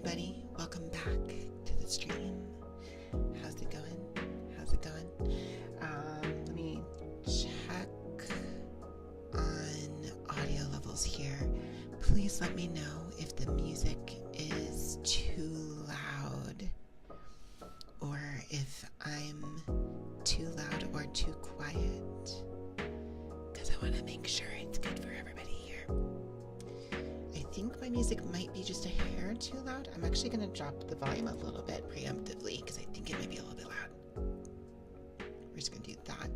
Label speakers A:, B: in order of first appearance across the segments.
A: everybody, welcome back to the stream. How's it going? Let me check on audio levels here. Please let me know if the music is too loud or if I'm too loud or too quiet, because I want to make sure it's good for everybody here. I think my music might be just a hair too loud. I'm actually going to drop the volume a little bit preemptively because I think it might be a little bit loud. We're just going to do that,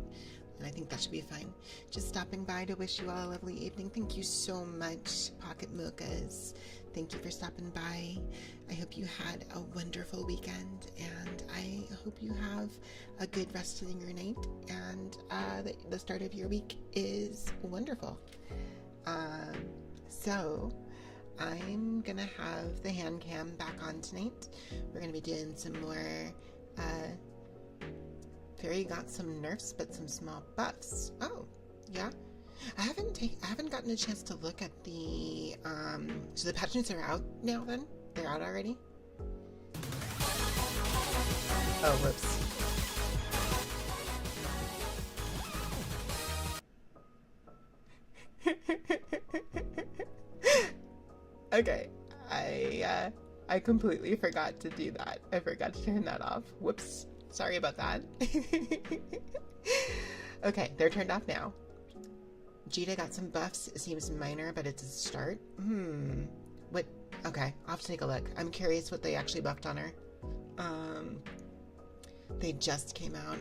A: and I think that should be fine. Just stopping by to wish you all a lovely evening. Thank you so much, Pocket Mochas. Thank you for stopping by. I hope you had a wonderful weekend, and I hope you have a good rest of your night, and the start of your week is wonderful. So I'm gonna have the hand cam back on tonight. We're gonna be doing some more Fairy got some nerfs but some small buffs. Oh, yeah. I haven't gotten a chance to look at the so the patch notes are out now then? They're out already? Oh, whoops. Okay, I completely forgot to do that. I forgot to turn that off. Whoops. Sorry about that. Okay, they're turned off now. Jita got some buffs. It seems minor, but it's a start. What? Okay, I'll have to take a look. I'm curious what they actually buffed on her. They just came out.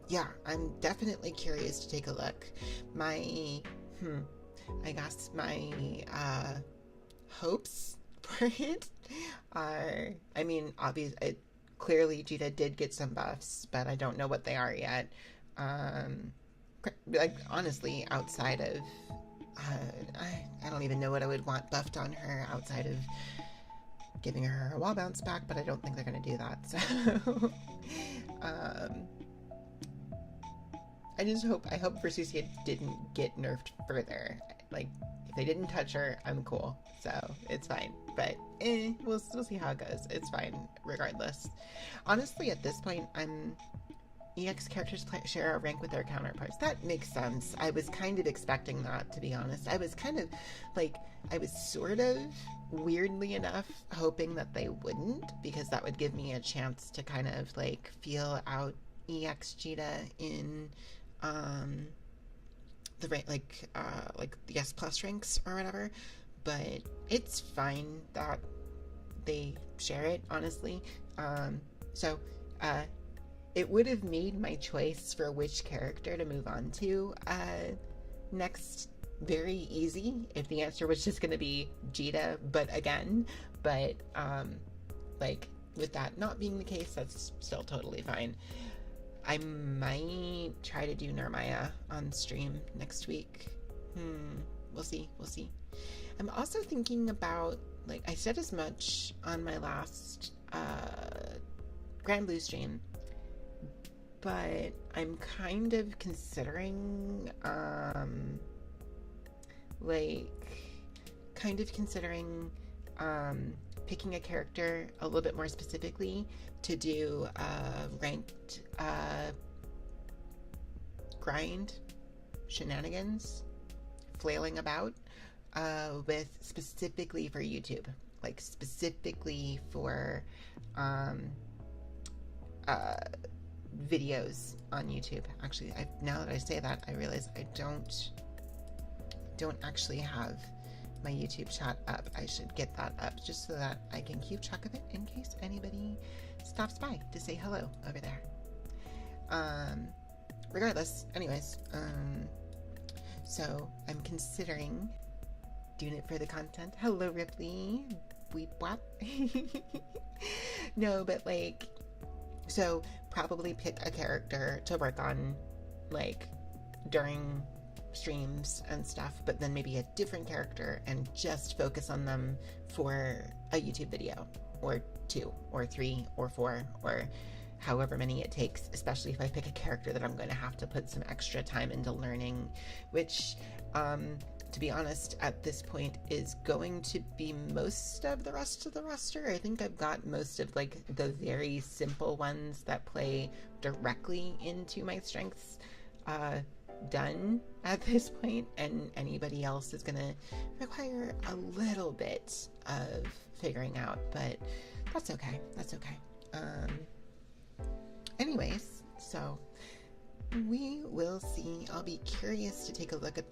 A: Yeah, I'm definitely curious to take a look. I guess my hopes for it are, I mean, obviously, clearly Jita did get some buffs, but I don't know what they are yet. Like, honestly, outside of, I don't even know what I would want buffed on her outside of giving her a wall bounce back, but I don't think they're going to do that, so, I hope Versusia didn't get nerfed further. Like, if they didn't touch her, I'm cool, so it's fine. But we'll see how it goes. It's fine regardless. Honestly, at this point, EX characters share a rank with their counterparts. That makes sense. I was kind of expecting that, to be honest. I was sort of, weirdly enough, hoping that they wouldn't, because that would give me a chance to kind of like feel out EX Jita in the rank, like the S plus ranks or whatever. But it's fine that they share it, honestly. So it would have made my choice for which character to move on to next very easy if the answer was just going to be Jita, but like, with that not being the case, that's still totally fine. I might try to do Narmaya on stream next week. We'll see. I'm also thinking about, like, I said as much on my last Grand Blue stream, but I'm kind of considering, picking a character a little bit more specifically to do ranked grind shenanigans, flailing about with specifically for YouTube, like specifically for videos on YouTube. Actually, now that I say that, I realize I don't actually have my YouTube chat up. I should get that up just so that I can keep track of it in case anybody stops by to say hello over there. Regardless, anyways, so I'm considering doing it for the content. Hello, Ripley. Weep wap. No, but like, so probably pick a character to work on, like, during streams and stuff, but then maybe a different character and just focus on them for a YouTube video, or 2 or 3 or 4 or however many it takes, especially if I pick a character that I'm going to have to put some extra time into learning, which to be honest, at this point is going to be most of the rest of the roster. I think I've got most of like the very simple ones that play directly into my strengths done at this point, and anybody else is gonna require a little bit of figuring out, but that's okay. That's okay. Anyways, so we will see. I'll be curious to take a look at,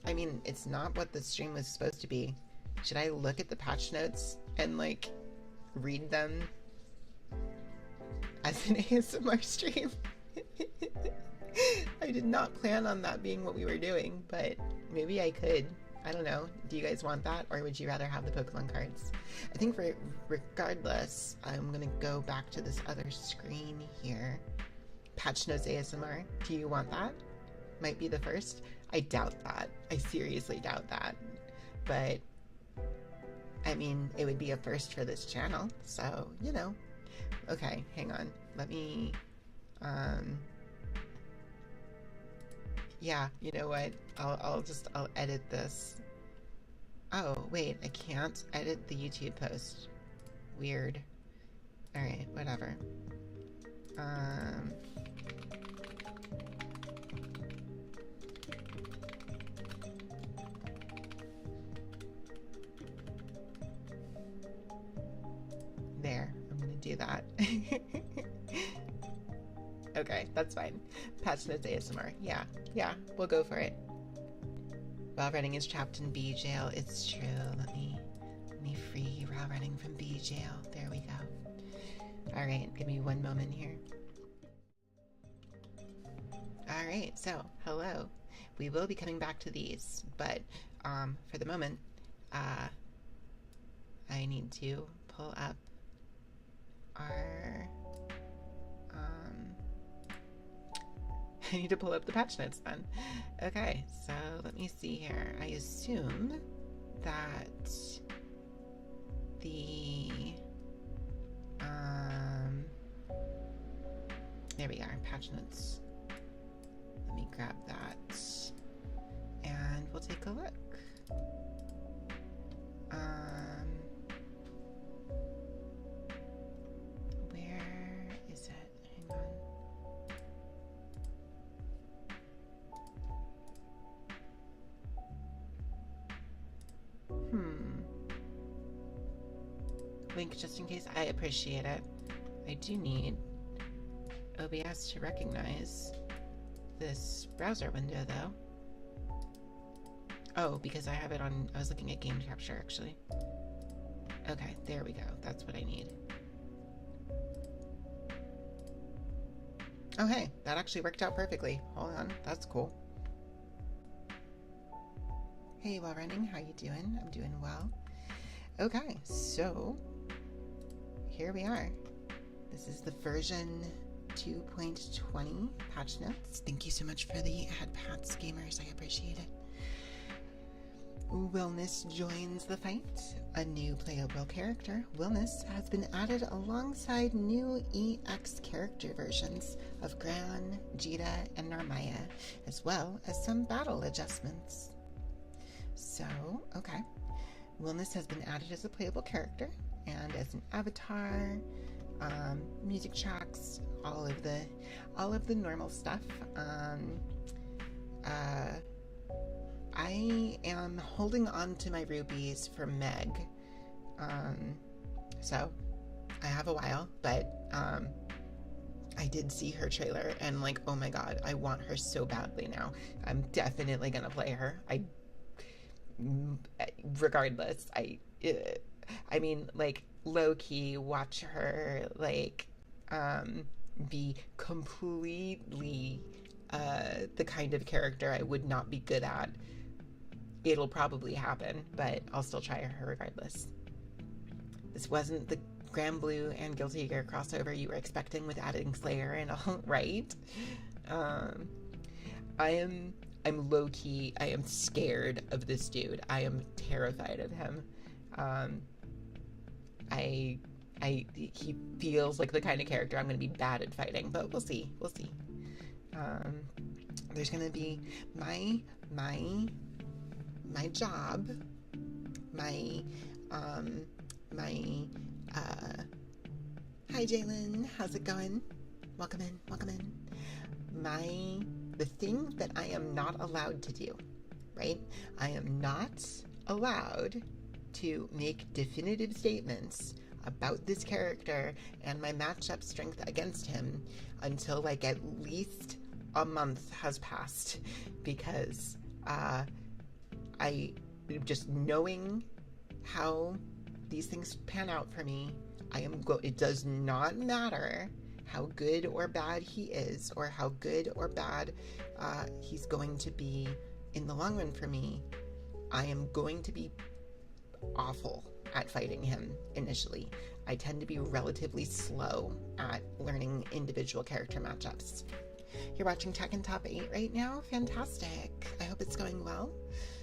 A: I mean, it's not what the stream was supposed to be. Should I look at the patch notes and like read them as an ASMR stream? I did not plan on that being what we were doing, but maybe I could. I don't know. Do you guys want that, or would you rather have the Pokemon cards? I think regardless, I'm gonna go back to this other screen here. Patch notes ASMR. Do you want that? Might be the first. I doubt that. I seriously doubt that. But I mean, it would be a first for this channel, so you know. Okay, hang on. Let me yeah, you know what? I'll edit this. Oh, wait, I can't edit the YouTube post. Weird. Alright, whatever. There, I'm gonna do that. Okay, that's fine. Patch notes ASMR. Yeah, we'll go for it. While Running is trapped in B jail. It's true. Let me free While Running from B jail. There we go. Alright, give me one moment here. Alright, so hello. We will be coming back to these, but for the moment, I need to pull up our I need to pull up the patch notes then. Okay, so let me see here. I assume that the there we are, patch notes. Let me grab that and we'll take a look. Where is it? Hang on. Link just in case. I appreciate it. I do need OBS to recognize this browser window though. Oh, because I have it on, I was looking at game capture actually. Okay, there we go. That's what I need. Oh hey, that actually worked out perfectly. Hold on, that's cool. Hey, While Running, how you doing? I'm doing well. Okay, so here we are. This is the version 2.20 patch notes. Thank you so much for the ad pats, gamers. I appreciate it. Wellness joins the fight. A new playable character, Wellness, has been added alongside new EX character versions of Gran, Jita, and Narmaya, as well as some battle adjustments. So, okay. Wellness has been added as a playable character and as an avatar, music tracks, all of the normal stuff. I am holding on to my rupees for Meg, so I have a while, but I did see her trailer and like, oh my god, I want her so badly now. I'm definitely gonna play her. Regardless, I mean, like, low-key watch her like be completely the kind of character I would not be good at. It'll probably happen, but I'll still try her regardless. This wasn't the Granblue and Guilty Gear crossover you were expecting with adding Slayer and all, right? I'm low-key, I am scared of this dude. I am terrified of him. He feels like the kind of character I'm going to be bad at fighting, but we'll see. There's gonna be my job, my hi Jalen, how's it going? Welcome in, welcome in. The thing that I am not allowed to do, right? I am not allowed to make definitive statements about this character and my matchup strength against him until like at least a month has passed, because I just knowing how these things pan out for me, it does not matter how good or bad he is, or how good or bad he's going to be in the long run for me. I am going to be awful at fighting him initially. I tend to be relatively slow at learning individual character matchups. You're watching Tekken Top 8 right now? Fantastic. I hope it's going well.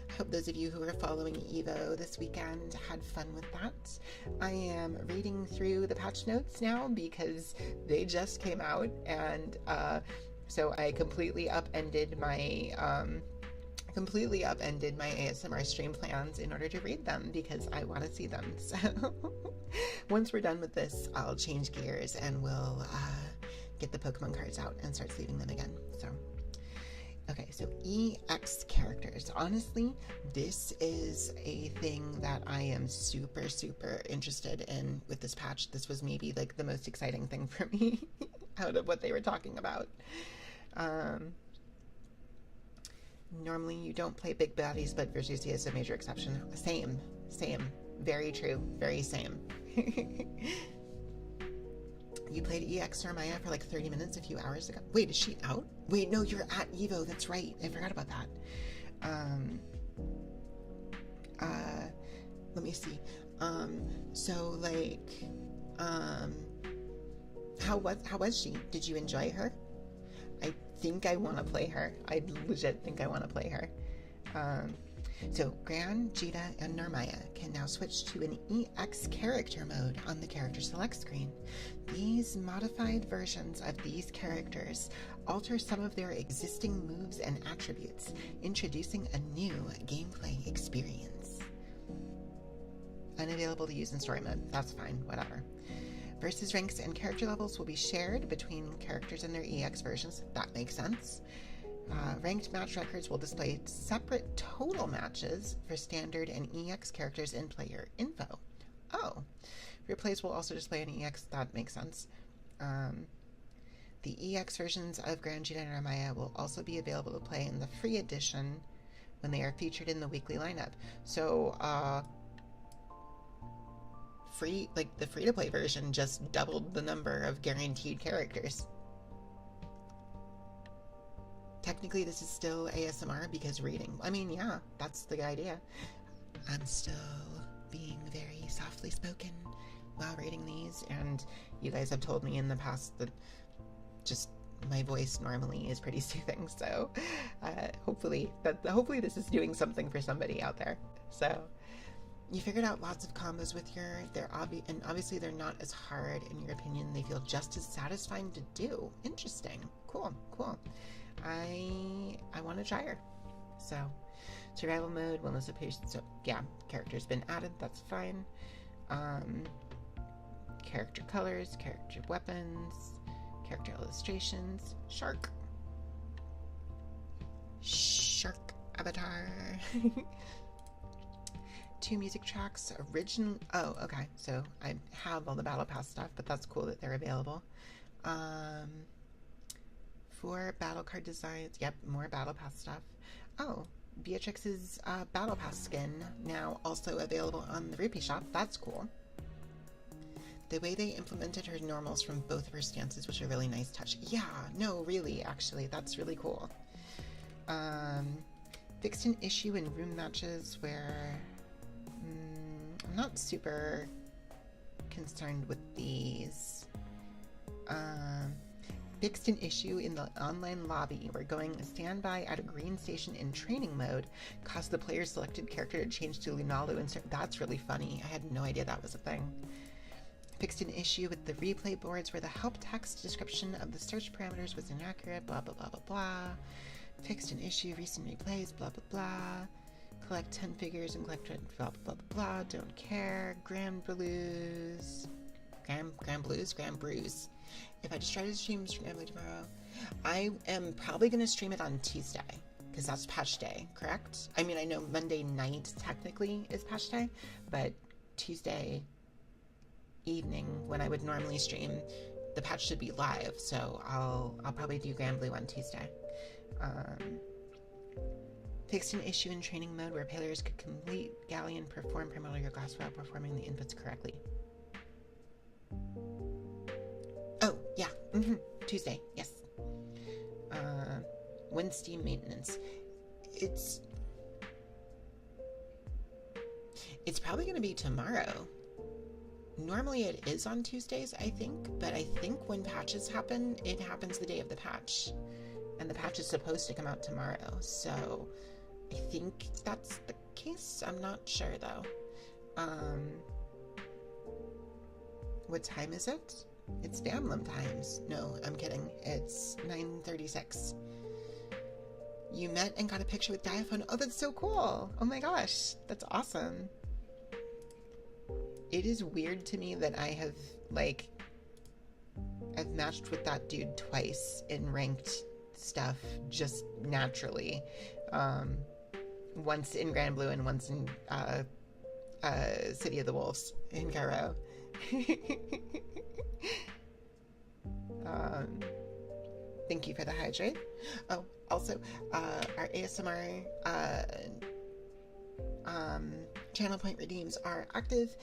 A: I hope those of you who are following EVO this weekend had fun with that. I am reading through the patch notes now because they just came out, and so I completely upended my ASMR stream plans in order to read them because I want to see them. So once we're done with this, I'll change gears and we'll get the Pokemon cards out and start sleeving them again. So okay, so EX characters. Honestly, this is a thing that I am super, super interested in with this patch. This was maybe like the most exciting thing for me out of what they were talking about. Normally you don't play big baddies, but Virtuosi is a major exception. Same. Very true. Very same. You played EX Normaya for like 30 minutes a few hours ago. Wait, is she out? Wait, no, you're at EVO. That's right. I forgot about that. Let me see. So like, how was she? Did you enjoy her? I think I want to play her. I legit think I want to play her. So Gran, Jita, and Narmaya can now switch to an EX character mode on the character select screen. These modified versions of these characters alter some of their existing moves and attributes, introducing a new gameplay experience. Unavailable to use in story mode. That's fine, whatever. Versus ranks and character levels will be shared between characters in their EX versions. That makes sense. Ranked match records will display separate total matches for standard and EX characters in player info. Oh, replays will also display an EX. That makes sense. The EX versions of Gran, Jita, and Ramaya will also be available to play in the free edition when they are featured in the weekly lineup. So, the free-to-play version just doubled the number of guaranteed characters. Technically, this is still ASMR because reading. I mean, yeah, that's the idea. I'm still being very softly spoken while reading these, and you guys have told me in the past that just my voice normally is pretty soothing, so hopefully this is doing something for somebody out there. So you figured out lots of combos with and obviously they're not as hard in your opinion. They feel just as satisfying to do. Interesting. Cool. I want to try her. So, survival mode, wellness of patience. So, yeah, character's been added. That's fine. Character colors, character weapons, character illustrations. Shark avatar. 2 music tracks. Oh, okay. So I have all the battle pass stuff, but that's cool that they're available. 4 battle card designs. Yep, more battle pass stuff. Oh, Beatrix's battle pass skin now also available on the Rupee shop. That's cool. The way they implemented her normals from both of her stances was a really nice touch. Yeah, no, really, actually, that's really cool. Fixed an issue in room matches where I'm not super concerned with these. Fixed an issue in the online lobby where going standby at a green station in training mode caused the player's selected character to change to Lunalu and that's really funny. I had no idea that was a thing. Fixed an issue with the replay boards where the help text description of the search parameters was inaccurate, blah, blah, blah, blah, blah. Fixed an issue, recent replays, blah blah blah. Collect 10 figures and collect blah blah blah blah. Don't care. Grand Blues. Grand Brews. If I just try to stream tomorrow, I am probably going to stream it on Tuesday, because that's patch day, correct? I mean, I know Monday night technically is patch day, but Tuesday evening, when I would normally stream, the patch should be live, so I'll probably do Grand Blue on Tuesday. Fixed an issue in training mode where players could complete Galleon perform primarily glass while performing the inputs correctly. Oh, yeah. Tuesday, yes. Wind steam maintenance. It's probably going to be tomorrow. Normally it is on Tuesdays, I think, but I think when patches happen, it happens the day of the patch. And the patch is supposed to come out tomorrow, so I think that's the case. I'm not sure, though. What time is it? It's Damlum times. No, I'm kidding. It's 9:36. You met and got a picture with Diaphone. Oh, that's so cool. Oh my gosh, that's awesome. It is weird to me that I have, like, I've matched with that dude twice in ranked stuff just naturally. Once in Grand Blue and once in City of the Wolves in Cairo. Thank you for the hydrate. Oh, also, our ASMR channel point redeems are active.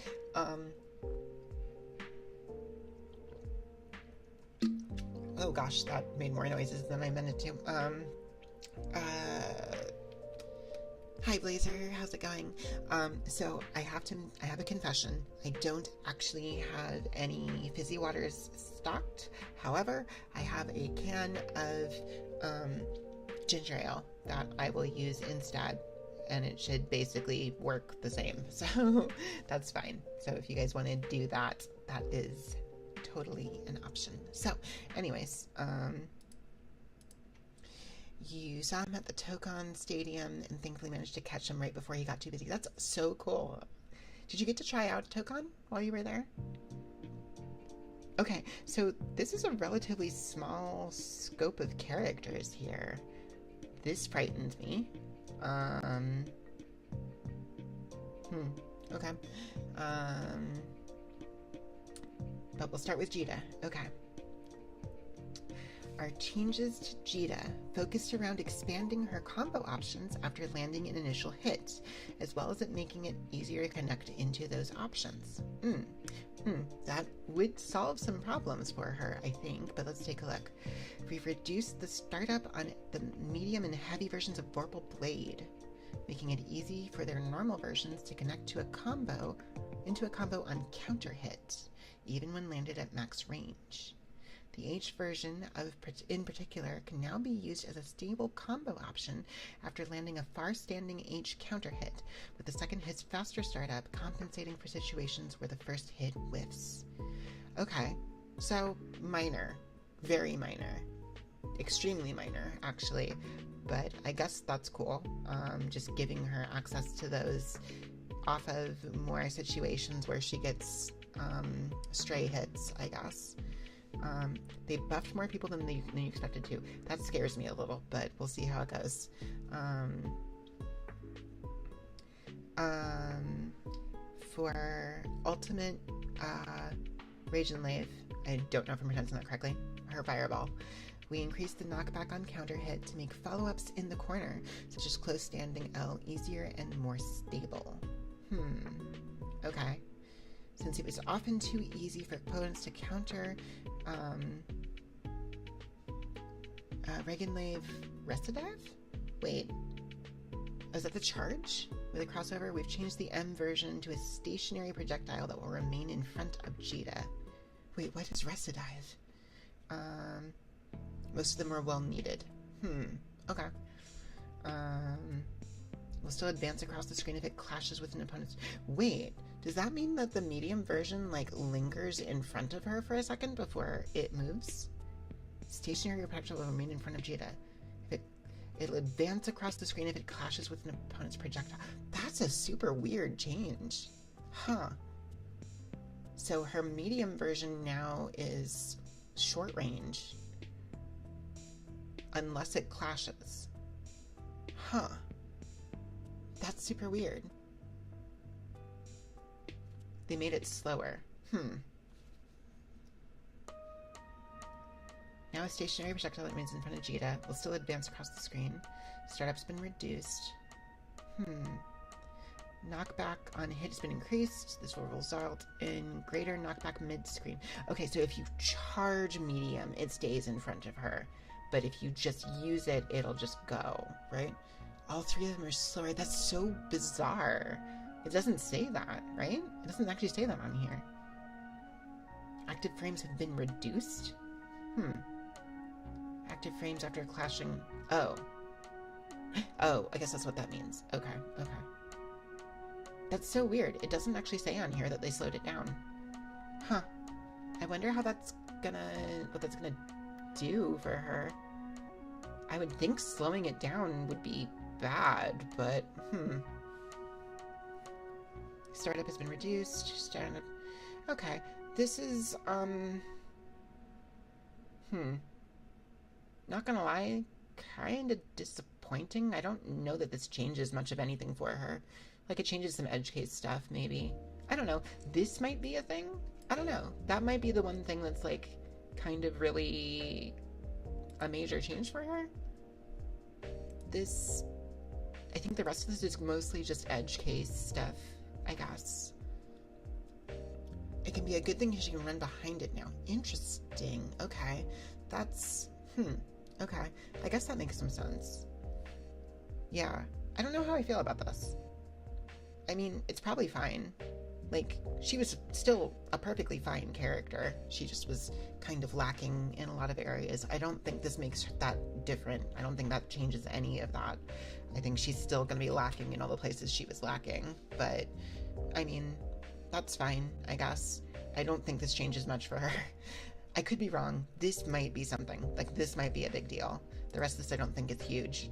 A: Oh gosh, that made more noises than I meant it to. Hi Blazer, how's it going? So I have a confession. I don't actually have any fizzy waters stocked. However, I have a can of ginger ale that I will use instead, and it should basically work the same. So that's fine. So if you guys want to do that, that is totally an option. So anyways, you saw him at the Tokon Stadium and thankfully managed to catch him right before he got too busy. That's so cool. Did you get to try out Tokon while you were there? Okay, so this is a relatively small scope of characters here. This frightened me. Okay. But we'll start with Jita. Okay. Our changes to Jita focused around expanding her combo options after landing an initial hit, as well as it making it easier to connect into those options. That would solve some problems for her, I think, but let's take a look. We've reduced the startup on the medium and heavy versions of Vorpal Blade, making it easy for their normal versions to connect to into a combo on counter hit, even when landed at max range. The H version in particular can now be used as a stable combo option after landing a far-standing H counter hit, with the second hit's faster startup compensating for situations where the first hit whiffs. Okay, so minor, very minor, extremely minor actually, but I guess that's cool. Just giving her access to those off of more situations where she gets stray hits, I guess. They buffed more people than you expected to. That scares me a little, but we'll see how it goes. For Ultimate Rage and Lave, I don't know if I'm pronouncing that correctly, her Fireball, we increased the knockback on counter hit to make follow-ups in the corner, such as close standing L, easier and more stable. Okay. Since it was often too easy for opponents to counter, Reganlave Recidive? Wait, is that the charge? With a crossover, we've changed the M version to a stationary projectile that will remain in front of Jita. Wait, what is Recidive? Most of them are well needed. Okay. Will still advance across the screen if it clashes with an opponent's... Wait, does that mean that the medium version, like, lingers in front of her for a second before it moves? Stationary projectile will remain in front of Jita. It'll advance across the screen if it clashes with an opponent's projectile. That's a super weird change. Huh. So her medium version now is short range. Unless it clashes. Huh. That's super weird. They made it slower. Now a stationary projectile that remains in front of Jita will still advance across the screen. Startup's been reduced. Knockback on hit has been increased. This will result in greater knockback mid-screen. Okay, so if you charge medium, it stays in front of her. But if you just use it, it'll just go, right? All three of them are slower. That's so bizarre. It doesn't say that, right? It doesn't actually say that on here. Active frames have been reduced? Active frames after clashing. Oh, I guess that's what that means. Okay. That's so weird. It doesn't actually say on here that they slowed it down. Huh. I wonder how what that's gonna do for her. I would think slowing it down would be bad, but Startup has been reduced. Startup. Okay. This is not gonna lie, kind of disappointing. I don't know that this changes much of anything for her. Like, it changes some edge case stuff, maybe. I don't know. This might be a thing. I don't know. That might be the one thing that's, like, kind of really a major change for her. This... I think the rest of this is mostly just edge case stuff, I guess. It can be a good thing because you can run behind it now. Interesting. Okay. That's... Okay. I guess that makes some sense. Yeah. I don't know how I feel about this. I mean, it's probably fine. Like, she was still a perfectly fine character. She just was kind of lacking in a lot of areas. I don't think this makes that different. I don't think that changes any of that. I think she's still going to be lacking in all the places she was lacking. But, I mean, that's fine, I guess. I don't think this changes much for her. I could be wrong. This might be something. Like, this might be a big deal. The rest of this I don't think is huge.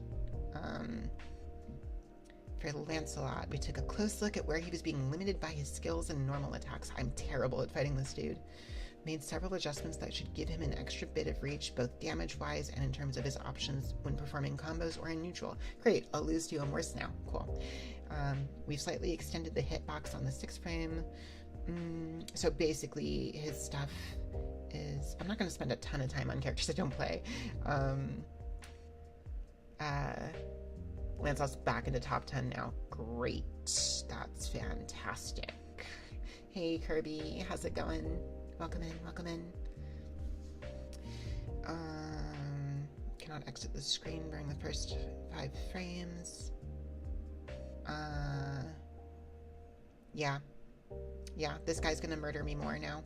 A: For Lancelot, we took a close look at where he was being limited by his skills and normal attacks. I'm terrible at fighting this dude. Made several adjustments that should give him an extra bit of reach, both damage-wise and in terms of his options when performing combos or in neutral. Great, I'll lose to him worse now. Cool. We've slightly extended the hitbox on the 6 frame. So basically, his stuff is... I'm not going to spend a ton of time on characters I don't play. Lancelot's back in the top 10 now. Great. That's fantastic. Hey, Kirby. How's it going? Welcome in. Welcome in. Cannot exit the screen during the first 5 frames. Yeah. Yeah, this guy's gonna murder me more now.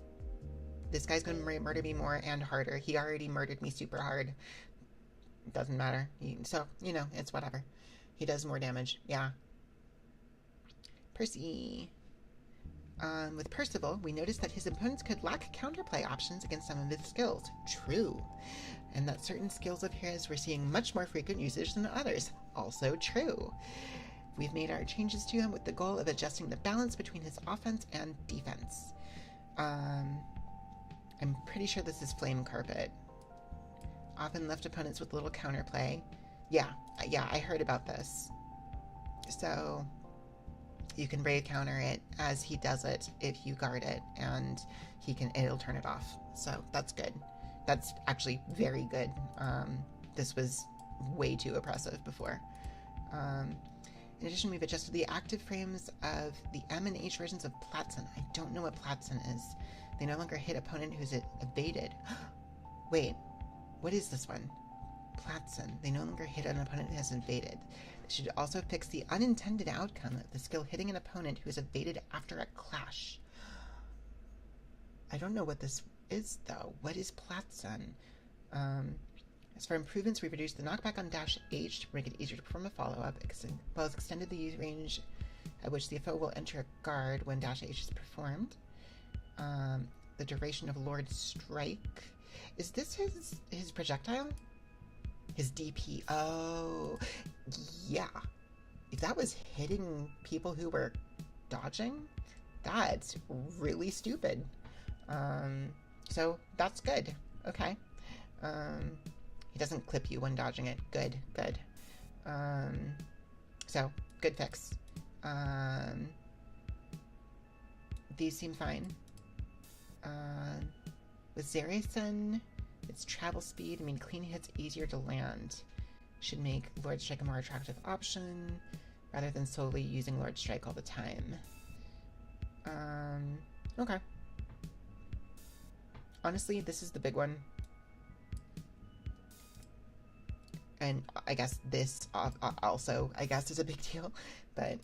A: This guy's gonna murder me more and harder. He already murdered me super hard. Doesn't matter. So, you know, it's whatever. He does more damage. Yeah. Percy. With Percival, we noticed that his opponents could lack counterplay options against some of his skills. True. And that certain skills of his were seeing much more frequent usage than others. Also true. We've made our changes to him with the goal of adjusting the balance between his offense and defense. I'm pretty sure this is Flame Carpet. Often left opponents with little counterplay. Yeah, I heard about this. So you can raid counter it as he does it if you guard it, and it'll turn it off. So that's good. That's actually very good. This was way too oppressive before. In addition, we've adjusted the active frames of the M and H versions of Platson. I don't know what Platson is. They no longer hit opponent who's evaded. Wait, what is this one? Platson. They no longer hit an opponent who has evaded. They should also fix the unintended outcome of the skill hitting an opponent who is evaded after a clash. I don't know what this is, though. What is Platson? As for improvements, we've reduced the knockback on dash H to make it easier to perform a follow-up, as well as extended the use range at which the foe will enter a guard when dash H is performed. The duration of Lord Strike. Is this his projectile? His DP. Oh, yeah. If that was hitting people who were dodging, that's really stupid. So that's good. Okay. He doesn't clip you when dodging it. Good, good. So, good fix. These seem fine. With Zerison, its travel speed, clean hits easier to land. Should make Lord Strike a more attractive option, rather than solely using Lord Strike all the time. Okay. Honestly, this is the big one. And I guess this also, I guess, is a big deal, but...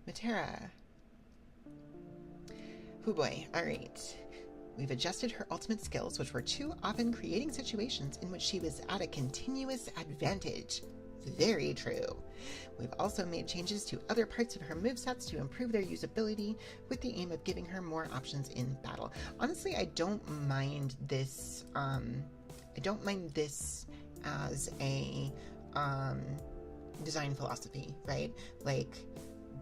A: Matera. Oh boy, alright. We've adjusted her ultimate skills, which were too often creating situations in which she was at a continuous advantage. Very true. We've also made changes to other parts of her movesets to improve their usability, with the aim of giving her more options in battle. Honestly, I don't mind this, as a, design philosophy, right? Like,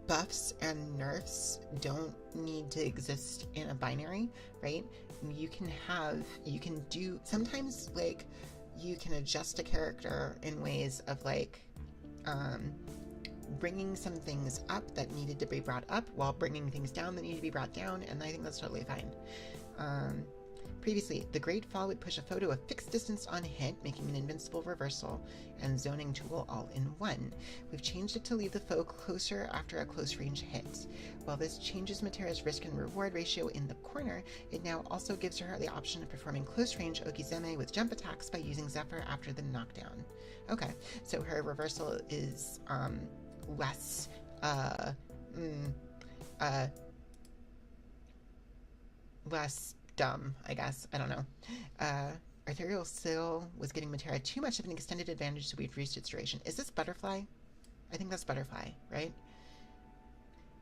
A: buffs and nerfs don't need to exist in a binary, right? You can do, sometimes, like, you can adjust a character in ways of, like, bringing some things up that needed to be brought up while bringing things down that need to be brought down, and I think that's totally fine. Previously, the Great Fall would push a foe to a fixed distance on hit, making an invincible reversal and zoning tool all in one. We've changed it to leave the foe closer after a close range hit. While this changes Matera's risk and reward ratio in the corner, it now also gives her the option of performing close range Okizeme with jump attacks by using Zephyr after the knockdown. Okay, so her reversal is less less dumb, I guess. I don't know. Arterial Seal was getting Matera too much of an extended advantage, so we've reduced its duration. Is this Butterfly? I think that's Butterfly, right?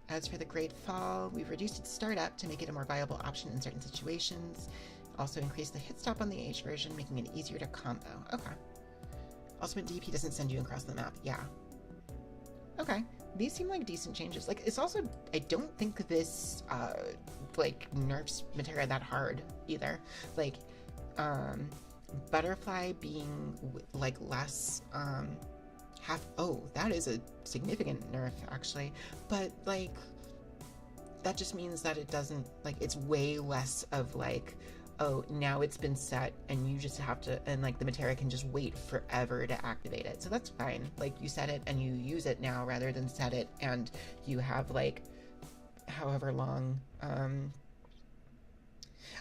A: As for the Great Fall, we've reduced its startup to make it a more viable option in certain situations. Also increased the hit stop on the H version, making it easier to combo. Okay. Ultimate DP doesn't send you across the map. Yeah. Okay. These seem like decent changes. Like, it's also, I don't think this, like, nerfs Matera that hard, either. Like, Butterfly being, like, less, oh, that is a significant nerf, actually. But, like, that just means that it doesn't, like, it's way less of, like, oh, now it's been set and you just have to, and like the Matera can just wait forever to activate it. So that's fine. Like, you set it and you use it now rather than set it and you have like however long.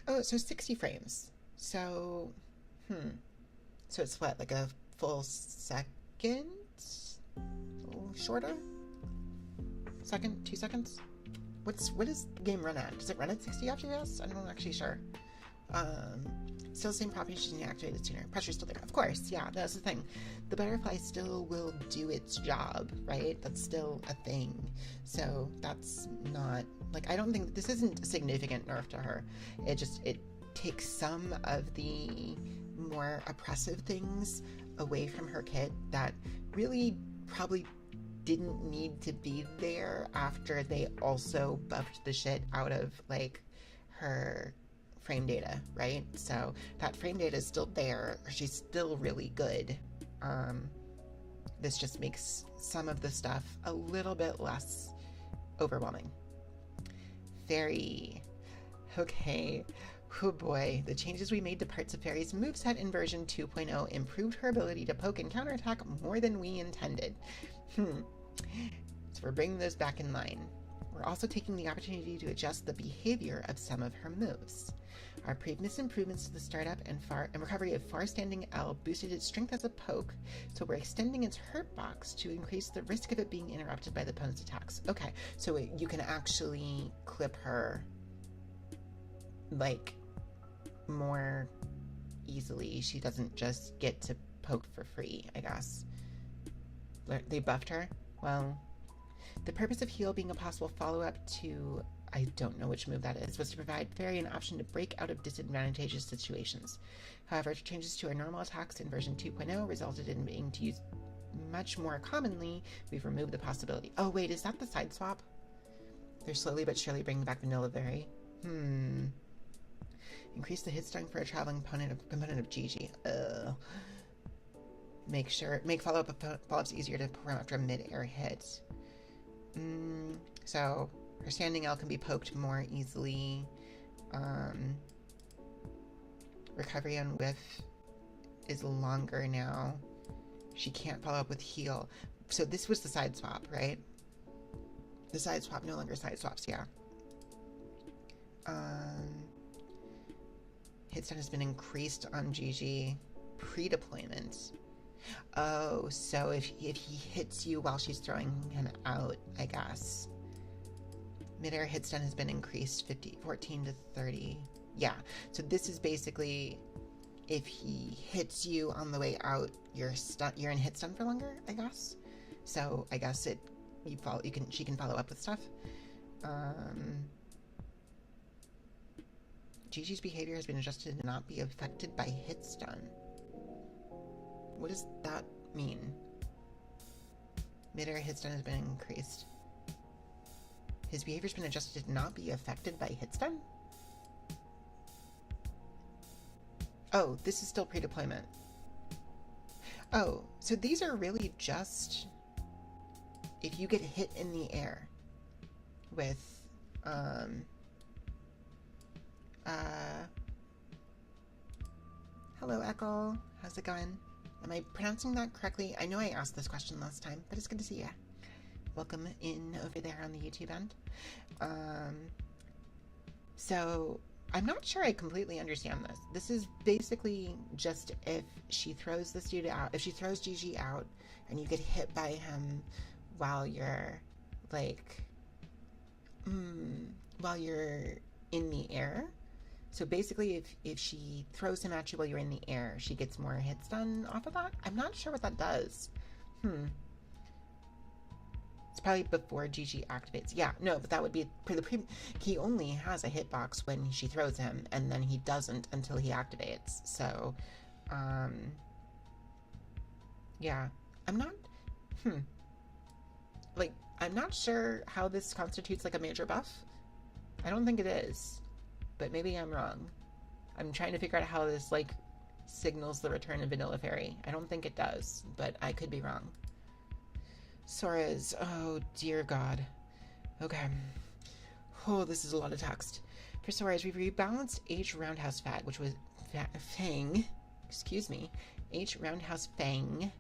A: Oh, so 60 frames. So, so it's what, like a full second? A little shorter? Second? 2 seconds? What does the game run at? Does it run at 60 FPS? I'm not actually sure. Still the same propagation, you activate it sooner. Pressure's still there. Of course, yeah, that's the thing. The Butterfly still will do its job, right? That's still a thing. So that's not, like, I don't think, this isn't a significant nerf to her. It takes some of the more oppressive things away from her kit that really probably didn't need to be there after they also buffed the shit out of, like, her frame data, right? So that frame data is still there. She's still really good. This just makes some of the stuff a little bit less overwhelming. Fairy. Okay. Oh boy, the changes we made to parts of Fairy's moveset in version 2.0 improved her ability to poke and counterattack more than we intended. So we're bringing those back in line. We're also taking the opportunity to adjust the behavior of some of her moves. Our previous improvements to the startup and recovery of far standing L boosted its strength as a poke, so we're extending its hurt box to increase the risk of it being interrupted by the opponent's attacks. Okay, so you can actually clip her, like, more easily. She doesn't just get to poke for free, I guess. They buffed her? Well, the purpose of heal being a possible follow-up to I don't know which move that is, was to provide Fairy an option to break out of disadvantageous situations. However, changes to our normal attacks in version 2.0 resulted in being used much more commonly. We've removed the possibility. Oh wait, is that the side swap? They're slowly but surely bringing back Vanilla Berry. Increase the hit stun for a traveling component of Gigi. Make follow-ups easier to perform after a mid-air hit. So her standing L can be poked more easily. Recovery on whiff is longer now. She can't follow up with heal. So this was the side swap, right? The side swap no longer side swaps, yeah. Hit stun has been increased on Gigi pre-deployment. Oh, so if he hits you while she's throwing him out, I guess. Mid-air hit stun has been increased 14 to 30. Yeah, so this is basically if he hits you on the way out, you're in hit stun for longer, I guess. So I guess she can follow up with stuff. Gigi's behavior has been adjusted to not be affected by hit stun. What does that mean? Mid-air hit stun has been increased. His behavior's been adjusted to not be affected by hit stun? Oh, this is still pre-deployment. Oh, so these are really just if you get hit in the air with hello Echo, how's it going? Am I pronouncing that correctly? I know I asked this question last time, but it's good to see ya. Welcome in over there on the YouTube end. So I'm not sure I completely understand this. This is basically just if she throws this dude out, if she throws Gigi out and you get hit by him while you're while you're in the air. So basically if she throws him at you while you're in the air, she gets more hits done off of that? I'm not sure what that does. It's probably before Gigi activates. Yeah, no, but that would be he only has a hitbox when she throws him, and then he doesn't until he activates. So, yeah, I'm not, I'm not sure how this constitutes like a major buff. I don't think it is, but maybe I'm wrong. I'm trying to figure out how this signals the return of Vanilla Fairy. I don't think it does, but I could be wrong. Sora's, oh dear God. Okay. Oh, this is a lot of text. For Sora's, we've rebalanced H Roundhouse Fang, which was H Roundhouse Fang,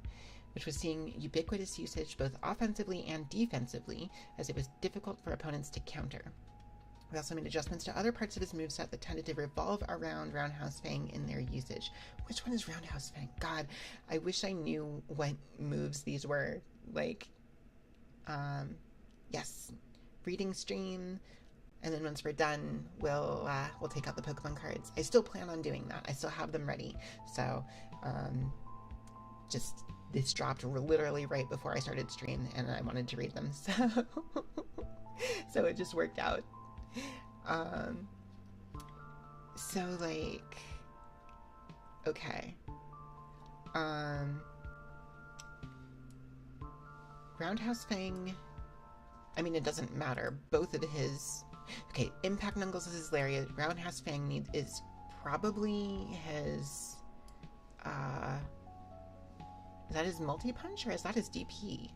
A: which was seeing ubiquitous usage both offensively and defensively, as it was difficult for opponents to counter. We also made adjustments to other parts of his moveset that tended to revolve around Roundhouse Fang in their usage. Which one is Roundhouse Fang? God, I wish I knew what moves these were. Yes, reading stream, and then once we're done, we'll take out the Pokemon cards. I still plan on doing that. I still have them ready. So, just this dropped literally right before I started stream, and I wanted to read them. So it just worked out. Okay. Roundhouse Fang, I mean, it doesn't matter. Both of his... Okay, Impact Knuckles is his Lariat. Roundhouse Fang is probably his... is that his multi-punch, or is that his DP?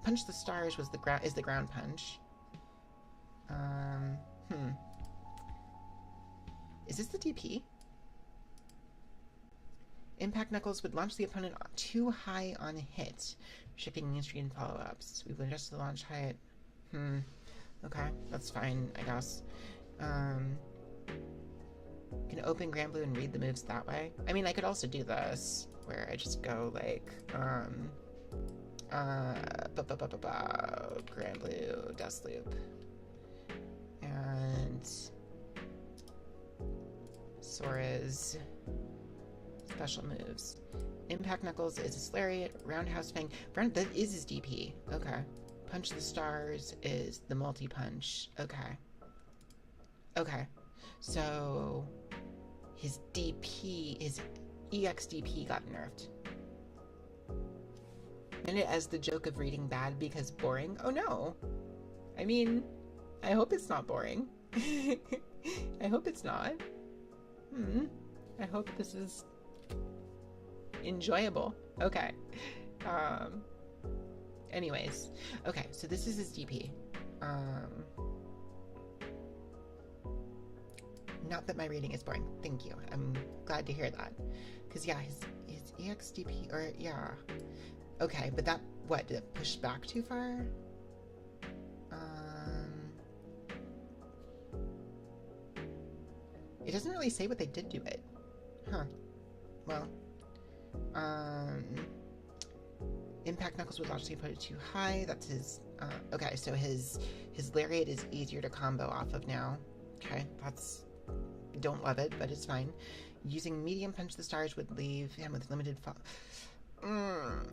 A: Punch the Stars is the ground punch. Is this the DP? Impact Knuckles would launch the opponent too high on hit, shifting mainstream follow-ups. We've adjusted the launch height. Okay, that's fine, I guess. Can open Grand Blue and read the moves that way. I mean, I could also do this, where I just go Grand Blue, Death Loop. And Sora's special moves. Impact Knuckles is his Lariat. Roundhouse Fang. That is his DP. Okay. Punch the Stars is the multi-punch. Okay. Okay. So his DP, his EXDP got nerfed. And it as the joke of reading bad because boring? Oh no. I mean, I hope it's not boring. I hope it's not. I hope this is enjoyable. Okay. Anyways. Okay, so this is his DP. Not that my reading is boring. Thank you. I'm glad to hear that. Because, yeah, his EXDP, or, yeah. Okay, but that, what, did it push back too far? It doesn't really say what they did to it. Huh. Well, Impact Knuckles was obviously put it too high. That's his, okay, so his Lariat is easier to combo off of now. Okay, that's, don't love it, but it's fine. Using Medium Punch the Stars would leave him with limited fall.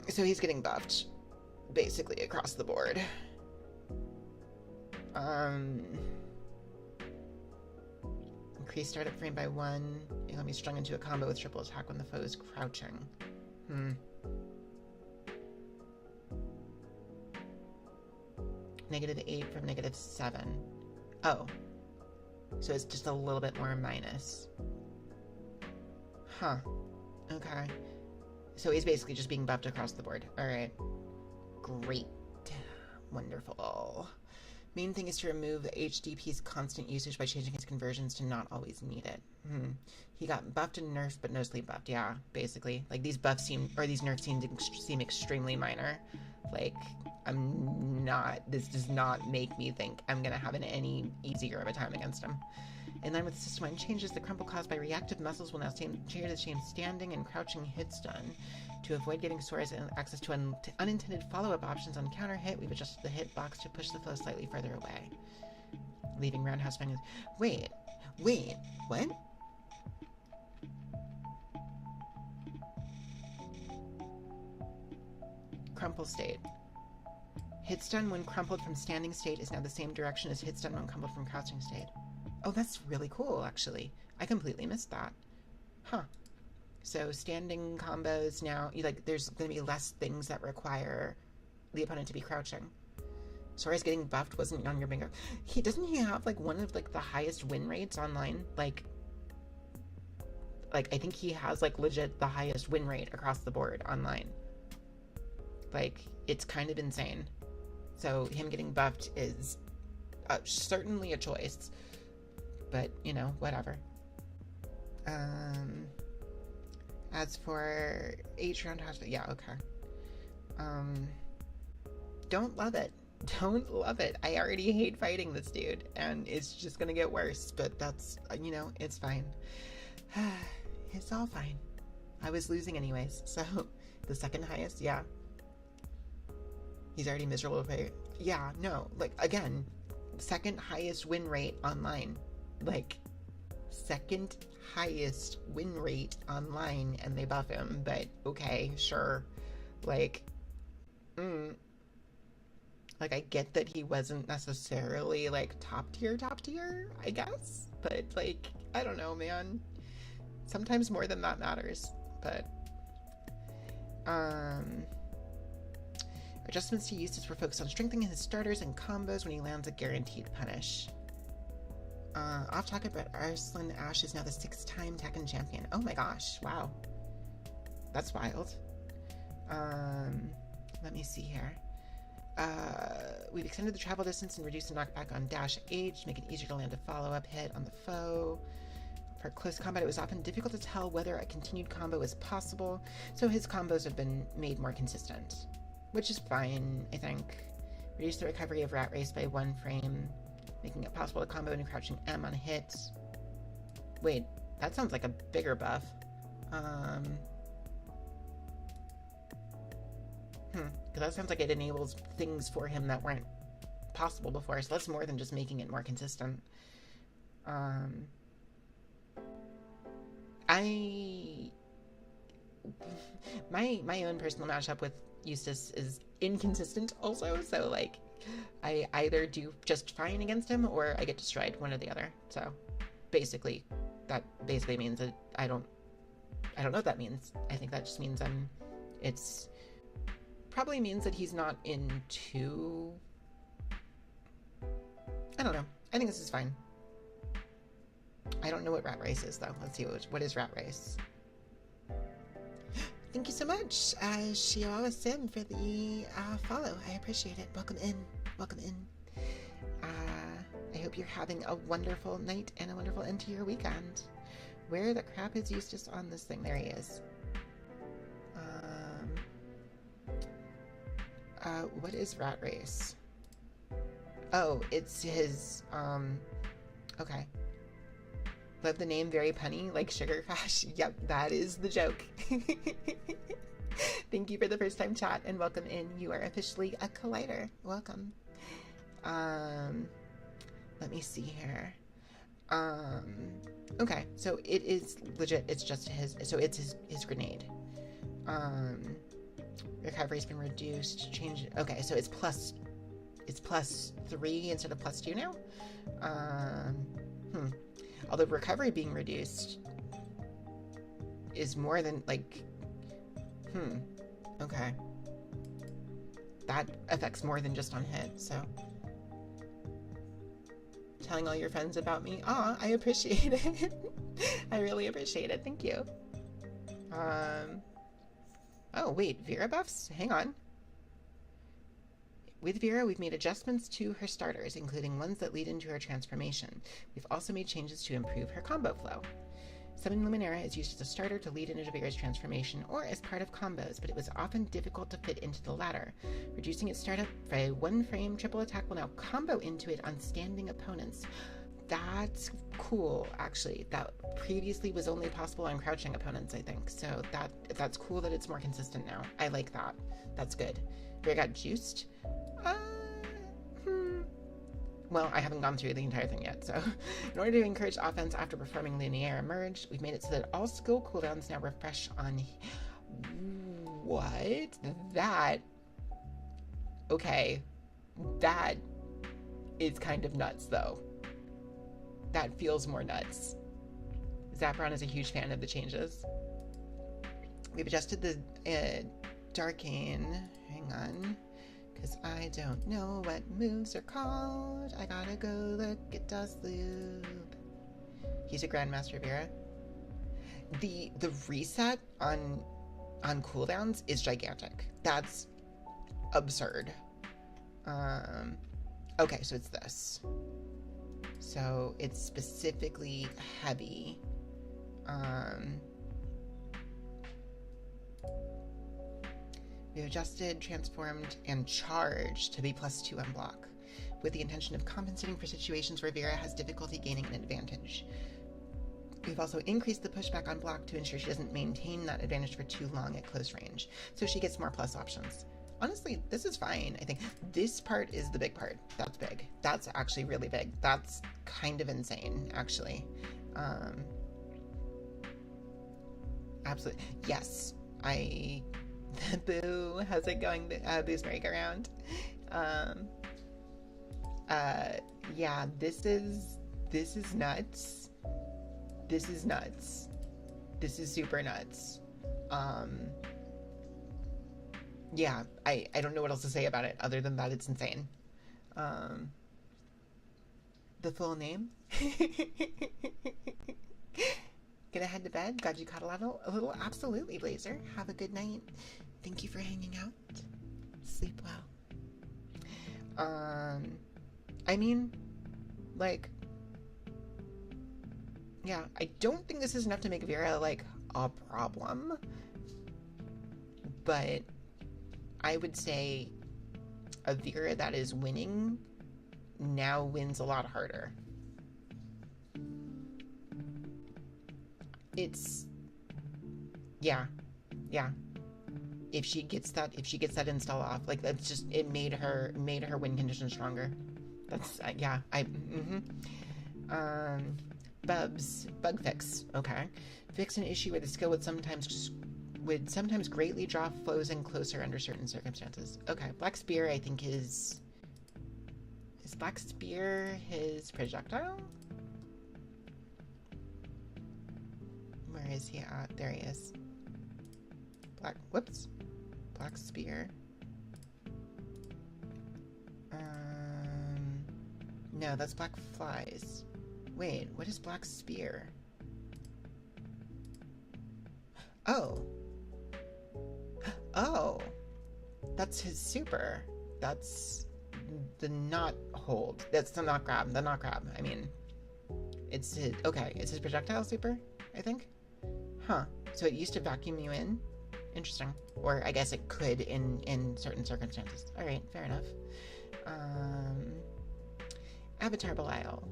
A: So he's getting buffed, basically, across the board. Increase startup frame by 1. You'll be strung into a combo with triple attack when the foe is crouching. -8 from -7. Oh. So it's just a little bit more minus. Huh. Okay. So he's basically just being buffed across the board. Alright. Great. Wonderful. Main thing is to remove HDP's constant usage by changing his conversions to not always need it. He got buffed and nerfed, but mostly buffed. Yeah, basically. Like, these buffs seem, or these nerfs seem extremely minor. Like, this does not make me think I'm gonna have any easier of a time against him. In line with the system-wide changes, the crumple caused by reactive muscles will now change the same standing and crouching hits done. To avoid getting Sora's access to unintended follow-up options on counter hit, we've adjusted the hitbox to push the flow slightly further away. Leaving roundhouse bangers. Wait, what? Crumple state. Hit stun when crumpled from standing state is now the same direction as hit stun when crumpled from crouching state. Oh, that's really cool, actually. I completely missed that. Huh. So standing combos now, there's going to be less things that require the opponent to be crouching. Sora's getting buffed wasn't on your bingo. Doesn't he have, one of, the highest win rates online? Like, I think he has, legit the highest win rate across the board online. It's kind of insane. So him getting buffed is certainly a choice. But, whatever. As for H roundhouse, yeah, okay. Don't love it. Don't love it. I already hate fighting this dude, and it's just gonna get worse, but that's, it's fine. It's all fine. I was losing anyways, so the second highest, yeah. He's already miserable to play. Yeah, no, again, second highest win rate online. Second highest win rate online, and they buff him, but okay, sure. I get that he wasn't necessarily, top tier, I guess, but, I don't know, man. Sometimes more than that matters, but, adjustments to uses were focused on strengthening his starters and combos when he lands a guaranteed punish. Off topic, but Arslan Ash is now the 6-time Tekken champion. Oh my gosh, wow. That's wild. Let me see here. We've extended the travel distance and reduced the knockback on dash H to make it easier to land a follow-up hit on the foe. For close combat, it was often difficult to tell whether a continued combo is possible, so his combos have been made more consistent. Which is fine, I think. Reduce the recovery of Rat Race by 1 frame, making it possible to combo into crouching M on hits. Wait, that sounds like a bigger buff. Because that sounds like it enables things for him that weren't possible before, so that's more than just making it more consistent. My own personal matchup with Eustace is inconsistent also, so I either do just fine against him or I get destroyed, one or the other. So basically, that basically means that I don't know what that means. I think that just means it's probably means that he's not into, I don't know. I think this is fine. I don't know what rat race is though. Let's see, what is rat race? Thank you so much, Shioa Sim, for the follow. I appreciate it. Welcome in. Welcome in. I hope you're having a wonderful night and a wonderful end to your weekend. Where the crap is Eustace on this thing? There he is. What is rat race? Oh, it's his, okay. Love the name, very punny, like Sugar Crash. Yep, that is the joke. Thank you for the first time chat and welcome in. You are officially a collider. Welcome. Let me see here. Okay, so it is legit. It's just his, so it's his grenade. Recovery's been reduced. Change. Okay, so it's plus 3 instead of plus 2 now. Although recovery being reduced is more than, like, okay. That affects more than just on hit, so. Telling all your friends about me. Aw, I appreciate it. I really appreciate it. Thank you. Oh, wait, Vera buffs? Hang on. With Vera, we've made adjustments to her starters, including ones that lead into her transformation. We've also made changes to improve her combo flow. Summon Luminera is used as a starter to lead into Vera's transformation or as part of combos, but it was often difficult to fit into the latter. Reducing its startup by 1 frame, triple attack will now combo into it on standing opponents. That's cool, actually. That previously was only possible on crouching opponents, I think. So that's cool that it's more consistent now. I like that. That's good. Vera got juiced. Well, I haven't gone through the entire thing yet, so in order to encourage offense after performing Linear Emerge, we've made it so that all skill cooldowns now refresh on... What? That... Okay. That is kind of nuts, though. That feels more nuts. Zapron is a huge fan of the changes. We've adjusted the Darkane. Hang on. Because I don't know what moves are called. I gotta go look at Dustloop. He's a Grandmaster Vera. The reset on cooldowns is gigantic. That's absurd. Okay, so it's this. So it's specifically heavy. We've adjusted, transformed, and charged to be +2 on block, with the intention of compensating for situations where Vera has difficulty gaining an advantage. We've also increased the pushback on block to ensure she doesn't maintain that advantage for too long at close range, so she gets more plus options. Honestly, this is fine. I think this part is the big part. That's big. That's actually really big. That's kind of insane, actually. Absolutely. Yes, Boo, how's it going? Boo's merry-go-round. Yeah, this is nuts. This is nuts. This is super nuts. Yeah, I don't know what else to say about it other than that it's insane. The full name? Gonna head to bed? Glad you caught a little? Absolutely, Blazer. Have a good night. Thank you for hanging out. Sleep well. I mean, like, yeah, I don't think this is enough to make Vera, like, a problem. But I would say a Vera that is winning now wins a lot harder. It's, yeah. If she gets that install off, like, that's just, it made her win condition stronger. That's, yeah, Bubs, bug fix, okay. Fix an issue where the skill would sometimes greatly draw foes in closer under certain circumstances. Okay, Black Spear, I think, is Is Black Spear his projectile? Where is he at? There he is. Whoops. Black Spear. No, that's Black Flies. Wait, what is Black Spear? Oh. Oh. That's his super. That's the not hold. That's the not grab. The not grab. I mean, it's his, okay, it's his projectile super, I think. Huh. So it used to vacuum you in? Interesting. Or I guess it could in certain circumstances. Alright, fair enough. Avatar Belial.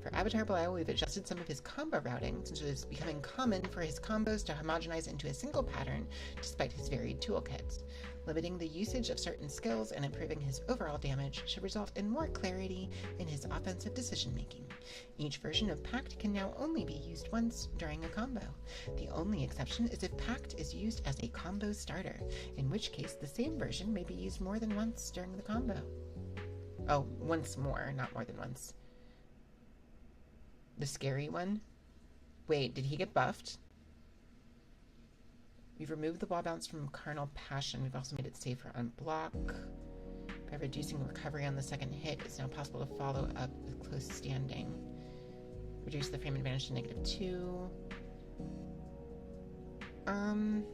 A: For Avatar Belial, we've adjusted some of his combo routing since it is becoming common for his combos to homogenize into a single pattern despite his varied toolkits. Limiting the usage of certain skills and improving his overall damage should result in more clarity in his offensive decision-making. Each version of Pact can now only be used once during a combo. The only exception is if Pact is used as a combo starter, in which case the same version may be used more than once during the combo. Oh, once more, not more than once. The scary one? Wait, did he get buffed? We've removed the wall bounce from Carnal Passion. We've also made it safer on block. By reducing recovery on the second hit, it's now possible to follow up with close standing. Reduce the frame advantage to -2. I'm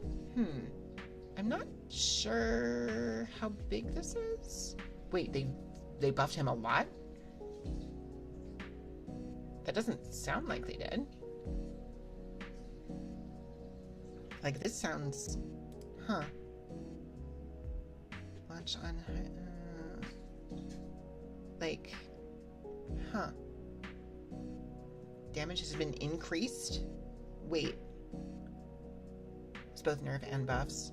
A: not sure how big this is. Wait, they buffed him a lot? That doesn't sound like they did. Like, this sounds... Huh. Launch on... like... Huh. Damage has been increased? Wait. It's both nerf and buffs.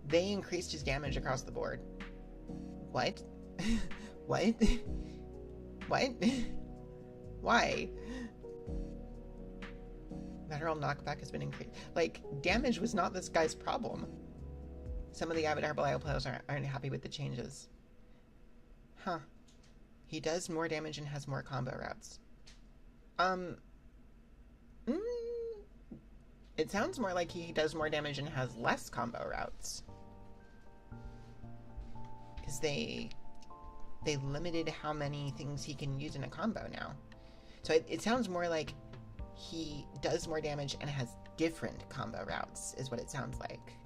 A: They increased his damage across the board. What? What? What? Why? Lateral knockback has been increased. Like, damage was not this guy's problem. Some of the Avatar Belial players aren't happy with the changes. Huh. He does more damage and has more combo routes. It sounds more like he does more damage and has less combo routes. Because they limited how many things he can use in a combo now. So it sounds more like he does more damage and has different combo routes, is what it sounds like.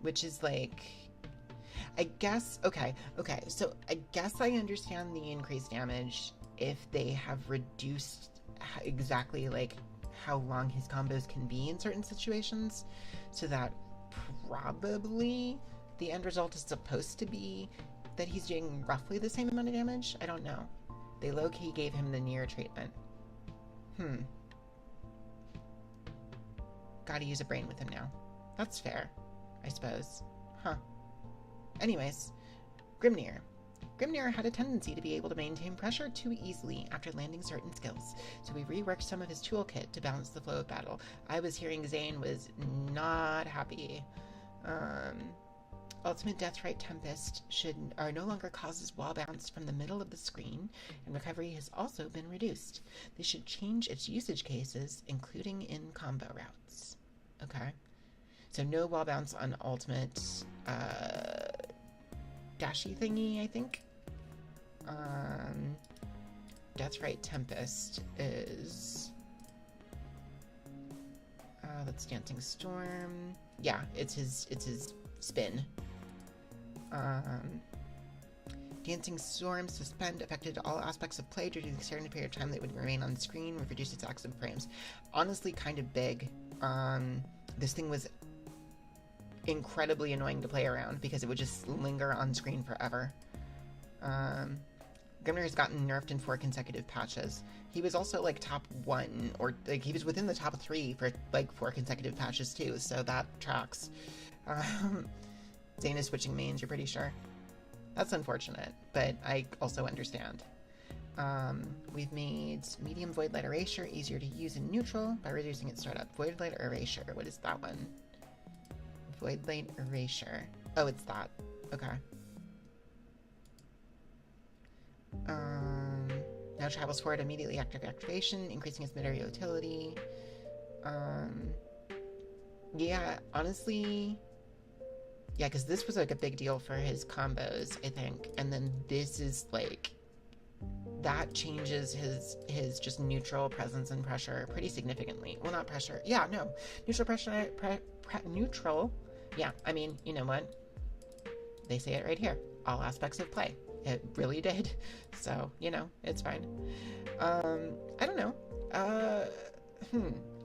A: Which is like... I guess... Okay, so I guess I understand the increased damage if they have reduced exactly, like, how long his combos can be in certain situations, so that probably the end result is supposed to be that he's doing roughly the same amount of damage? I don't know. They low-key gave him the Nier treatment. Gotta use a brain with him now. That's fair, I suppose. Huh. Anyways, Grimnir. Grimnir had a tendency to be able to maintain pressure too easily after landing certain skills, so we reworked some of his toolkit to balance the flow of battle. I was hearing Zane was not happy. Ultimate Deathrite Tempest no longer causes wall bounce from the middle of the screen, and recovery has also been reduced. This should change its usage cases, including in combo routes. Okay. So no wall bounce on Ultimate dashy thingy, I think. Deathrite Tempest is... that's Dancing Storm. Yeah, it's his spin. Dancing Storm Suspend affected all aspects of play due to the certain period of time that would remain on screen with reduced its active frames. Honestly, kind of big. This thing was incredibly annoying to play around because it would just linger on screen forever. Grimnir has gotten nerfed in 4 consecutive patches. He was also like top 1, or like he was within the top 3 for like 4 consecutive patches too, so that tracks. Zane is switching mains, you're pretty sure? That's unfortunate, but I also understand. We've made Medium Void Light Erasure easier to use in neutral by reducing its startup. Void Light Erasure, what is that one? Void Light Erasure. Oh, it's that. Okay. Um, Now travels forward immediately after activation, increasing its mid-area utility. Yeah, honestly, yeah, because this was like a big deal for his combos, I think. And then this is like, that changes his just neutral presence and pressure pretty significantly. Well, not pressure. Yeah, no. Neutral pressure, neutral. Yeah, I mean, you know what? They say it right here. All aspects of play. It really did. So, you know, it's fine. I don't know. Uh,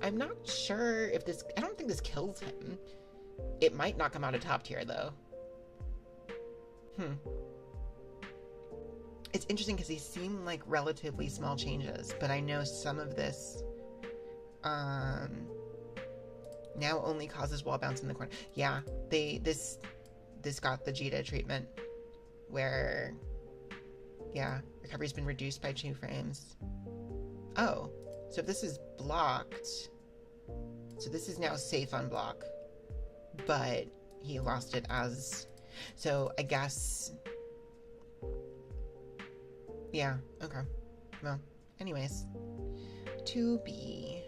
A: I'm not sure if this... I don't think this kills him. It might knock him out of top tier, though. It's interesting because these seem like relatively small changes, but I know some of this now only causes wall bounce in the corner. Yeah, this got the Jita treatment where, yeah, recovery's been reduced by 2 frames. Oh, so if this is blocked, so this is now safe on block, but he lost it as, so I guess, yeah, okay. Well, anyways, 2B.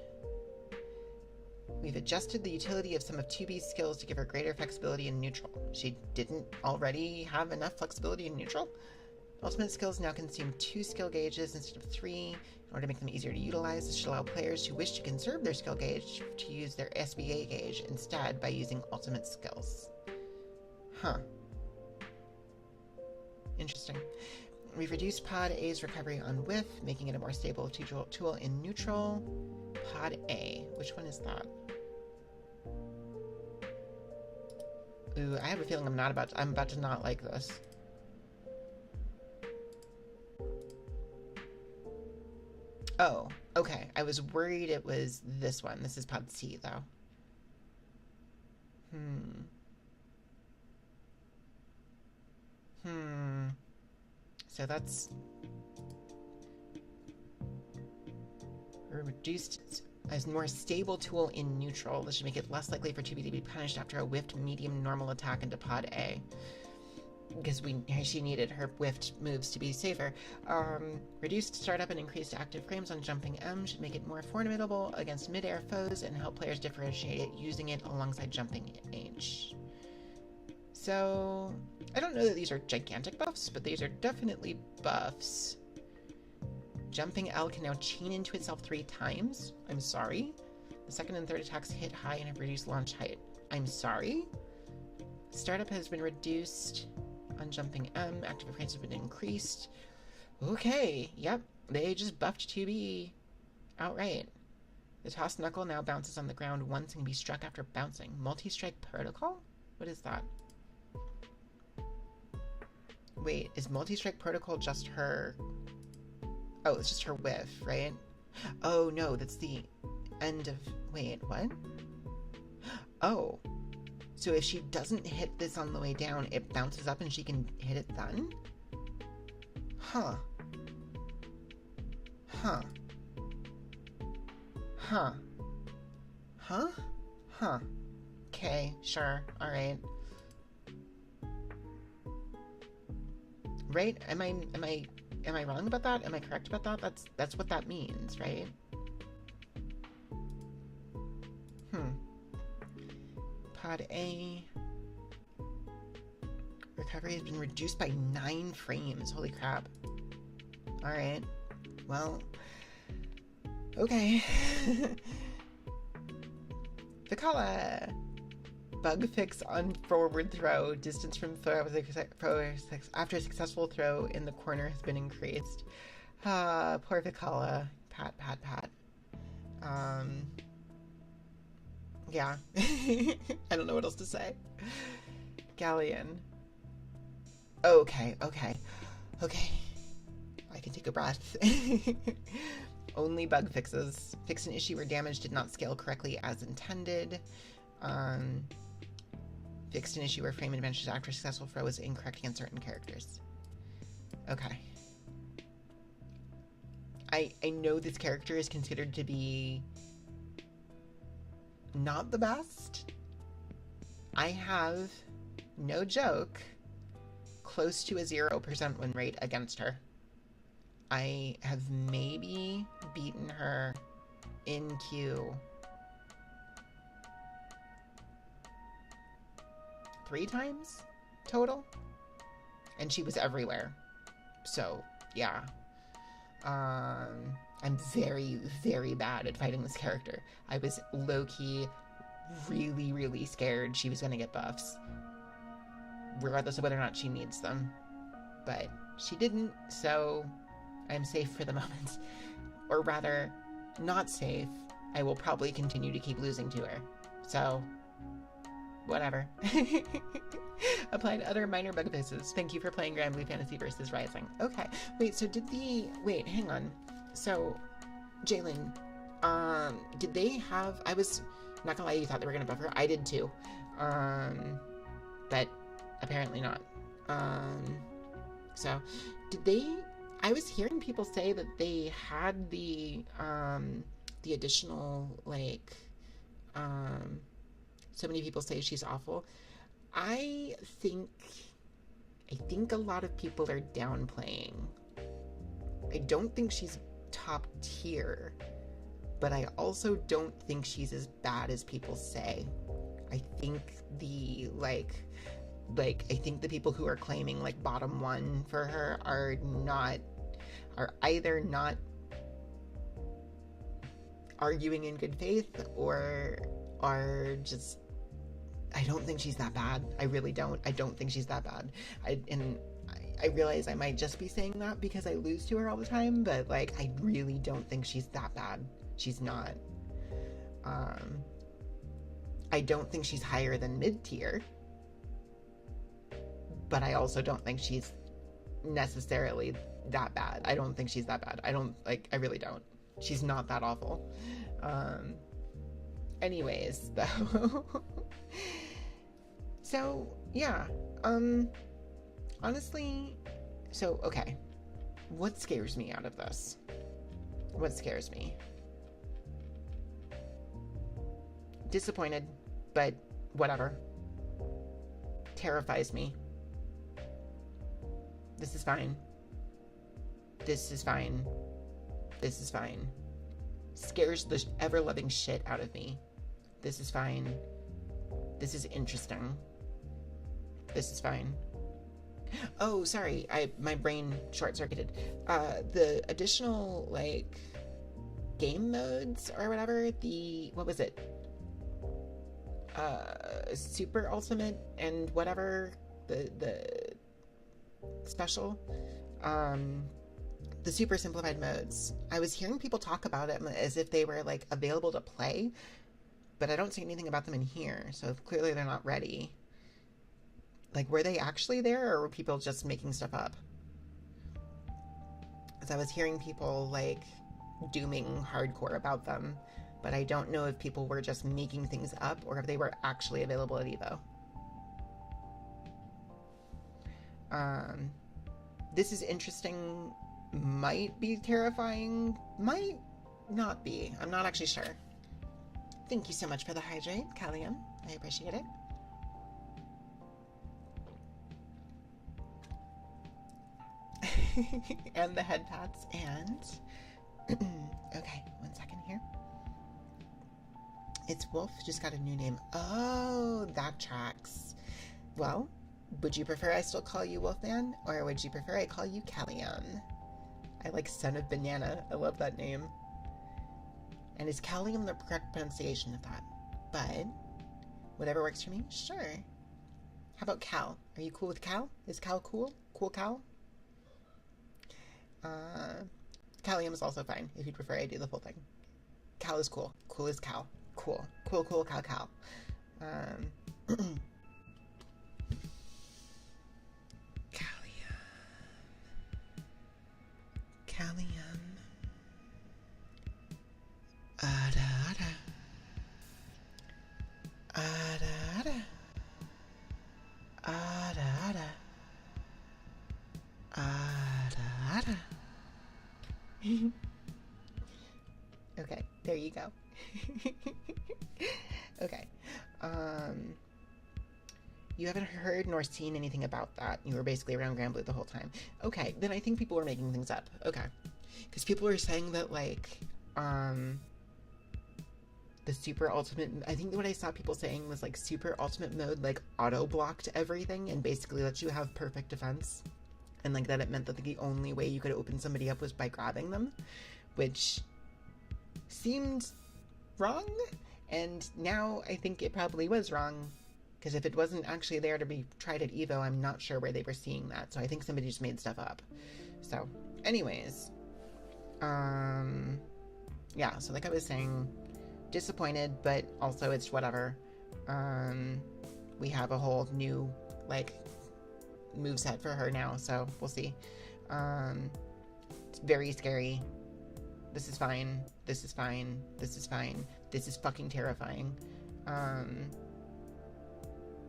A: We've adjusted the utility of some of 2B's skills to give her greater flexibility in neutral. She didn't already have enough flexibility in neutral? Ultimate skills now consume 2 skill gauges instead of 3. In order to make them easier to utilize, this should allow players who wish to conserve their skill gauge to use their SBA gauge instead by using ultimate skills. Huh. Interesting. We've reduced Pod A's recovery on whiff, making it a more stable tool in neutral. Pod A. Which one is that? Ooh, I have a feeling I'm about to not like this. Oh, okay. I was worried it was this one. This is Pod C, though. So that's reduced as more stable tool in neutral. This should make it less likely for 2B to be punished after a whiffed medium normal attack into Pod A. Because she needed her whiffed moves to be safer. Reduced startup and increased active frames on jumping M should make it more formidable against mid-air foes and help players differentiate it using it alongside jumping H. So, I don't know that these are gigantic buffs, but these are definitely buffs. Jumping L can now chain into itself 3 times. I'm sorry. The second and third attacks hit high and have reduced launch height. I'm sorry. Startup has been reduced on jumping M. Active frames have been increased. Okay, yep. They just buffed 2B outright. The tossed knuckle now bounces on the ground once and can be struck after bouncing. Multi-strike protocol? What is that? Wait, is multi-strike protocol just her... Oh, it's just her whiff, right? Oh, no, that's the end of... Wait, what? Oh. So if she doesn't hit this on the way down, it bounces up and she can hit it then? Huh. Huh. Huh. Huh? Huh. Okay, sure, alright. Right? Am I wrong about that? Am I correct about that? That's what that means, right? Pod A. Recovery has been reduced by 9 frames. Holy crap. Alright. Well. Okay. Vikala. Bug fix on forward throw. Distance from throw after a successful throw in the corner has been increased. Poor Vikala. Pat. Yeah. I don't know what else to say. Galleon. Okay. I can take a breath. Only bug fixes. Fixed an issue where damage did not scale correctly as intended. Fixed an issue where frame advantage after a successful throw was incorrect against certain characters. Okay. I know this character is considered to be not the best. I have, no joke, close to a 0% win rate against her. I have maybe beaten her in queue 3 times total, and she was everywhere. So yeah, I'm very, very bad at fighting this character. I was low-key really, really scared she was going to get buffs, regardless of whether or not she needs them. But she didn't, so I'm safe for the moment. Or rather, not safe. I will probably continue to keep losing to her. So, whatever. Applied other minor bug fixes. Thank you for playing Grand Blue Fantasy versus Rising. Okay. Wait, so wait, hang on. So, Jalen, did they have... I was not gonna lie, you thought they were gonna buff her. I did too. But apparently not. So, did they... I was hearing people say that they had the additional, like, so many people say she's awful. I think a lot of people are downplaying. I don't think she's top tier, but I also don't think she's as bad as people say. I think I think the people who are claiming like bottom 1 for her are either not arguing in good faith or are just... I don't think she's that bad. I really don't. I don't think she's that bad. I realize I might just be saying that because I lose to her all the time, but like I really don't think she's that bad. She's not. I don't think she's higher than mid-tier, but I also don't think she's necessarily that bad. I don't think she's that bad. I really don't. She's not that awful. Anyways, though. So, yeah. Honestly, so, okay. What scares me out of this? What scares me? Disappointed, but whatever. Terrifies me. This is fine. This is fine. This is fine. Scares the ever-loving shit out of me. This is fine. This is interesting. This is fine. Oh, sorry. My brain short-circuited. The additional, like, game modes or whatever, what was it? Super Ultimate and whatever, the special, the super simplified modes. I was hearing people talk about it as if they were, like, available to play, but I don't see anything about them in here, so clearly they're not ready. Like, were they actually there, or were people just making stuff up? Because I was hearing people, like, dooming hardcore about them, but I don't know if people were just making things up, or if they were actually available at EVO. This is interesting, might be terrifying, might not be. I'm not actually sure. Thank you so much for the hydrate, Callium. I appreciate it. And the head pats, and... okay, 1 second here. It's Wolf, just got a new name. Oh, that tracks. Well, would you prefer I still call you Wolfman, or would you prefer I call you Callium? I like Son of Banana. I love that name. And is Callium the correct pronunciation of that? But whatever works for me, sure. How about Cal? Are you cool with Cal? Is Cal cool? Cool Cal? Callium is also fine, if you'd prefer I do the full thing. Cal is cool. Cool is Cal. Cool. Cool, cool, Cal, Cal. Callium. Callium. Ada, ada. Ada, ada. Ada, ada. Ada, ada. Okay, there you go. You haven't heard nor seen anything about that. You were basically around Granblue the whole time. Okay, then I think people were making things up. Okay. Because people were saying that, like, the super ultimate, I think what I saw people saying was, like, super ultimate mode, like, auto-blocked everything and basically lets you have perfect defense. And, like, that it meant that the only way you could open somebody up was by grabbing them, which seemed wrong. And now I think it probably was wrong, because if it wasn't actually there to be tried at Evo, I'm not sure where they were seeing that. So I think somebody just made stuff up. So, anyways, yeah. So like I was saying, disappointed, but also it's whatever. We have a whole new like moveset for her now, so we'll see. It's very scary. This is fine. This is fine. This is fine. This is fucking terrifying.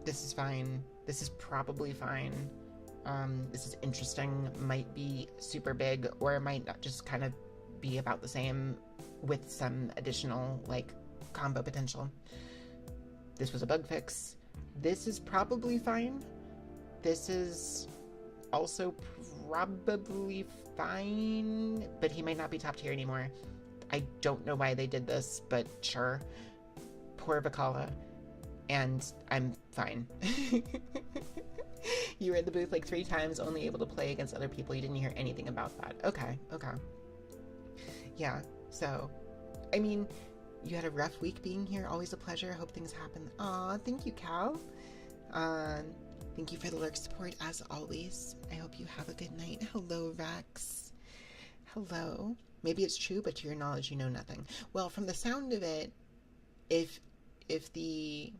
A: This is fine. This is probably fine. This is interesting. Might be super big, or it might not, just kind of be about the same with some additional, like, combo potential. This was a bug fix. This is probably fine. This is also probably fine, but he might not be top tier anymore. I don't know why they did this, but sure. Poor Vakala. And I'm fine. You were in the booth like 3 times, only able to play against other people. You didn't hear anything about that. Okay. Yeah, so, I mean, you had a rough week being here. Always a pleasure. Hope things happen. Aw, thank you, Cal. Thank you for the lurk support, as always. I hope you have a good night. Hello, Rex. Hello. Maybe it's true, but to your knowledge, you know nothing. Well, from the sound of it, if the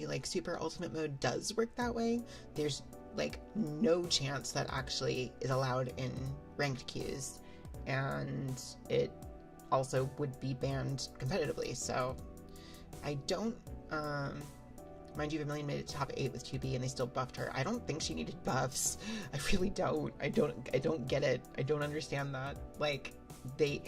A: like super ultimate mode does work that way, there's like no chance that actually is allowed in ranked queues, and it also would be banned competitively. So I don't mind you, Vermilion made it to top 8 with 2B and they still buffed her. I don't think she needed buffs. I really don't. I don't get it. I don't understand that. Like, they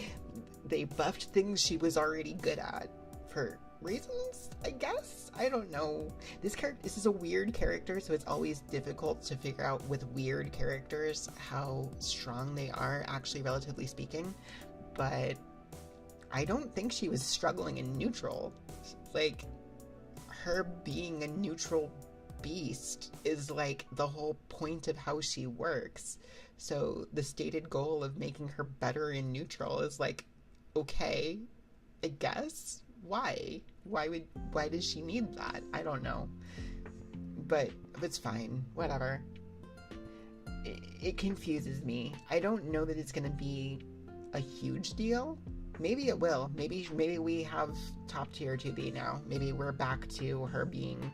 A: buffed things she was already good at for reasons, I guess. I don't know. This is a weird character, so it's always difficult to figure out with weird characters how strong they are, actually, relatively speaking. But I don't think she was struggling in neutral. Like, her being a neutral beast is like the whole point of how she works. So the stated goal of making her better in neutral is like, okay, I guess. Why does she need that? I don't know. But it's fine. Whatever. It confuses me. I don't know that it's gonna be a huge deal. Maybe it will. Maybe we have top tier 2B now. Maybe we're back to her being,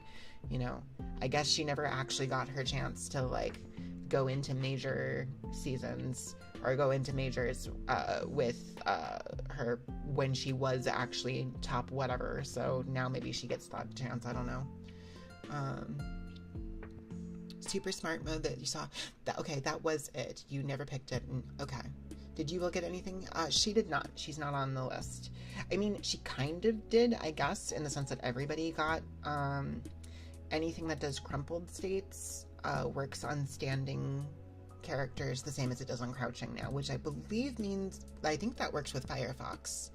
A: you know, I guess she never actually got her chance to like go into major seasons or go into majors with her when she was actually top whatever. So now maybe she gets that chance. I don't know. Super smart mode that you saw. Okay, that was it. You never picked it. Okay. Did you look at anything? She did not. She's not on the list. I mean, she kind of did, I guess, in the sense that everybody got anything that does crumpled states works on standing characters the same as it does on crouching now, which I believe means, I think that works with Firefox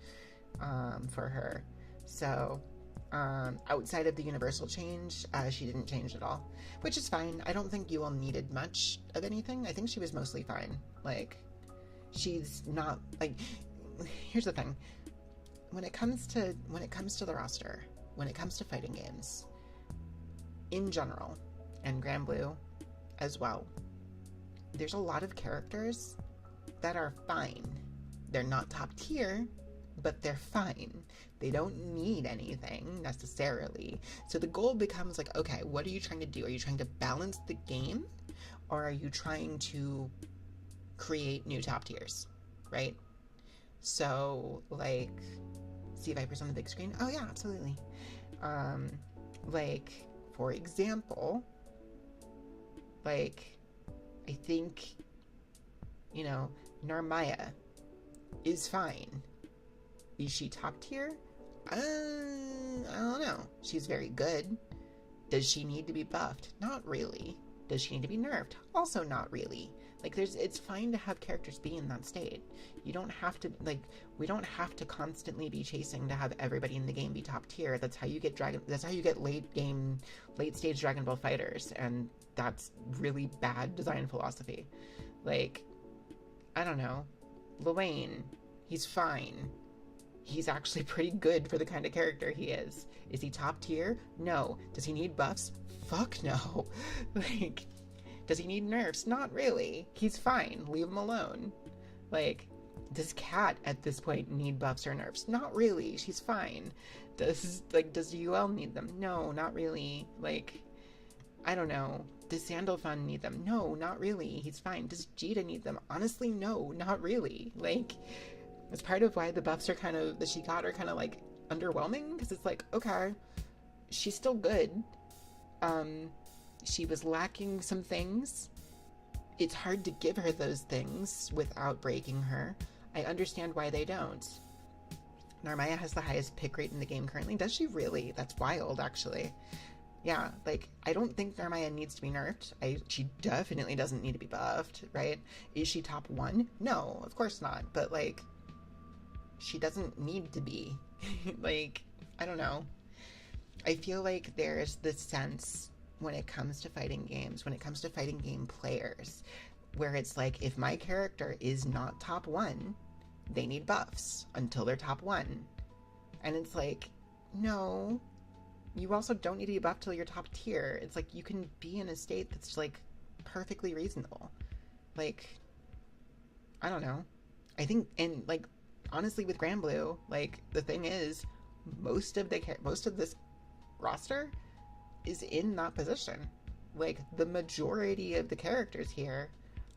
A: for her. So outside of the universal change, she didn't change at all, which is fine. I don't think you all needed much of anything. I think she was mostly fine. Like, she's not, like, here's the thing. When it comes to the roster, when it comes to fighting games, in general, and Granblue as well, there's a lot of characters that are fine. They're not top tier, but they're fine. They don't need anything necessarily. So the goal becomes like, okay, what are you trying to do? Are you trying to balance the game, or are you trying to create new top tiers, right? So, like, see Vipers on the big screen? Oh yeah, absolutely. Like, for example, like, I think, you know, Narmaya is fine. Is she top tier? I don't know. She's very good. Does she need to be buffed? Not really. Does she need to be nerfed? Also not really. Like, it's fine to have characters be in that state. You don't have to, like, we don't have to constantly be chasing to have everybody in the game be top tier. That's how you get late stage Dragon Ball fighters, and that's really bad design philosophy. Like, I don't know. Lewayne, he's fine. He's actually pretty good for the kind of character he is. Is he top tier? No. Does he need buffs? Fuck no. Like, does he need nerfs? Not really. He's fine. Leave him alone. Like, does Kat at this point need buffs or nerfs? Not really. She's fine. Does UL need them? No, not really. Like, I don't know. Does Sandalphon need them? No, not really. He's fine. Does Jita need them? Honestly, no, not really. Like, it's part of why the buffs are that she got are kind of like underwhelming, because it's like, okay, she's still good. She was lacking some things. It's hard to give her those things without breaking her. I understand why they don't. Narmaya has the highest pick rate in the game currently. Does she really? That's wild, actually. Yeah, like, I don't think Narmaya needs to be nerfed. She definitely doesn't need to be buffed, right? Is she top 1? No, of course not. But, like, she doesn't need to be. Like, I don't know. I feel like there's this sense when it comes to fighting games, when it comes to fighting game players, where it's like, if my character is not top 1, they need buffs until they're top 1. And it's like, no, you also don't need to be buffed till you're top tier. It's like, you can be in a state that's like perfectly reasonable. Like, I don't know. I think, and like, honestly, with Granblue, like, the thing is, most of this roster is in that position. Like, the majority of the characters here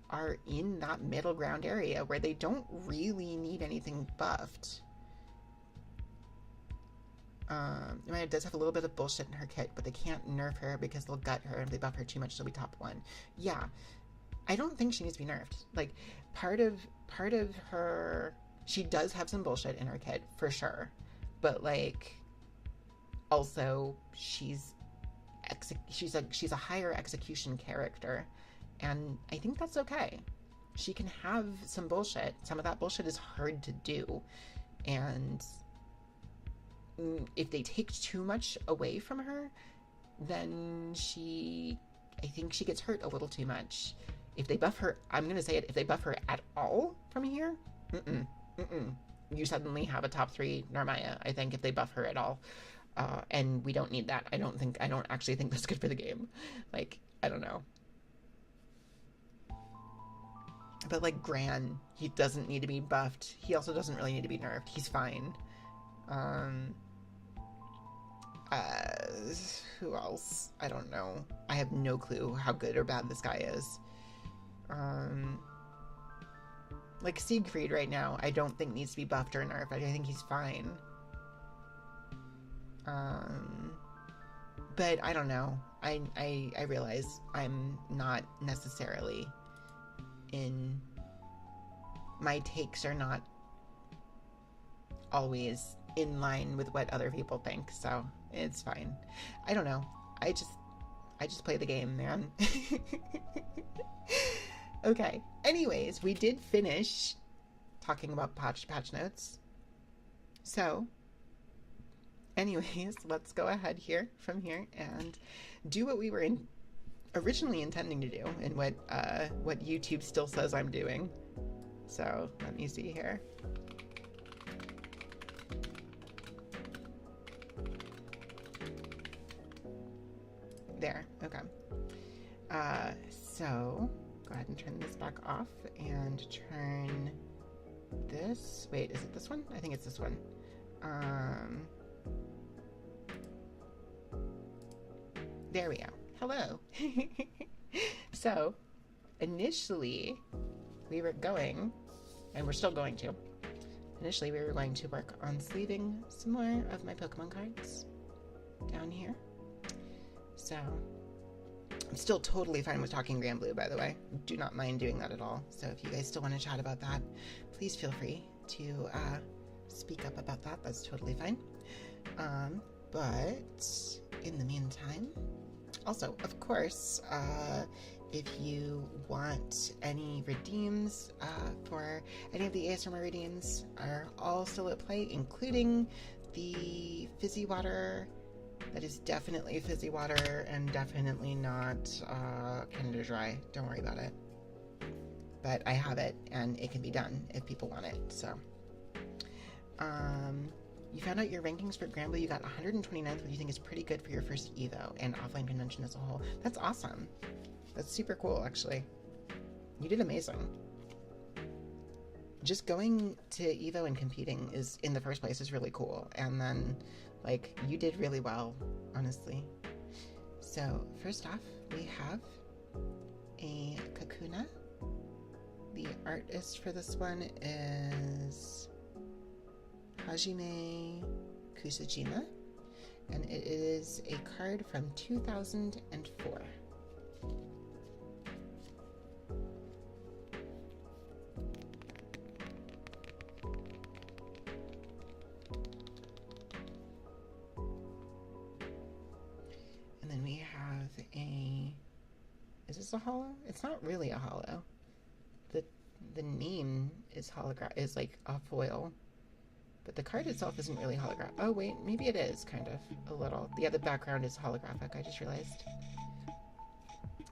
A: are in that middle ground area where they don't really need anything buffed. Amaya does have a little bit of bullshit in her kit, but they can't nerf her because they'll gut her, and if they buff her too much, she'll be top 1. Yeah, I don't think she needs to be nerfed. Like, part of her, she does have some bullshit in her kit for sure, but like, also she's a higher execution character, and I think that's okay. She can have some bullshit. Some of that bullshit is hard to do, and if they take too much away from her, then I think she gets hurt a little too much. If they buff her, I'm gonna say it, if they buff her at all from here, you suddenly have a top 3 Narmaya, I think, if they buff her at all. And we don't need that. I don't actually think that's good for the game. Like, I don't know. But like Gran, he doesn't need to be buffed. He also doesn't really need to be nerfed. He's fine. Who else? I don't know. I have no clue how good or bad this guy is. Like Siegfried right now, I don't think needs to be buffed or nerfed. I think he's fine. But I don't know. I realize I'm not necessarily my takes are not always in line with what other people think, so it's fine. I don't know. I just play the game, man. Okay. Anyways, we did finish talking about patch notes. So, anyways, let's go ahead from here and do what we were originally intending to do, and what YouTube still says I'm doing. So let me see here. There. Okay. So go ahead and turn this back off and turn this. Wait, is it this one? I think it's this one. There we go. Hello. So, initially, we were going, and we're still going to, initially we were going to work on sleeving some more of my Pokemon cards down here. So, I'm still totally fine with talking Granblue, by the way. Do not mind doing that at all. So if you guys still want to chat about that, please feel free to speak up about that, that's totally fine. But in the meantime, also, of course, if you want any redeems for any of the ASMR redeems are all still at play, including the fizzy water. That is definitely fizzy water and definitely not Canada Dry. Don't worry about it. But I have it and it can be done if people want it. So, you found out your rankings for Granblue. You got 129th, which you think is pretty good for your first Evo and offline convention as a whole. That's awesome. That's super cool, actually. You did amazing. Just going to Evo and competing is, in the first place, is really cool. And then, like, you did really well, honestly. So, first off, we have a Kakuna. The artist for this one is Hajime Kusajima, and it is a card from 2004. And then we have a... Is this a holo? It's not really a holo. The name is is like a foil, but the card itself isn't really holographic. Oh wait, maybe it is kind of a little. Yeah, the background is holographic. I just realized.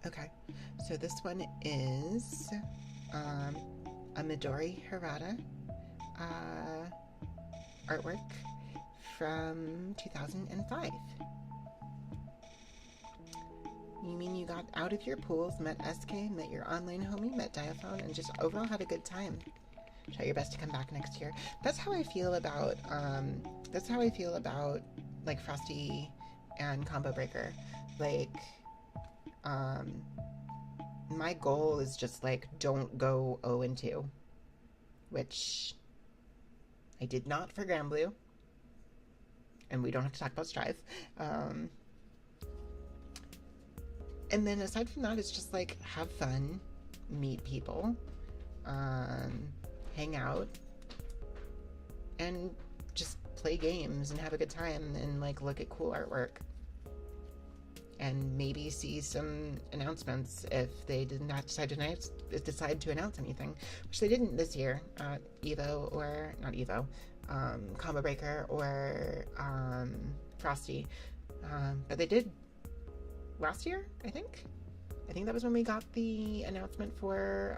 A: Okay, so this one is a Midori Harada artwork from 2005. You mean you got out of your pools, met SK, met your online homie, met Diaphone, and just overall had a good time? Try your best to come back next year. That's how I feel about, like, Frosty and Combo Breaker. Like, my goal is just, like, don't go 0-2. Which I did not for Granblue. And we don't have to talk about Strive. And then aside from that, it's just like have fun, meet people, hang out, and just play games and have a good time and like look at cool artwork. And maybe see some announcements if they did not decide to announce anything, which they didn't this year at Evo or not Evo, Combo Breaker or Frosty, but they did last year, I think that was when we got the announcement for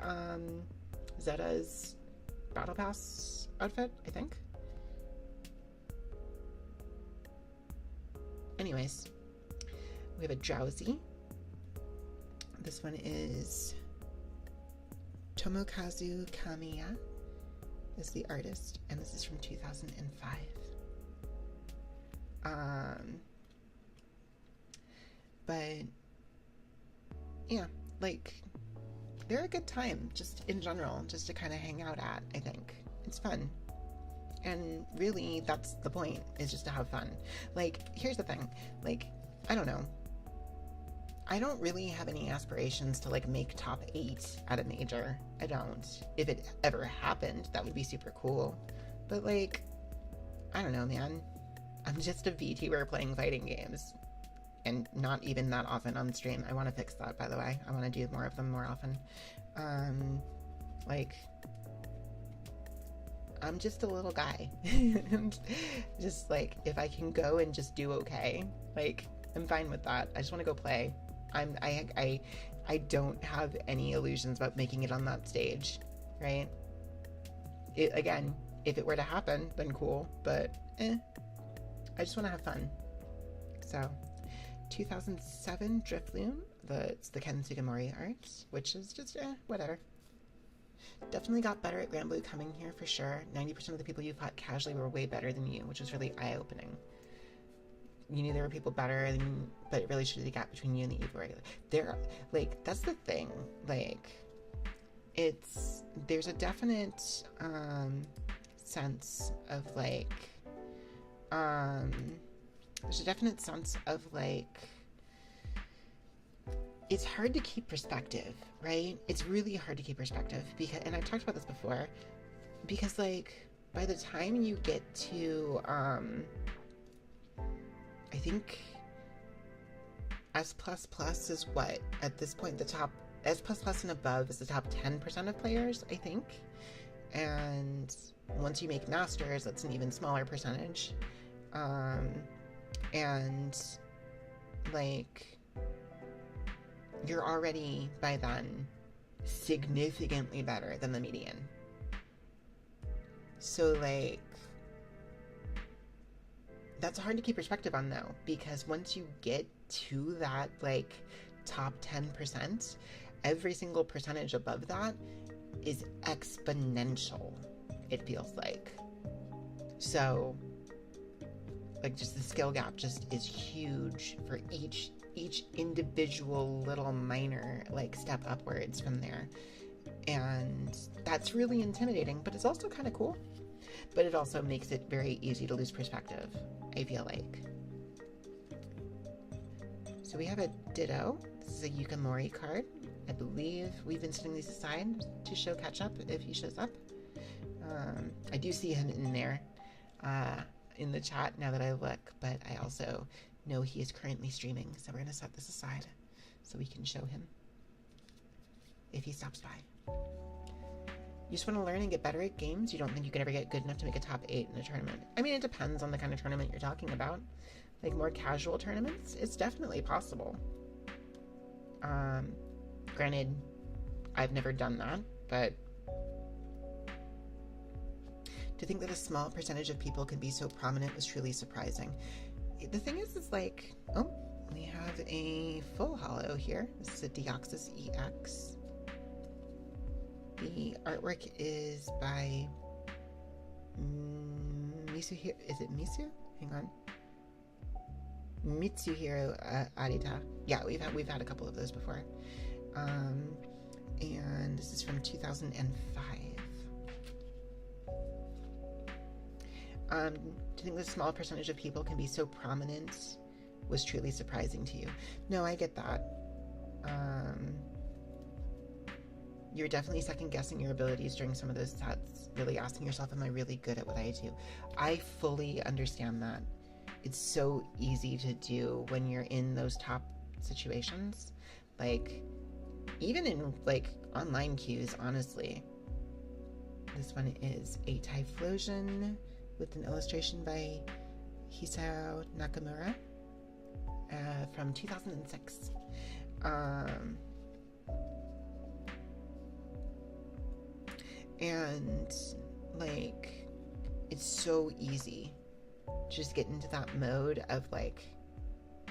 A: Zeta's Battle Pass outfit, I think. Anyways, we have a Drowsy. This one is Tomokazu Kamiya is the artist, and this is from 2005. But yeah, like they're a good time just in general, just to kind of hang out at. I think it's fun, and really that's the point, is just to have fun. Like, here's the thing, like, I don't know, I don't really have any aspirations to like make top 8 at a major. I don't. If it ever happened, that would be super cool, but like, I don't know, man. I'm just a VTuber playing fighting games. And not even that often on stream. I want to fix that, by the way. I want to do more of them more often. Like, I'm just a little guy. And just, like, if I can go and just do okay, like, I'm fine with that. I just want to go play. I don't have any illusions about making it on that stage, right? Again, if it were to happen, then cool. But, I just want to have fun. So... 2007 Drifloom, it's the Ken Sugimori art, which is just, whatever. Definitely got better at Granblue coming here for sure. 90% of the people you fought casually were way better than you, which was really eye-opening. You knew there were people better, but it really showed the gap between you and the Evo regular. Like, that's the thing. Like, there's a definite sense of, like, there's a definite sense of, like, it's hard to keep perspective, right? It's really hard to keep perspective because, and I've talked about this before, because, like, by the time you get to, I think S++ is what, at this point, the top, S++ and above is the top 10% of players, I think. And once you make Masters, that's an even smaller percentage. And, like, you're already, by then, significantly better than the median. So, like, that's hard to keep perspective on, though, because once you get to that, like, top 10%, every single percentage above that is exponential, it feels like. So, like, just the skill gap just is huge for each individual little minor, like, step upwards from there. And that's really intimidating, but it's also kind of cool. But it also makes it very easy to lose perspective, I feel like. So we have a Ditto. This is a Yukimori card. I believe we've been setting these aside to show catch-up if he shows up. I do see him in there in the chat now that I look, but I also know he is currently streaming, so we're going to set this aside so we can show him if he stops by. You just want to learn and get better at games? You don't think you could ever get good enough to make a top 8 in a tournament? I mean, it depends on the kind of tournament you're talking about. Like, more casual tournaments, it's definitely possible. Granted, I've never done that, but to think that a small percentage of people can be so prominent was truly surprising. The thing is like, oh, we have a full holo here. This is a Deoxys EX. The artwork is by Mitsuhiro. Is it Misu? Hang on. Mitsuhiro Arita. Yeah, we've had a couple of those before. And this is from 2005. To think that a small percentage of people can be so prominent was truly surprising to you. No, I get that. You're definitely second-guessing your abilities during some of those sets, really asking yourself, am I really good at what I do? I fully understand that. It's so easy to do when you're in those top situations. Like, even in, like, online queues, honestly. This one is a Typhlosion with an illustration by Hisao Nakamura from 2006. And, like, it's so easy to just get into that mode of, like,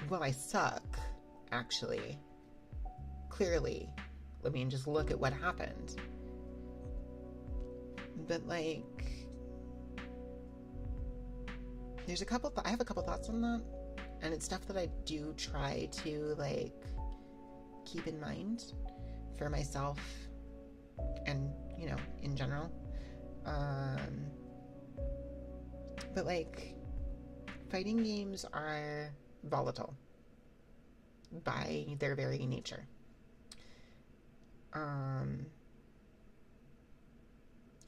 A: well, I suck, actually. Clearly. I mean, just look at what happened. But, like, there's I have a couple thoughts on that, and it's stuff that I do try to, like, keep in mind for myself and, you know, in general. But, like, fighting games are volatile by their very nature.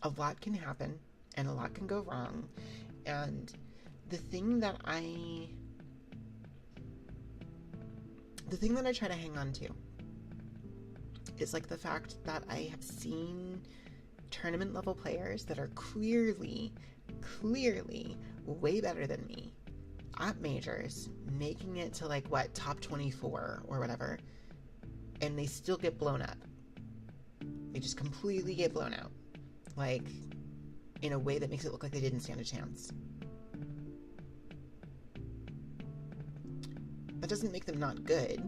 A: A lot can happen and a lot can go wrong, and the thing that I try to hang on to is, like, the fact that I have seen tournament level players that are clearly way better than me at majors, making it to, like, what, top 24 or whatever, and they still get blown up. They just completely get blown out, like, in a way that makes it look like they didn't stand a chance. That doesn't make them not good,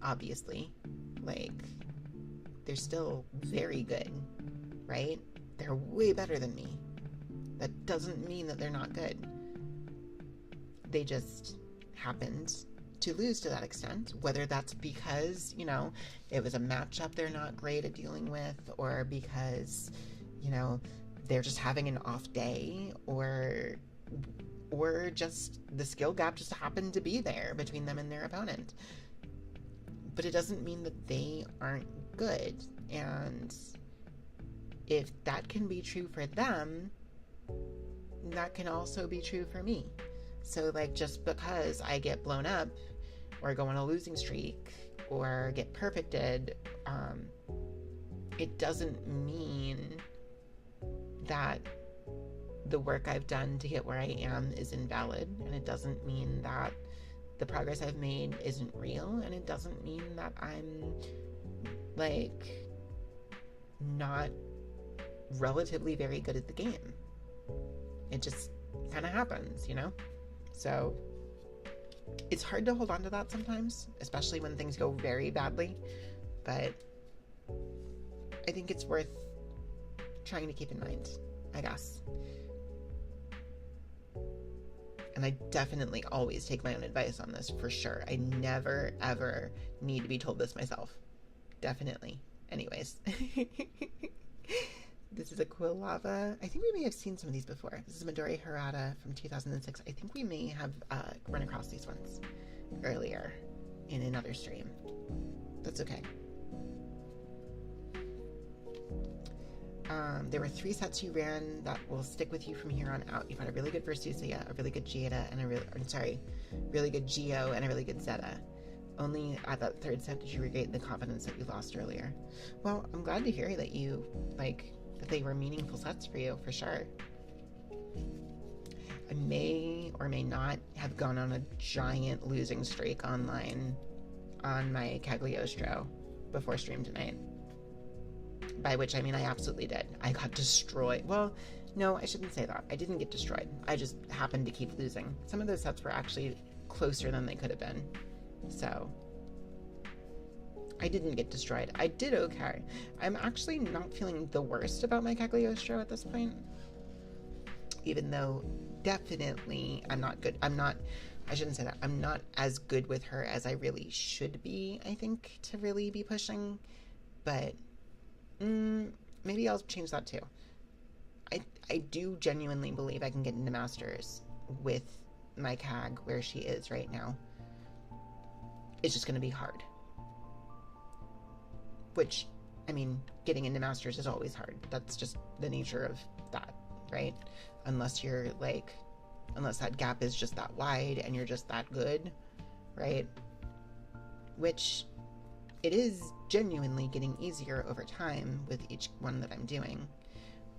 A: obviously. Like, they're still very good, right? They're way better than me. That doesn't mean that they're not good. They just happened to lose to that extent, whether that's because, you know, it was a matchup they're not great at dealing with, or because, you know, they're just having an off day, or just the skill gap just happened to be there between them and their opponent. But it doesn't mean that they aren't good. And if that can be true for them, that can also be true for me. So, like, just because I get blown up or go on a losing streak or get perfected, it doesn't mean that the work I've done to get where I am is invalid, and it doesn't mean that the progress I've made isn't real, and it doesn't mean that I'm, like, not relatively very good at the game. It just kind of happens, you know? So it's hard to hold on to that sometimes, especially when things go very badly, but I think it's worth trying to keep in mind, I guess. And I definitely always take my own advice on this, for sure. I never, ever need to be told this myself. Definitely. Anyways. This is a Quill Lava. I think we may have seen some of these before. This is Midori Harada from 2006. I think we may have run across these ones earlier in another stream. That's okay. There were 3 sets you ran that will stick with you from here on out. You've had a really good Versusia, a really good Giada, and really good Geo, and a really good Zeta. Only at that 3rd set did you regain the confidence that you lost earlier. Well, I'm glad to hear that you, that they were meaningful sets for you, for sure. I may or may not have gone on a giant losing streak online on my Cagliostro before stream tonight. By which I mean I absolutely did. I got destroyed. Well, no, I shouldn't say that. I didn't get destroyed. I just happened to keep losing. Some of those sets were actually closer than they could have been. So I didn't get destroyed. I did okay. I'm actually not feeling the worst about my Cagliostro at this point. Even though definitely I'm not good. I shouldn't say that. I'm not as good with her as I really should be, I think, to really be pushing. But maybe I'll change that too. I do genuinely believe I can get into Masters with my CAG where she is right now. It's just going to be hard. Which, I mean, getting into Masters is always hard. That's just the nature of that, right? Unless that gap is just that wide and you're just that good, right? Which it is genuinely getting easier over time with each one that I'm doing,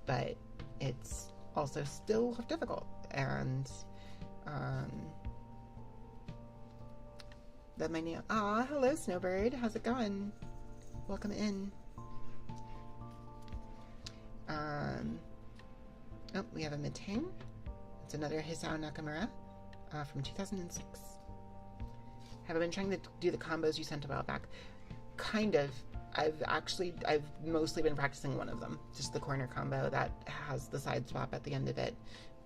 A: but it's also still difficult. And that my name. Hello, Snowbird. How's it going? Welcome in. We have a Mitang. It's another Hisao Nakamura from 2006. Have I been trying to do the combos you sent a while back? Kind of. I've mostly been practicing one of them, just the corner combo that has the side swap at the end of it.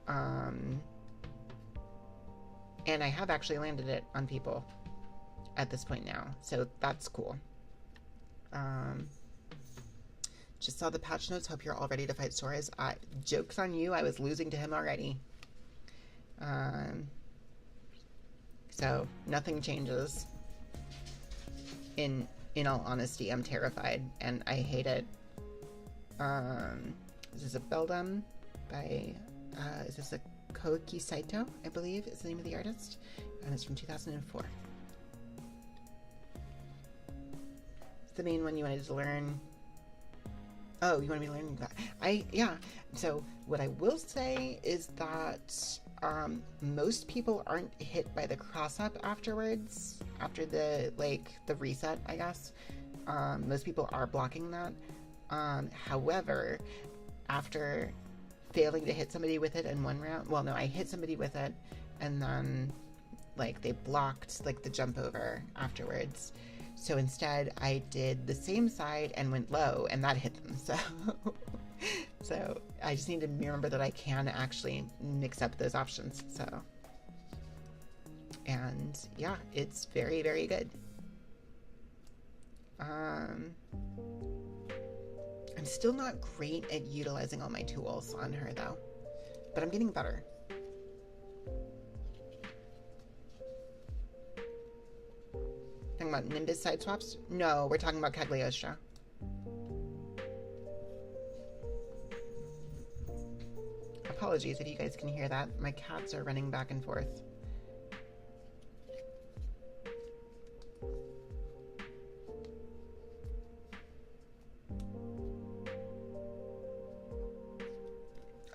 A: And I have actually landed it on people at this point now, so that's cool. Just saw the patch notes. Hope you're all ready to fight Soares. Joke's on you. I was losing to him already. So nothing changes. In all honesty, I'm terrified and I hate it. This is a Beldum by is this a Koiki Saito, I believe is the name of the artist, and it's from 2004. It's the main one you wanted to learn. Oh, you want me to learn that? Yeah. So what I will say is that most people aren't hit by the cross-up afterwards, after the reset, I guess. Most people are blocking that. However, after failing to hit somebody with it in one round, well, no, I hit somebody with it, and then, they blocked, the jump over afterwards. So instead, I did the same side and went low, and that hit them, so I just need to remember that I can actually mix up those options, and yeah, it's very, very good. I'm still not great at utilizing all my tools on her, though, but I'm getting better. Talking about Nimbus side swaps? No, we're talking about Cagliostro. apologies if you guys can hear that. My cats are running back and forth.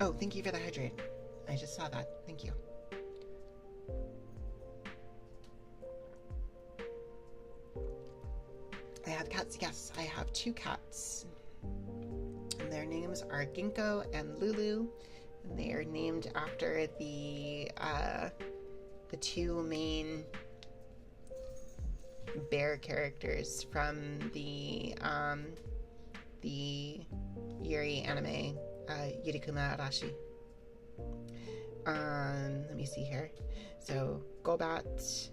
A: Oh, thank you for the hydrate. I just saw that. Thank you. I have cats. Yes, I have 2 cats. And their names are Ginkgo and Lulu. And they are named after the 2 main bear characters from the Yuri anime, Yurikuma Arashi. Let me see here. So Gobat,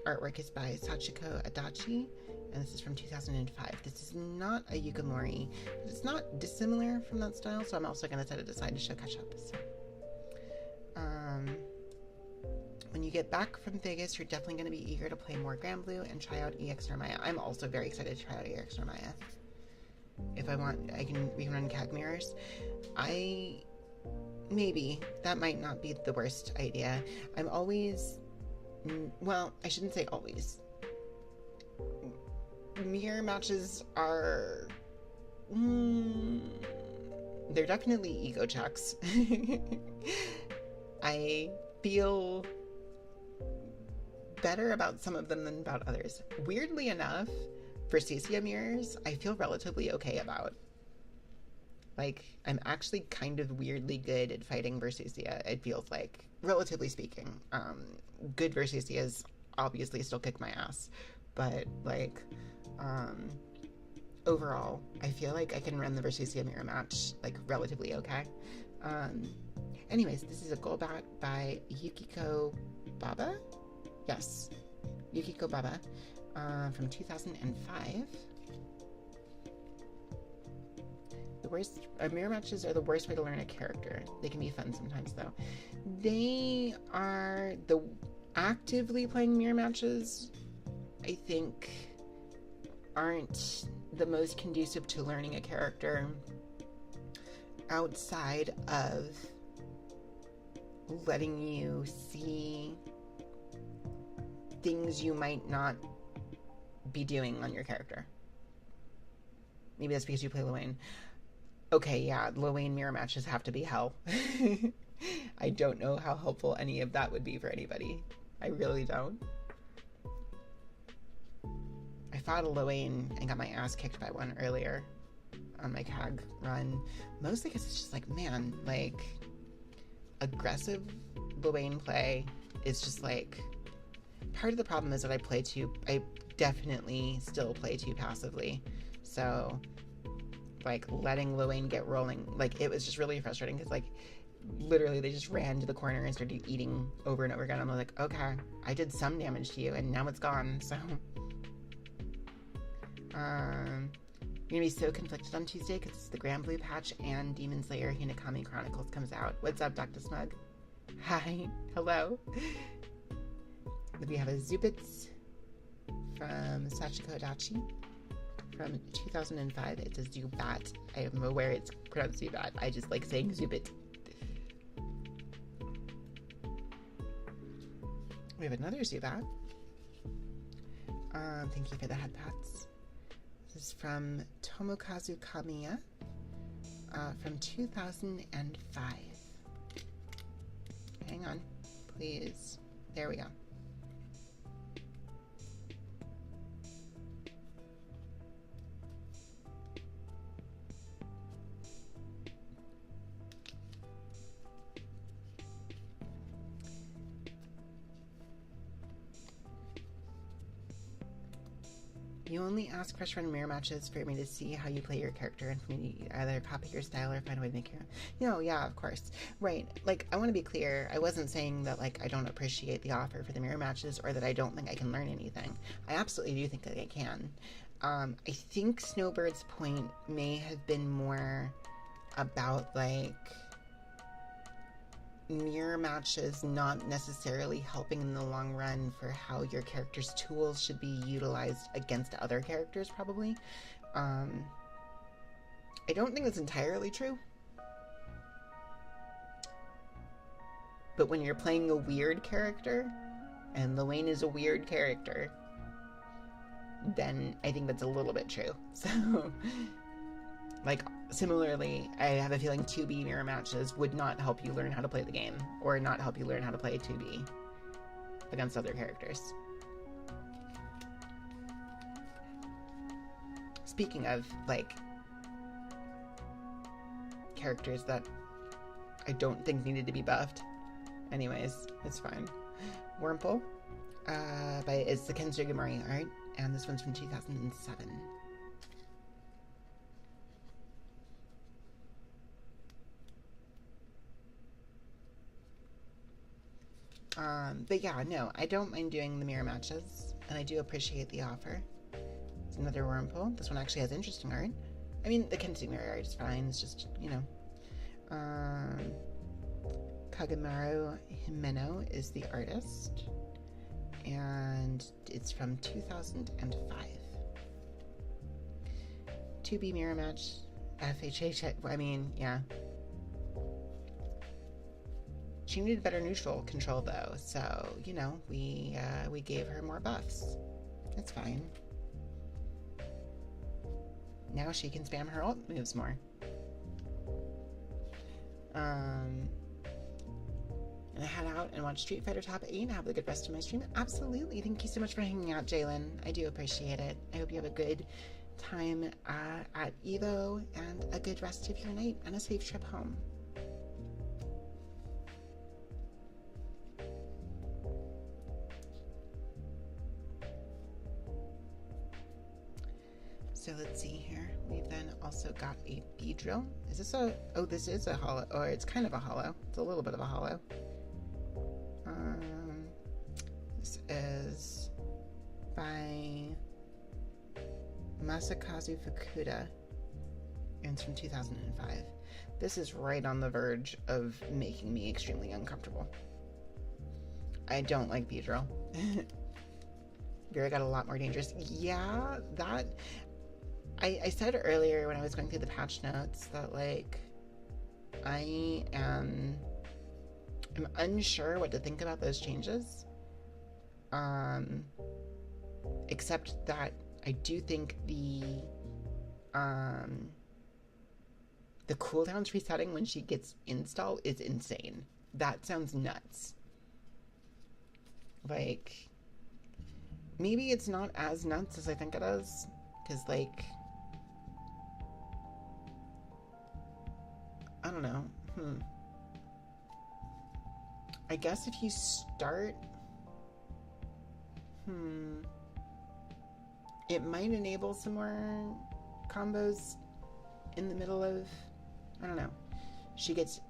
A: artwork is by Sachiko Adachi, and this is from 2005. This is not a Yukimori, but it's not dissimilar from that style, so I'm also going to set it aside to show catch up. So, when you get back from Vegas, you're definitely going to be eager to play more Grand Blue and try out EX Normaya. I'm also very excited to try out EX Normaya. If I want, we can run CAG mirrors. Maybe. That might not be the worst idea. I'm always, well, I shouldn't say always. Mirror matches are, they're definitely ego checks. I feel better about some of them than about others. Weirdly enough, Versacia mirrors, I feel relatively okay about. Like, I'm actually kind of weirdly good at fighting Versacia, it feels like. Relatively speaking. Good Versacias obviously still kick my ass. But, like, overall, I feel like I can run the Versacia mirror match, like, relatively okay. Anyways, this is a Golbat by Yukiko Baba? Yes. Yukiko Baba. From 2005. The worst mirror matches are the worst way to learn a character. They can be fun sometimes, though. They are the actively playing mirror matches, I think, aren't the most conducive to learning a character outside of letting you see things you might not be doing on your character. Maybe that's because you play Luane. Okay, yeah, Luane mirror matches have to be hell. I don't know how helpful any of that would be for anybody. I really don't. I fought a Luane and got my ass kicked by one earlier on my CAG run. Mostly because it's just like, man, like, aggressive Luane play is just like, part of the problem is that I definitely still play too passively. So, like, letting Luane get rolling, like, it was just really frustrating because, like, literally they just ran to the corner and started eating over and over again. I'm like, okay, I did some damage to you and now it's gone, so. You're gonna be so conflicted on Tuesday because it's the Grand Blue patch and Demon Slayer Hinakami Chronicles comes out. What's up, Dr. Smug? Hi. Hello. We have a Zubits from Sachiko Adachi from 2005. It's a Zubat. I am aware it's pronounced Zubat. I just like saying Zubit. We have another Zubat. Thank you for the head pats. This is from Tomokazu Kamiya from 2005. Hang on, please. There we go. You only ask fresh run mirror matches for me to see how you play your character and for me to either copy your style or find a way to make your own. No, yeah, of course. Right. Like, I want to be clear. I wasn't saying that, like, I don't appreciate the offer for the mirror matches or that I don't think I can learn anything. I absolutely do think that I can. I think Snowbird's point may have been more about, like, mirror matches not necessarily helping in the long run for how your character's tools should be utilized against other characters, probably. I don't think that's entirely true. But when you're playing a weird character, and Luane is a weird character, then I think that's a little bit true. So, like, similarly, I have a feeling 2B mirror matches would not help you learn how to play the game, or not help you learn how to play 2B against other characters. Speaking of, like, characters that I don't think needed to be buffed. Anyways, it's fine. Wurmple, it's the Ken Sugimori art, and this one's from 2007. But yeah, no, I don't mind doing the mirror matches, and I do appreciate the offer. It's another Wurmple. This one actually has interesting art. I mean, the Ken Sugimori art is fine, it's just, you know. Kagemaru Himeno is the artist, and it's from 2005. 2B mirror match, FHH, I mean, yeah. She needed better neutral control though, so, you know, we gave her more buffs. That's fine. Now she can spam her ult moves more. And I head out and watch Street Fighter Top 8 and have a good rest of my stream. Absolutely. Thank you so much for hanging out, Jalen. I do appreciate it. I hope you have a good time at Evo and a good rest of your night and a safe trip home. So let's see here. We've then also got a Beedrill. Is this a... Oh, this is a holo. Or it's kind of a holo. It's a little bit of a holo. This is by Masakazu Fukuda. And it's from 2005. This is right on the verge of making me extremely uncomfortable. I don't like Beedrill. Vera got a lot more dangerous. Yeah, that... I said earlier when I was going through the patch notes that, like, I'm unsure what to think about those changes. Except that I do think the cooldowns resetting when she gets install is insane. That sounds nuts. Like, maybe it's not as nuts as I think it is. Because, like, I don't know. I guess if you start... It might enable some more combos in the middle of... I don't know. She gets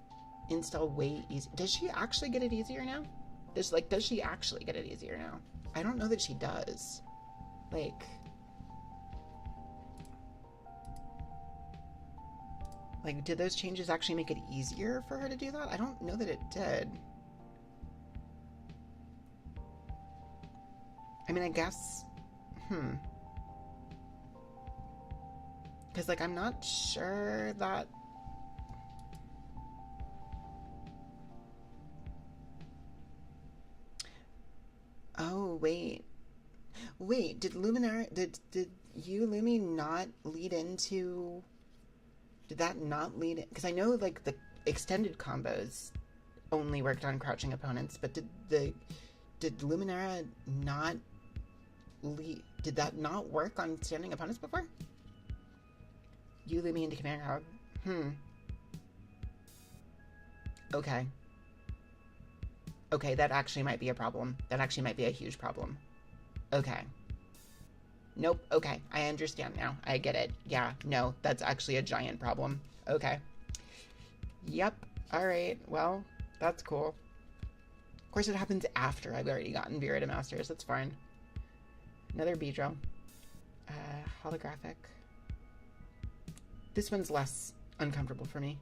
A: install way easy. Does she actually get it easier now? Does she actually get it easier now? I don't know that she does. Like... Like, did those changes actually make it easier for her to do that? I don't know that it did. I mean, I guess... Because, like, I'm not sure that... Oh, wait. Wait, did Luminar... Did you, Lumi, not lead into... Did that not lead... Because I know, like, the extended combos only worked on crouching opponents, but did Luminara not lead... Did that not work on standing opponents before? You lead me into command crowd. Okay. Okay, that actually might be a problem. That actually might be a huge problem. Okay. Nope, okay, I understand now. I get it. Yeah, no, that's actually a giant problem. Okay. Yep, alright, well, that's cool. Of course, it happens after I've already gotten Vera to Masters. That's fine. Another Beedrill. Holographic. This one's less uncomfortable for me.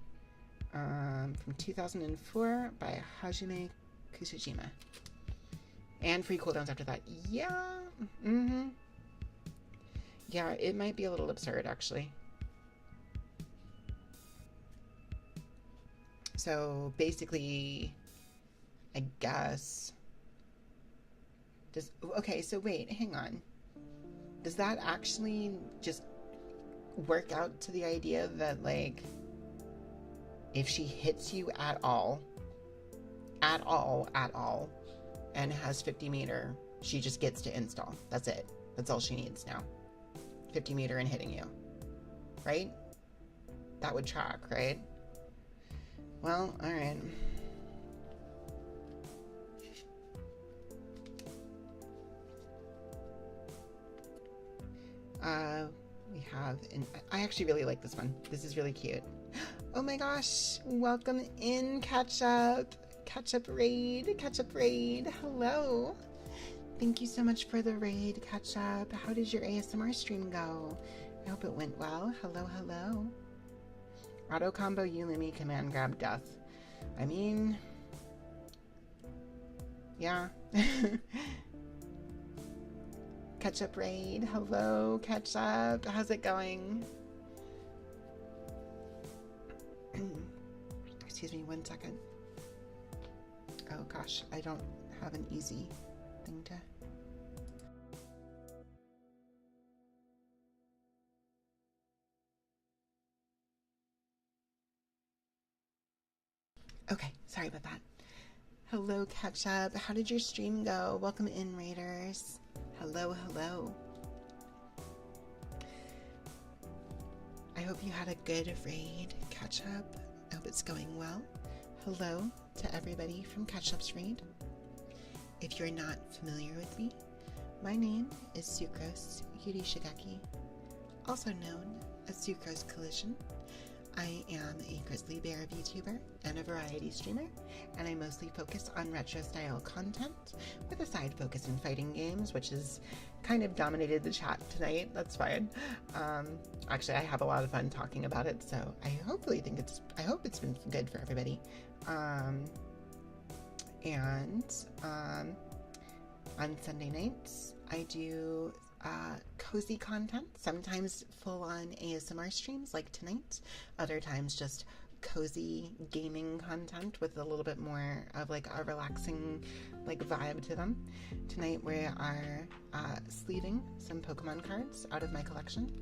A: From 2004 by Hajime Kusujima. And free cooldowns after that. Yeah, Yeah, it might be a little absurd, actually. So, basically, I guess. Okay, so wait, hang on. Does that actually just work out to the idea that, like, if she hits you at all, and has 50 meter, she just gets to install? That's it. That's all she needs now. 50 meter and hitting you. Right? That would track, right? Well, alright. We have, I actually really like this one. This is really cute. Oh my gosh, welcome in, Ketchup. Ketchup raid. Hello. Thank you so much for the raid, Ketchup. How did your ASMR stream go? I hope it went well. Hello. Auto combo Yulimi, command grab death. I mean, yeah. Ketchup raid. Hello, Ketchup. How's it going? Excuse me 1 second. Oh gosh, I don't have an easy thing to... Okay, sorry about that. Hello, Ketchup. How did your stream go? Welcome in, Raiders. Hello. I hope you had a good raid, Ketchup. I hope it's going well. Hello to everybody from Ketchup's raid. If you're not familiar with me, my name is Sucrose Yuri Shigeki, also known as Sucrose Collision. I am a grizzly bear VTuber and a variety streamer, and I mostly focus on retro style content with a side focus in fighting games, which has kind of dominated the chat tonight. That's fine. Actually, I have a lot of fun talking about it, so I hope it's been good for everybody. On Sunday nights, I do cozy content, sometimes full-on ASMR streams like tonight, other times just cozy gaming content with a little bit more of like a relaxing like vibe to them. Tonight we are sleeving some Pokemon cards out of my collection.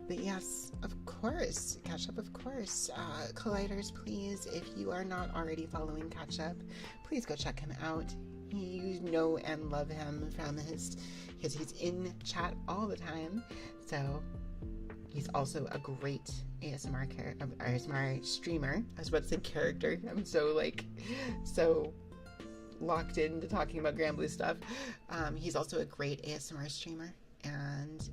A: But yes, of course, Ketchup, of course. Colliders, please, if you are not already following Ketchup, please go check him out. You know and love him from he's in chat all the time. So he's also a great ASMR streamer. I was about to say character. I'm so locked into talking about Granblue stuff. He's also a great ASMR streamer. And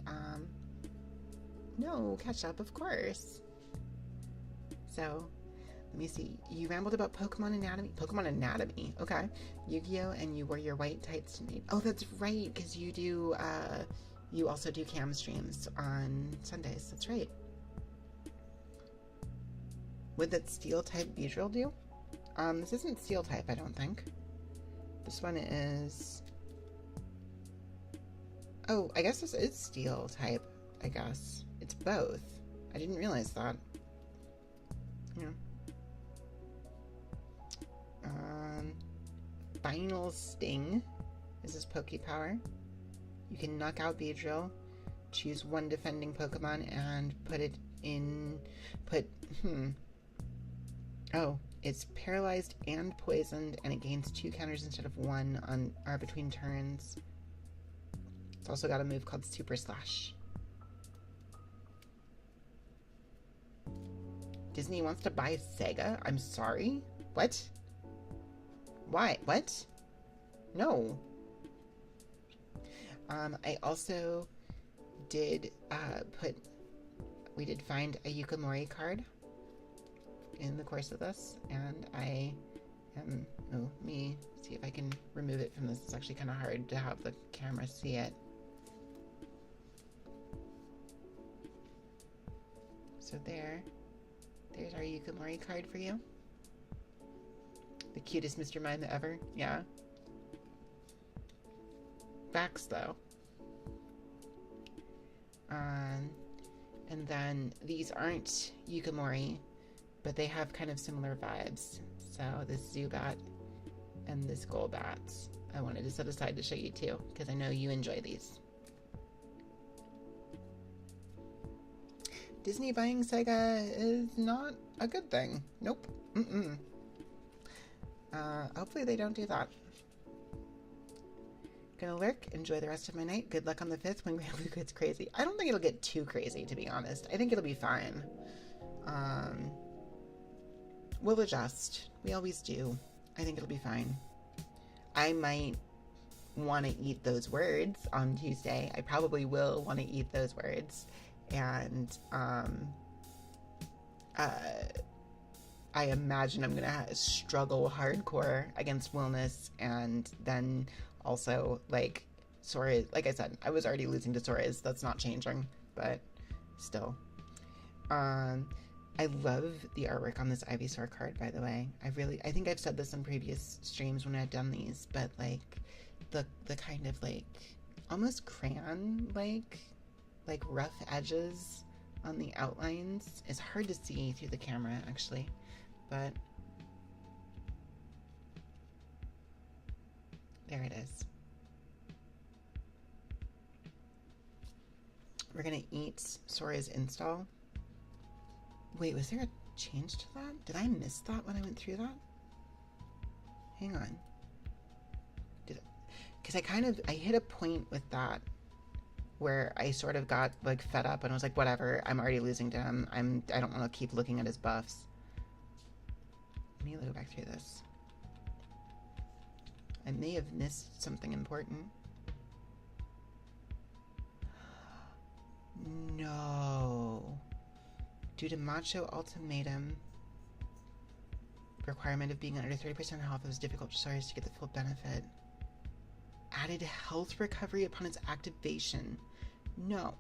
A: no, Ketchup, of course. So let me see. You rambled about Pokemon Anatomy. Pokemon Anatomy, okay. Yu-Gi-Oh! And you wore your white tights tonight. Oh, that's right, because you do, you also do cam streams on Sundays. That's right. Would that steel type Beedrill do? This isn't steel type, I don't think. This one is... Oh, I guess this is steel type, I guess. It's both. I didn't realize that. Yeah. Final Sting is his Pokepower. You can knock out Beedrill, choose one defending Pokemon, and put it in... Oh, it's paralyzed and poisoned, and it gains 2 counters instead of 1 on or between turns. It's also got a move called Super Slash. Disney wants to buy Sega? I'm sorry? What? Why? What? No. I also did we did find a Yukimori card in the course of this, and I am, let me see if I can remove it from this. It's actually kind of hard to have the camera see it. So there's our Yukimori card for you. The cutest Mr. Mime ever, yeah. Facts, though. And then these aren't Yukimori, but they have kind of similar vibes. So this Zubat and this Golbat, I wanted to set aside to show you too, because I know you enjoy these. Disney buying Sega is not a good thing. Nope. Hopefully they don't do that. Gonna lurk, enjoy the rest of my night. Good luck on the 5th when Granblue gets crazy. I don't think it'll get too crazy, to be honest. I think it'll be fine. We'll adjust. We always do. I think it'll be fine. I might want to eat those words on Tuesday. I probably will want to eat those words. And I imagine I'm gonna struggle hardcore against Wilness, and then also like Sora. Like I said, I was already losing to Sora's. That's not changing, but still. I love the artwork on this Ivysaur card, by the way. I think I've said this in previous streams when I've done these, but like the kind of like almost crayon like rough edges on the outlines is hard to see through the camera actually, but there it is. We're gonna eat Sora's install. Wait, was there a change to that? Did I miss that when I went through that? Hang on. Because I hit a point with that where I sort of got like fed up and was like, whatever, I'm already losing to him. I don't want to keep looking at his buffs. Let me go back through this. I may have missed something important. No. Due to Macho Ultimatum, requirement of being under 30% health, it was difficult for Sora's to get the full benefit. Added health recovery upon its activation. No.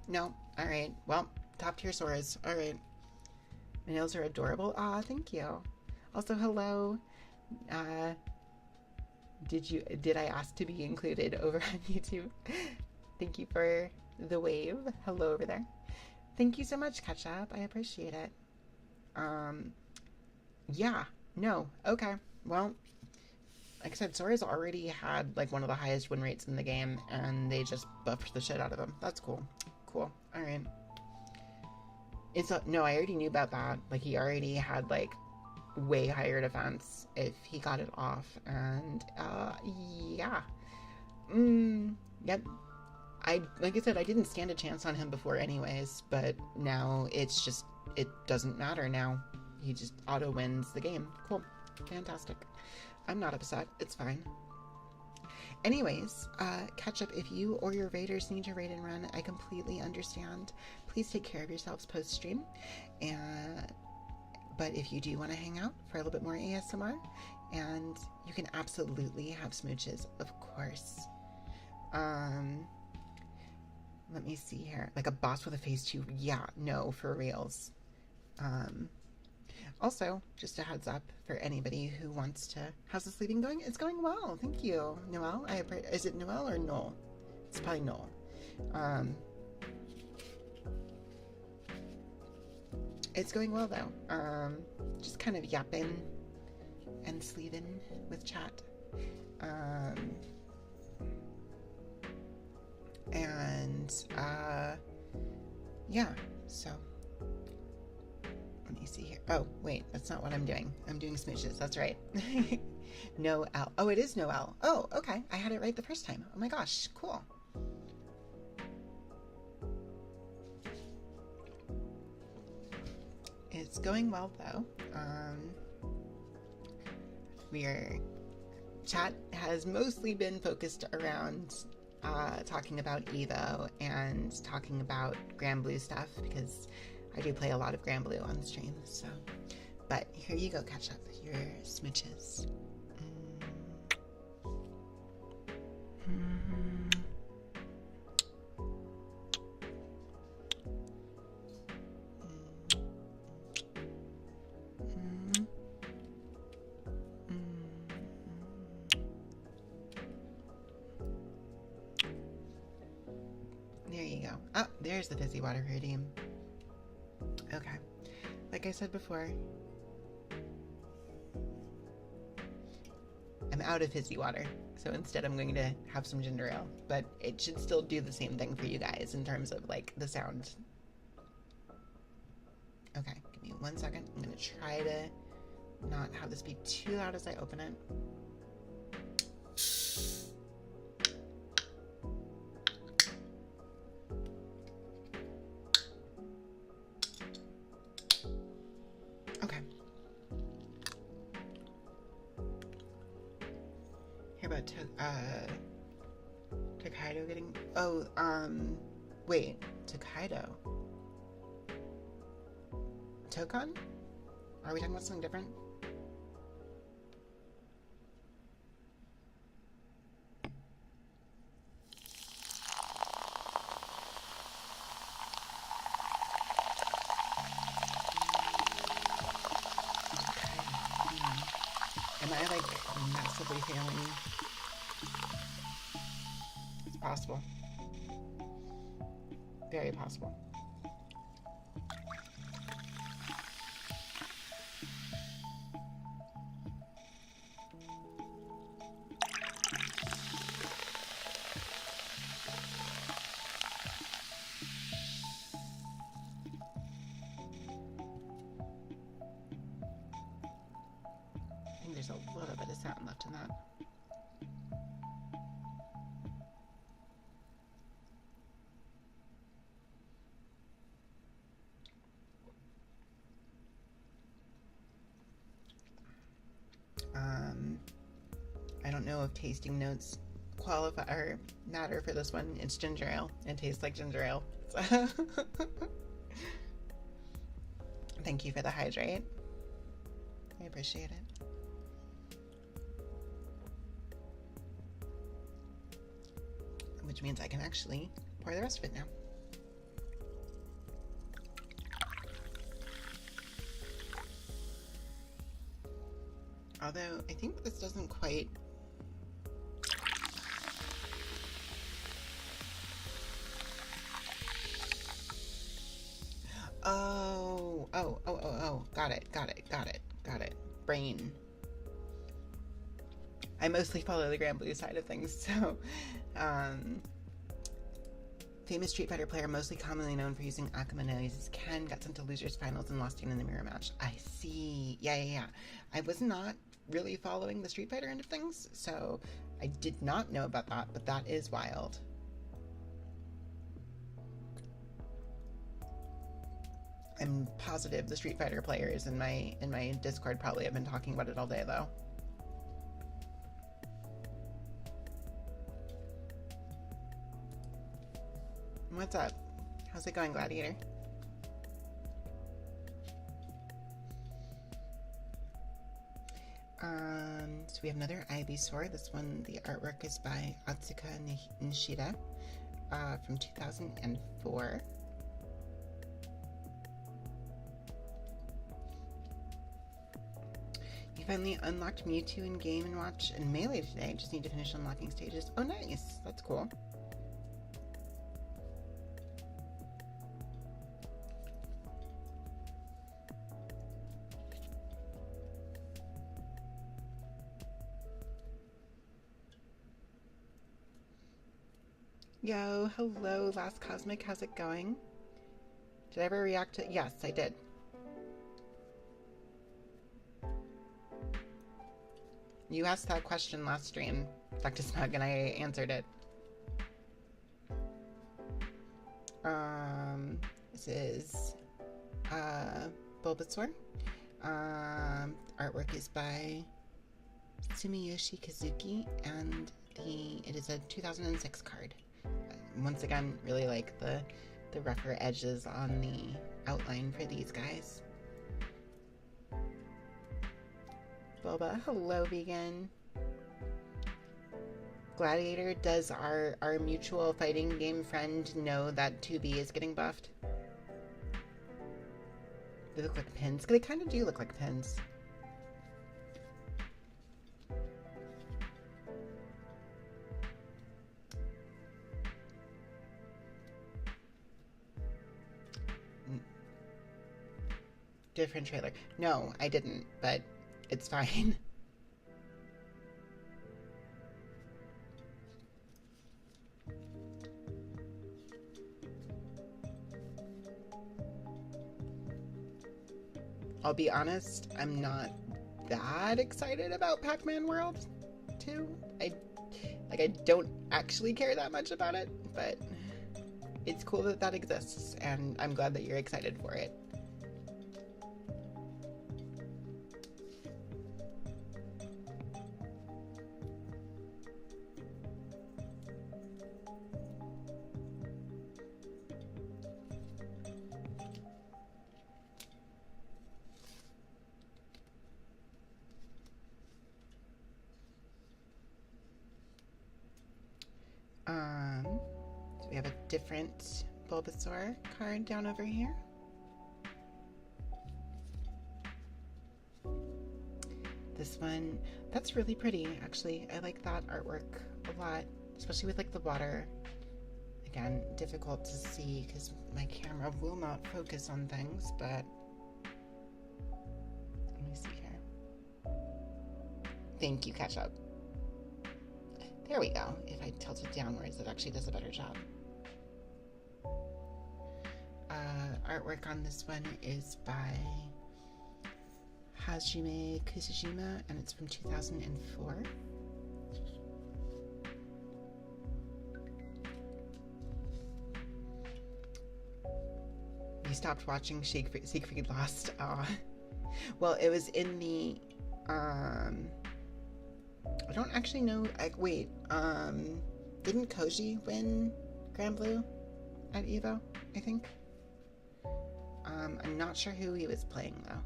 A: No. Alright. Well, top tier Soras. Alright. My nails are adorable. Aw, thank you. Also, hello. Did I ask to be included over on YouTube? Thank you for the wave. Hello over there. Thank you so much, Ketchup. I appreciate it. Yeah. No. Okay. Well, like I said, Sora's already had like one of the highest win rates in the game, and they just buffed the shit out of him. That's cool. Cool. All right. No, I already knew about that. Like he already had like way higher defense if he got it off, and yeah. Yep. Like I said, I didn't stand a chance on him before anyways, but now it's just, it doesn't matter now. He just auto wins the game. Cool. Fantastic. I'm not upset. It's fine. Anyways, Ketchup, if you or your raiders need to raid and run, I completely understand. Please take care of yourselves post-stream. But if you do want to hang out for a little bit more ASMR, and you can absolutely have smooches, of course. Let me see here. Like a boss with a phase 2. Yeah, no, for reals. Also, just a heads up for anybody who wants to... How's the sleeping going? It's going well. Thank you. Noel? Is it Noel or Noel? It's probably Noel. It's going well, though. Just kind of yapping and sleeving with chat. Yeah, so let me see here. Oh, wait, that's not what I'm doing. I'm doing smooches. That's right. Noel. Oh, it is Noel. Oh, okay. I had it right the first time. Oh my gosh, cool. It's going well, though. Chat has mostly been focused around talking about Evo and talking about Granblue stuff, because I do play a lot of Granblue on the stream, so. But here you go, Ketchup, your smooches. There you go. Oh, there's the fizzy water redeem. Okay. Like I said before, I'm out of fizzy water, so instead I'm going to have some ginger ale. But it should still do the same thing for you guys in terms of like the sound. Okay, give me 1 second. I'm going to try to not have this be too loud as I open it. Okay. Hear about Tokaido getting... Oh, wait. Tokaido? Tokon? Are we talking about something different? Am I like massively failing? It's possible. Very possible. I think there's a little bit of sound left in that. I don't know if tasting notes qualify or matter for this one. It's ginger ale. It tastes like ginger ale. So thank you for the hydrate. I appreciate it. Which means I can actually pour the rest of it now. Although I think this doesn't quite... Oh. Got it. Brain. I mostly follow the Grand Blue side of things, so... famous Street Fighter player, mostly commonly known for using Akuma no U's Ken, got sent to losers finals and lost in the mirror match. I see. Yeah. I was not really following the Street Fighter end of things, so I did not know about that, but that is wild. I'm positive the Street Fighter players in my Discord probably have been talking about it all day, though. What's up? How's it going, Gladiator? So we have another Ivysaur. This one, the artwork is by Atsuka Nishida from 2004. You finally unlocked Mewtwo in Game & Watch and Melee today. Just need to finish unlocking stages. Oh, nice. That's cool. Yo, hello, Last Cosmic. How's it going? Did I ever react to... Yes, I did. You asked that question last stream, Dr. Snug, and I answered it. This is Bulbasaur. Artwork is by Sumiyoshi Kazuki, and it is a 2006 card. Once again, really like the rougher edges on the outline for these guys. Boba, hello, vegan. Gladiator, does our mutual fighting game friend know that 2B is getting buffed? They look like pins. They kind of do look like pins. Different trailer. No, I didn't, but it's fine. I'll be honest, I'm not that excited about Pac-Man World 2. I don't actually care that much about it, but it's cool that that exists, and I'm glad that you're excited for it. So we have a different Bulbasaur card down over here. This one, that's really pretty, actually. I like that artwork a lot, especially with like the water. Again, difficult to see because my camera will not focus on things, but let me see here. Thank you, Ketchup. There we go. If I tilt it downwards, it actually does a better job. Artwork on this one is by Hajime Kusujima, and it's from 2004. You stopped watching Siegfried Lost. Well, it was in the I don't actually know. Wait, didn't Koji win Grand Blue at Evo? I think. I'm not sure who he was playing though.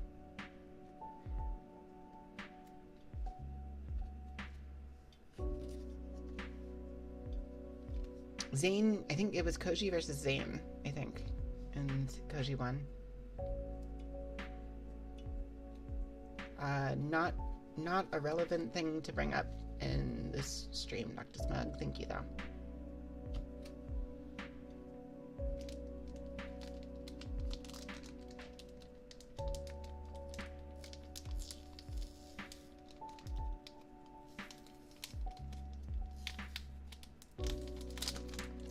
A: Zayn, I think it was Koji versus Zayn, I think, and Koji won. Not a relevant thing to bring up in this stream, Dr. Smug. Thank you, though.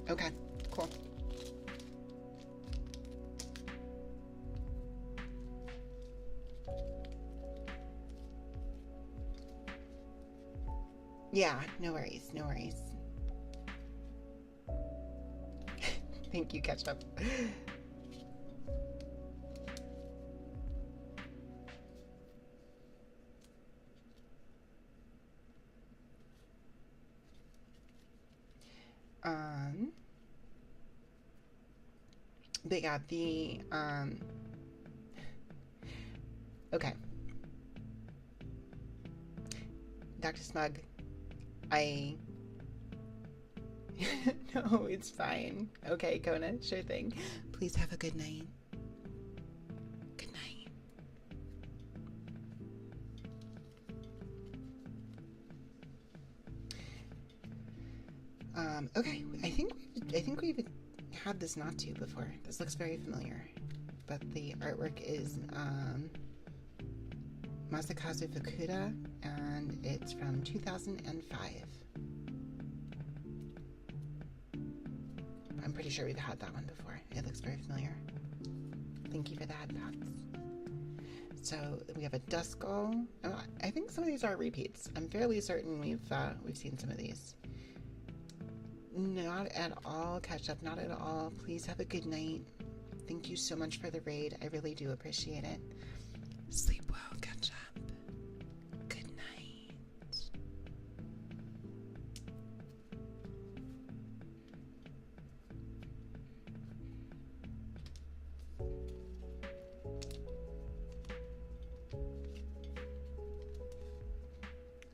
A: Okay, cool. Yeah, no worries, no worries. Thank you, Ketchup. But yeah, okay. Dr. Smug, no, it's fine. Okay, Kona, sure thing. Please have a good night. Good night. Okay, I think we've had this not to before. This looks very familiar, but the artwork is Masakazu Fukuda, and it's from 2005. I'm pretty sure we've had that one before. It looks very familiar. Thank you for the headphones. So we have a Duskull. I think some of these are repeats. I'm fairly certain we've seen some of these. Not at all, Ketchup. Not at all. Please have a good night. Thank you so much for the raid. I really do appreciate it. Sleep well, Ketchup. Good night.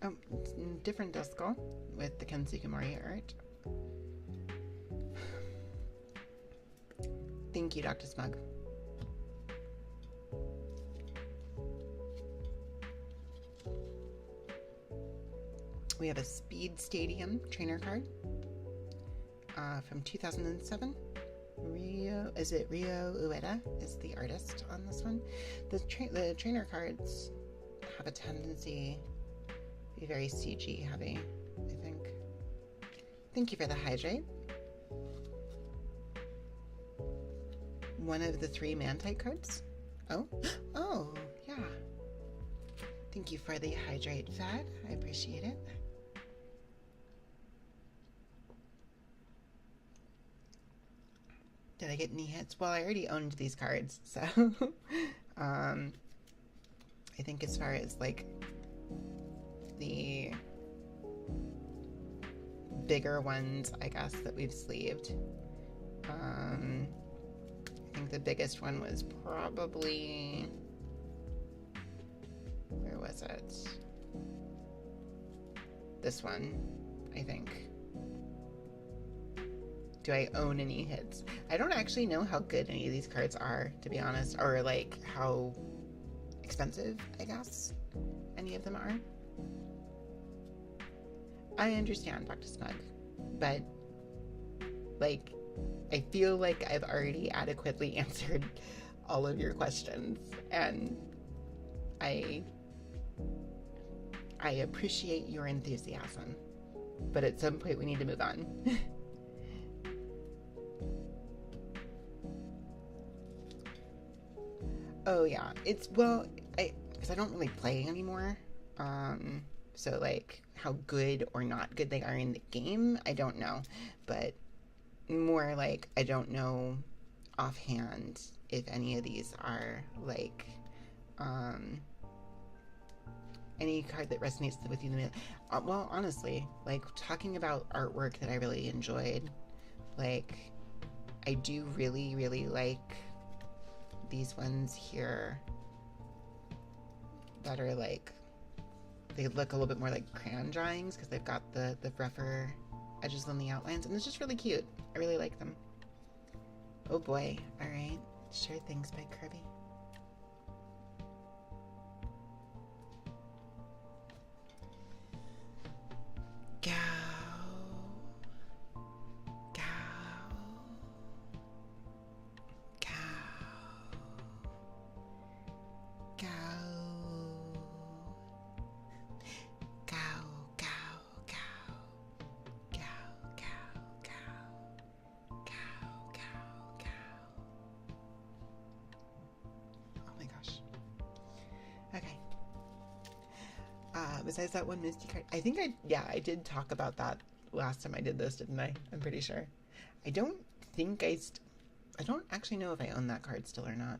A: Oh, different Duskull with the Kensuke art. Thank you, Dr. Smug. We have a Speed Stadium trainer card from 2007. Is it Ryo Ueda is the artist on this one? The trainer cards have a tendency to be very CG heavy, I think. Thank you for the hydrate. One of the 3 Mantite cards. Oh, Thank you for the hydrate fed. I appreciate it. Did I get any hits? Well, I already owned these cards, so I think as far as like the bigger ones, I guess, that we've sleeved, I think the biggest one was probably, where was it? This one, I think. Do I own any hits? I don't actually know how good any of these cards are, to be honest, or like how expensive, I guess, any of them are. I understand, Dr. Snug, but like, I feel like I've already adequately answered all of your questions, and I appreciate your enthusiasm, but at some point we need to move on. Oh yeah, it's, well, because I don't really play anymore, so like how good or not good they are in the game, I don't know, but more like I don't know offhand if any of these are like any card that resonates with you. Well, honestly, like talking about artwork that I really enjoyed, like I do really, really like these ones here that are like, they look a little bit more like crayon drawings because they've got the rougher edges on the outlines, and it's just really cute. I really like them. Oh boy. All right. Sure things by Kirby. Go. Go. Go. Go. Go. Go. Go. Go. Go. Go. Go. Oh my gosh. Okay. Besides that one Misty card, I think I did talk about that last time I did this, didn't I? I'm pretty sure. I don't think I don't actually know if I own that card still or not.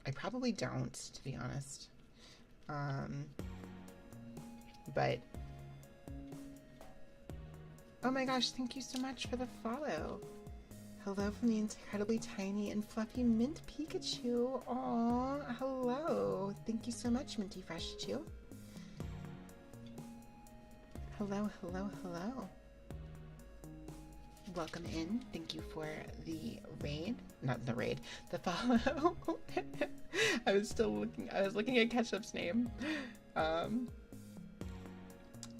A: I probably don't, to be honest. But oh my gosh, thank you so much for the follow. Hello from the incredibly tiny and fluffy Mint Pikachu. Aww, hello. Thank you so much, Minty Fresh Chew. Hello, hello, hello. Welcome in. Thank you for the raid. Not the raid, the follow. I was looking at Ketchup's name.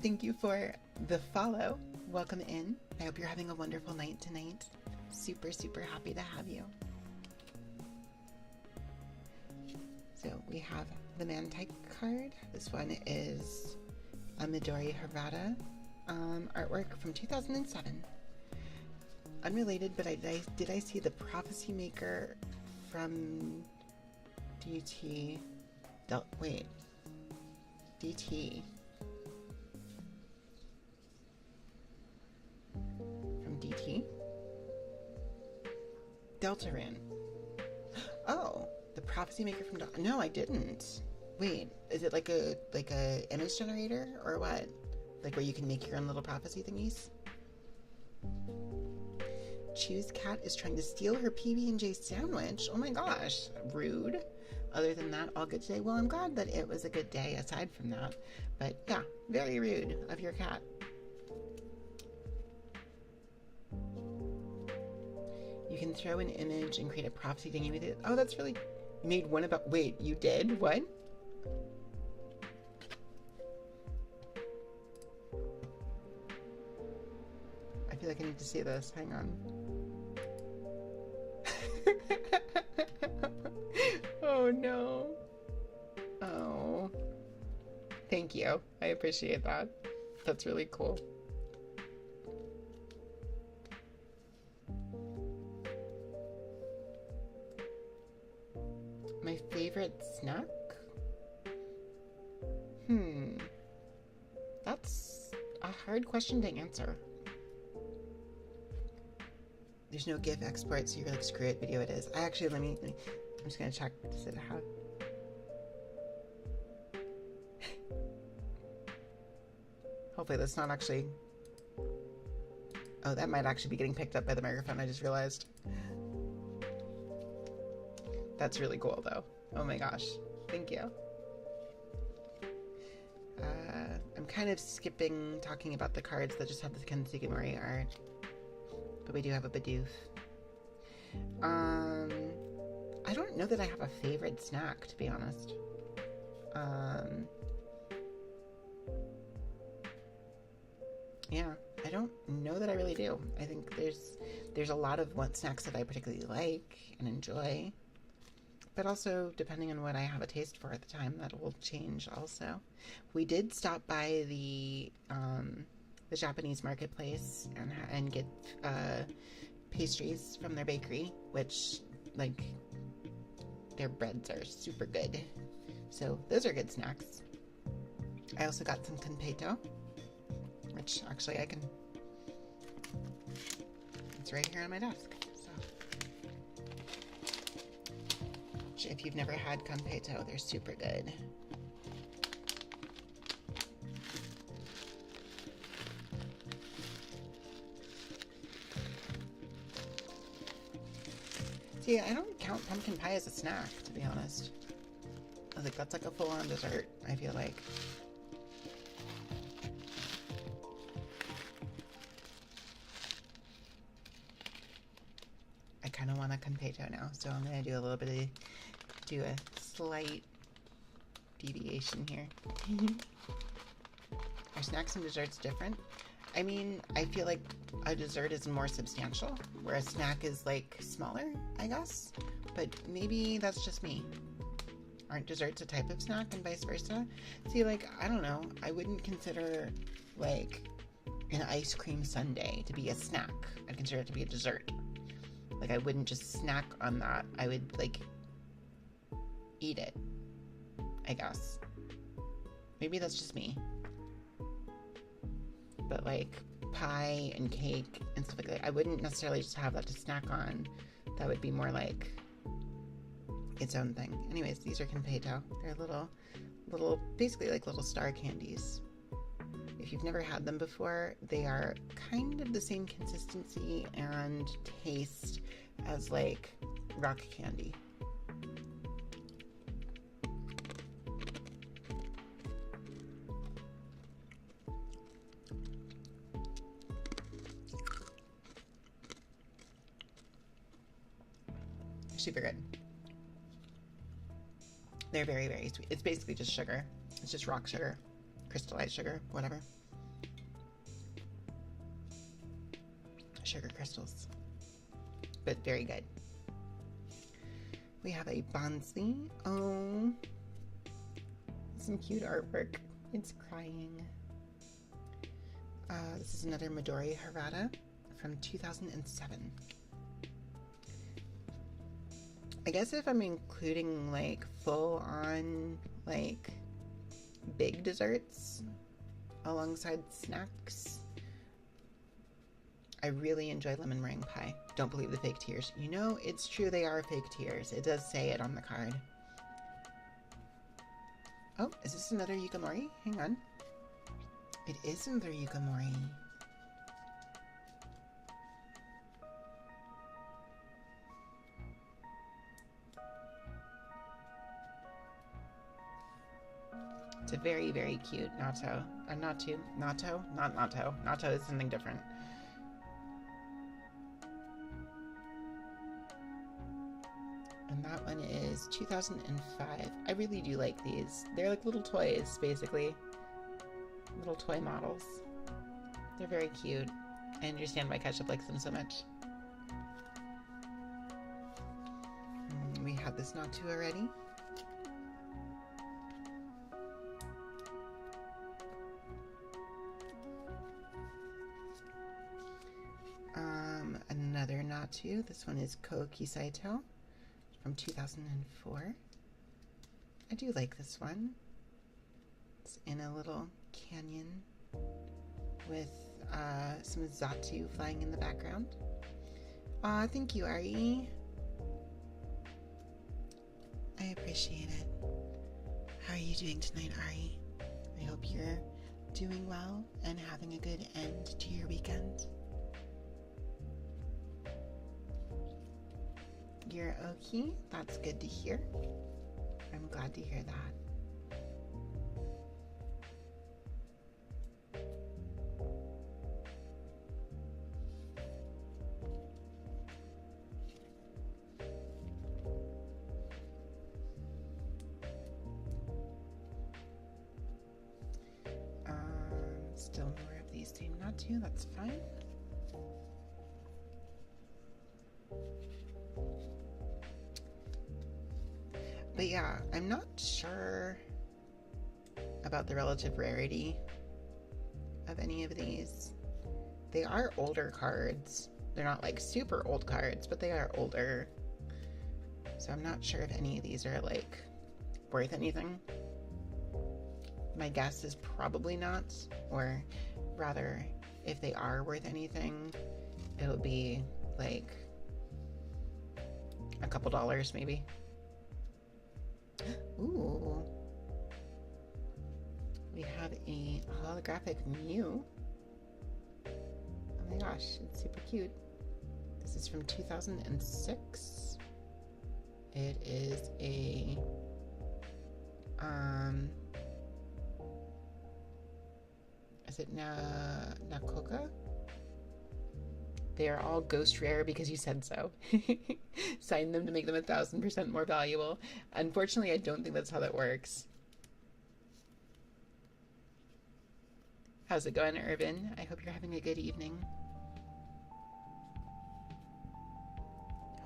A: Thank you for the follow. Welcome in. I hope you're having a wonderful night tonight. Super, super happy to have you. So we have the Man-type card. This one is a Midori Harada artwork from 2007. Unrelated, but did I see the Prophecy Maker from DT? DT. From DT? Deltarune. Oh, the Prophecy Maker from no, I didn't. Wait, is it like a image generator or what? Like where you can make your own little prophecy thingies? Chew's cat is trying to steal her PB&J sandwich. Oh my gosh, rude. Other than that, all good today. Well, I'm glad that it was a good day aside from that. But yeah, very rude of your cat. You can throw an image and create a prophecy thingy with it. Oh, that's really... You made one about... Wait, you did? What? I feel like I need to see this. Hang on. Oh no. Oh. Thank you. I appreciate that. That's really cool. My favorite snack? That's a hard question to answer. There's no GIF export, so you're like, screw it, video it is. I actually, let me I'm just gonna check, does it have... Hopefully that's not actually... Oh, that might actually be getting picked up by the microphone, I just realized. That's really cool, though. Oh my gosh. Thank you. I'm kind of skipping talking about the cards that just have the Kansugamori art. But we do have a Bidoof. I don't know that I have a favorite snack, to be honest. Yeah, I don't know that I really do. I think there's a lot of what snacks that I particularly like and enjoy. But also, depending on what I have a taste for at the time, that will change also. We did stop by the Japanese marketplace and get pastries from their bakery, which, like, their breads are super good. So those are good snacks. I also got some Kanpeito, which actually I can... It's right here on my desk. If you've never had Kanpeito, they're super good. See, I don't count pumpkin pie as a snack, to be honest. I was like, that's like a full-on dessert, I feel like. I kind of want a Kanpeito now, so I'm going to do a little bit of... do a slight deviation here. Are snacks and desserts different? I mean, I feel like a dessert is more substantial, where a snack is like smaller, I guess. But maybe that's just me. Aren't desserts a type of snack and vice versa? See, like, I don't know. I wouldn't consider like an ice cream sundae to be a snack. I'd consider it to be a dessert. Like, I wouldn't just snack on that. I would like eat it, I guess. Maybe that's just me. But like pie and cake and stuff like that, I wouldn't necessarily just have that to snack on. That would be more like its own thing. Anyways, these are Kanpeito. They're little, basically like little star candies. If you've never had them before, they are kind of the same consistency and taste as like rock candy. Super good. They're very, very sweet. It's basically just sugar. It's just rock sugar, crystallized sugar, whatever. Sugar crystals. But very good. We have a Bonsley. Oh, some cute artwork. It's crying. This is another Midori Harada from 2007. I guess if I'm including like full on like big desserts alongside snacks, I really enjoy lemon meringue pie. Don't believe the fake tears. You know, it's true, they are fake tears. It does say it on the card. Oh, is this another Yukamori? Hang on. It is another Yukamori. It's a very, very cute Natto. Natto? Not Natto. Natto is something different. And that one is 2005. I really do like these. They're like little toys, basically. Little toy models. They're very cute. I understand why Ketchup likes them so much. We had this Natto already. Another Natto. This one is Koki Saito from 2004. I do like this one. It's in a little canyon with some Zatu flying in the background. Aw, thank you, Ari. I appreciate it. How are you doing tonight, Ari? I hope you're doing well and having a good end to your weekend. You're okay? That's good to hear. I'm glad to hear that. Still more of these same not to, that's fine. But yeah, I'm not sure about the relative rarity of any of these. They are older cards. They're not like super old cards, but they are older. So I'm not sure if any of these are like worth anything. My guess is probably not, or rather, if they are worth anything, it'll be like a couple dollars maybe. Ooh. We have a holographic Mew. Oh my gosh, it's super cute. This is from 2006. It is a is it Nakoka? They are all ghost rare because you said so. Sign them to make them 1,000% more valuable. Unfortunately, I don't think that's how that works. How's it going, Irvin? I hope you're having a good evening.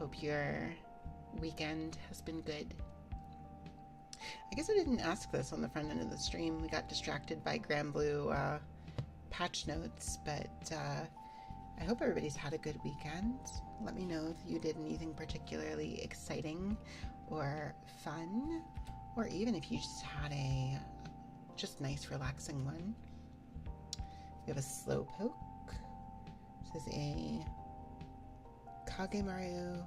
A: Hope your weekend has been good. I guess I didn't ask this on the front end of the stream. We got distracted by Granblue patch notes, but I hope everybody's had a good weekend. Let me know if you did anything particularly exciting or fun, or even if you just had a just nice relaxing one. We have a Slowpoke. This is a Kagemaru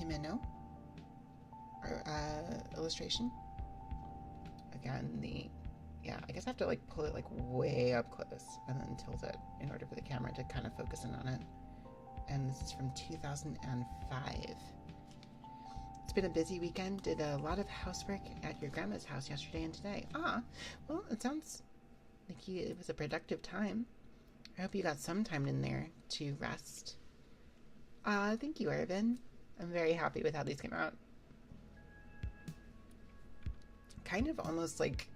A: Himeno illustration. Again, I guess I have to like pull it like way up close and then tilt it in order for the camera to kind of focus in on it. And this is from 2005. It's been a busy weekend. Did a lot of housework at your grandma's house yesterday and today. Ah, well, it sounds like it was a productive time. I hope you got some time in there to rest. Thank you, Irvin. I'm very happy with how these came out. Kind of almost like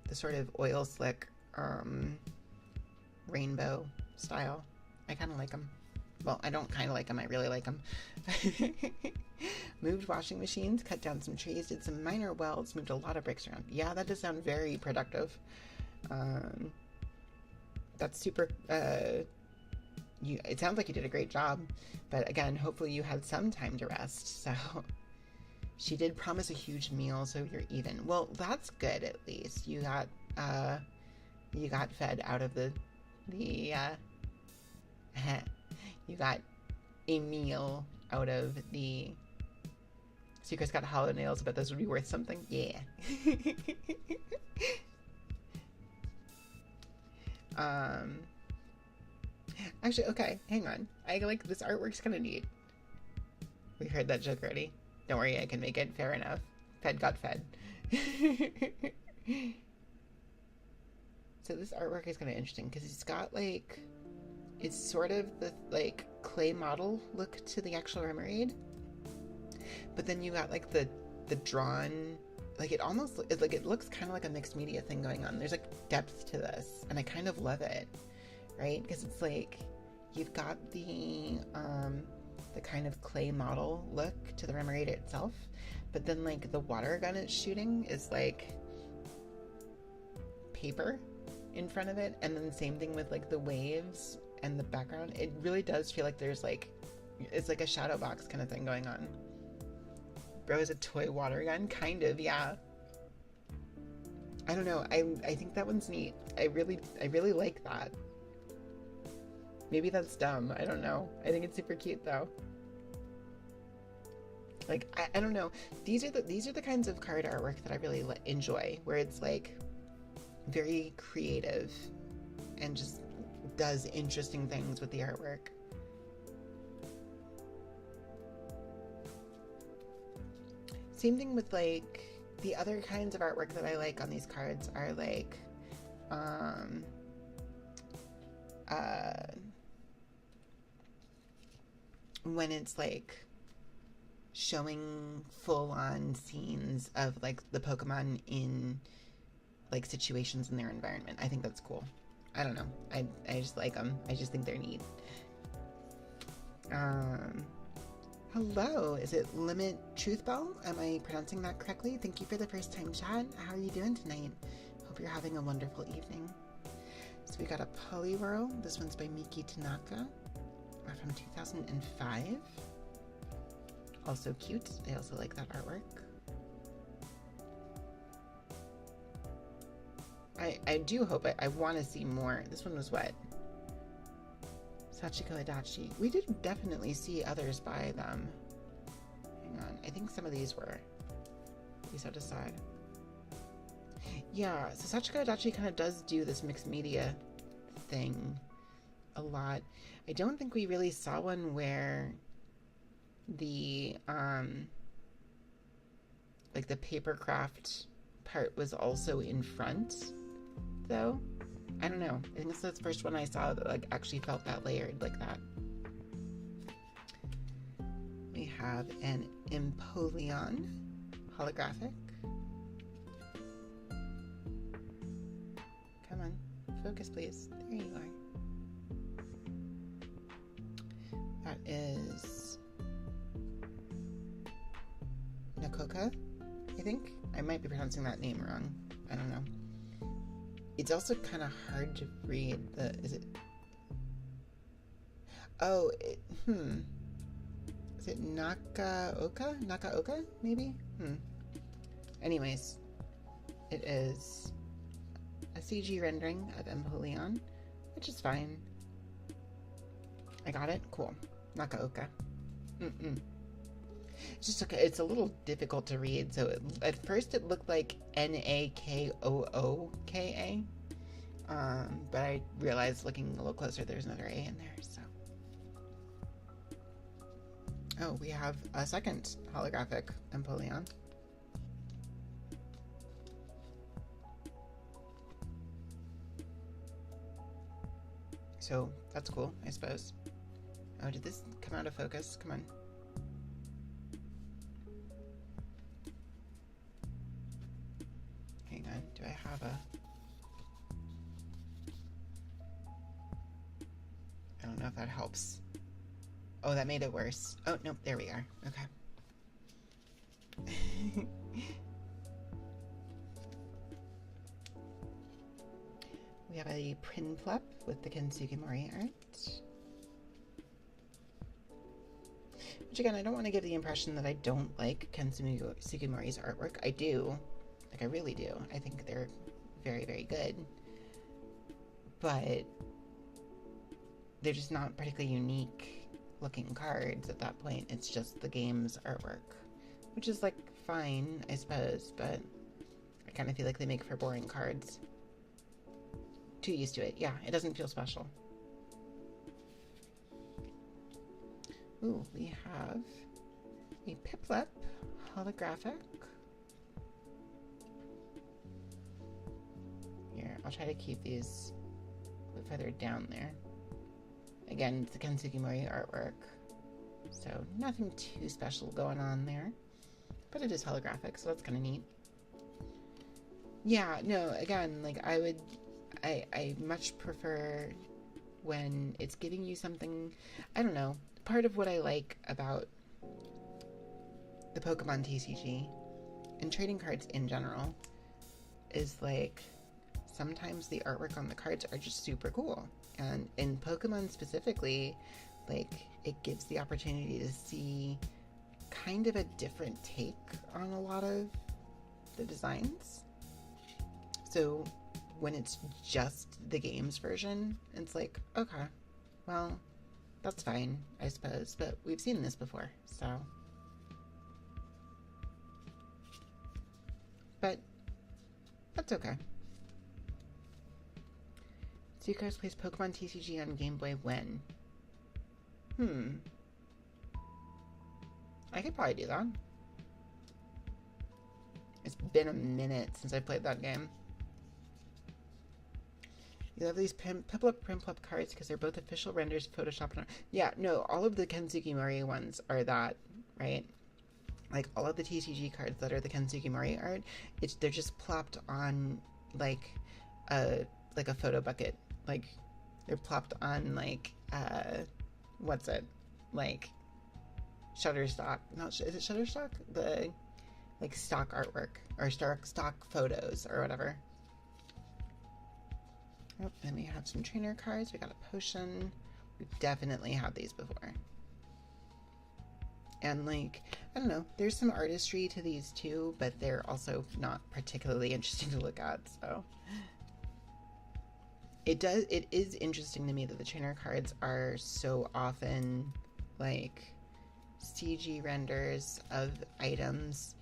A: the sort of oil slick rainbow style. I kind of like them. Well, I don't kind of like them. I really like them. Moved washing machines, cut down some trees, did some minor welds, moved a lot of bricks around. Yeah, that does sound very productive. That's super... it sounds like you did a great job. But again, hopefully you had some time to rest. So... She did promise a huge meal, so you're even. Well, that's good at least. You got fed out of the you got a meal out of the Secret's got hollow nails, but those would be worth something. Yeah. Actually, okay, hang on. I like this artwork's kind of neat. We heard that joke already. Don't worry, I can make it. Fair enough. Fed got fed. So this artwork is kind of interesting because it's got like, it's sort of the like clay model look to the actual Remoraid, but then you got like the drawn, like it almost like it looks kind of like a mixed media thing going on. There's like depth to this, and I kind of love it, right? Because it's like you've got the kind of clay model look to the Remoraid itself, but then like the water gun it's shooting is like paper in front of it, and then the same thing with like the waves and the background. It really does feel like there's like, it's like a shadow box kind of thing going on. Bro is a toy water gun, kind of, yeah. I don't know. I think that one's neat. I really like that. Maybe that's dumb. I don't know. I think it's super cute though. Like I don't know. These are the kinds of card artwork that I really enjoy, where it's like very creative and just does interesting things with the artwork. Same thing with like the other kinds of artwork that I like on these cards are like when it's like showing full-on scenes of like the Pokemon in like situations in their environment. I think that's cool. I don't know. I just like them. I just think they're neat. Hello, is it Limit Truthbell? Am I pronouncing that correctly? Thank you for the first time chat. How are you doing tonight? Hope you're having a wonderful evening. So we got a Poliwhirl. This one's by Miki Tanaka from 2005. Also cute. I also like that artwork. I do hope I want to see more. This one was what? Sachiko Adachi. We did definitely see others by them. Hang on. I think some of these were. We set aside. Yeah, so Sachiko Adachi kind of does do this mixed media thing a lot. I don't think we really saw one where the like the papercraft part was also in front, though. I don't know. I think it's the first one I saw that like actually felt that layered like that. We have an Empoleon holographic. Come on, focus please. There you are. That is Nakoka, I think. I might be pronouncing that name wrong. I don't know. It's also kind of hard to read the, is it? Oh, is it Nakaoka? Nakaoka, maybe? Anyways, it is a CG rendering of Empoleon, which is fine. I got it? Cool. Nakaoka. It's just okay. It's a little difficult to read. So at first it looked like Nakooka, but I realized looking a little closer, there's another A in there. So, oh, we have a second holographic Empoleon. So that's cool, I suppose. Oh, did this come out of focus? Come on. Hang on, do I have a... I don't know if that helps. Oh, that made it worse. Oh, nope, there we are. Okay. We have a Prinplup with the Kensugimori art. Which again, I don't want to give the impression that I don't like Ken Sugimori's artwork. I do. Like, I really do. I think they're very, very good. But they're just not particularly unique looking cards at that point. It's just the game's artwork. Which is, like, fine, I suppose, but I kind of feel like they make for boring cards. Too used to it. Yeah, it doesn't feel special. Ooh, we have a Piplup holographic. Here, I'll try to keep these a bit further down there. Again, it's the Ken Sugimori artwork, so nothing too special going on there. But it is holographic, so that's kind of neat. Yeah, no, again, like I much prefer when it's giving you something, I don't know. Part of what I like about the Pokemon TCG and trading cards in general is like sometimes the artwork on the cards are just super cool, and in Pokemon specifically, like it gives the opportunity to see kind of a different take on a lot of the designs. So when it's just the games version, it's like, okay, well, that's fine, I suppose, but we've seen this before, so. But that's okay. So you guys plays Pokemon TCG on Game Boy when? I could probably do that. It's been a minute since I played that game. You love these Piplup cards because they're both official renders, Photoshop, and yeah, no, all of the Kensuke Mori ones are that, right? Like all of the TCG cards that are the Kensuke Mori art, they're just plopped on like a photo bucket. Like they're plopped on like what's it? Like Shutterstock. Is it Shutterstock? The like stock artwork or stock photos or whatever. Oh, then we have some trainer cards. We got a potion. We've definitely had these before. And like, I don't know, there's some artistry to these too, but they're also not particularly interesting to look at, so. It is interesting to me that the trainer cards are so often like CG renders of items,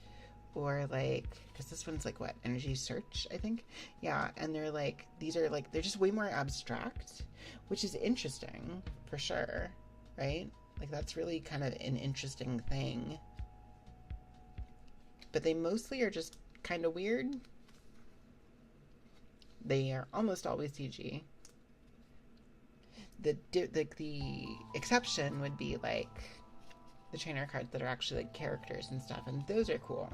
A: or like, because this one's like what, energy search, I think. Yeah, and they're like, these are like, they're just way more abstract, which is interesting for sure, right? Like that's really kind of an interesting thing, but they mostly are just kind of weird. They are almost always CG. The exception would be like the trainer cards that are actually like characters and stuff, and those are cool.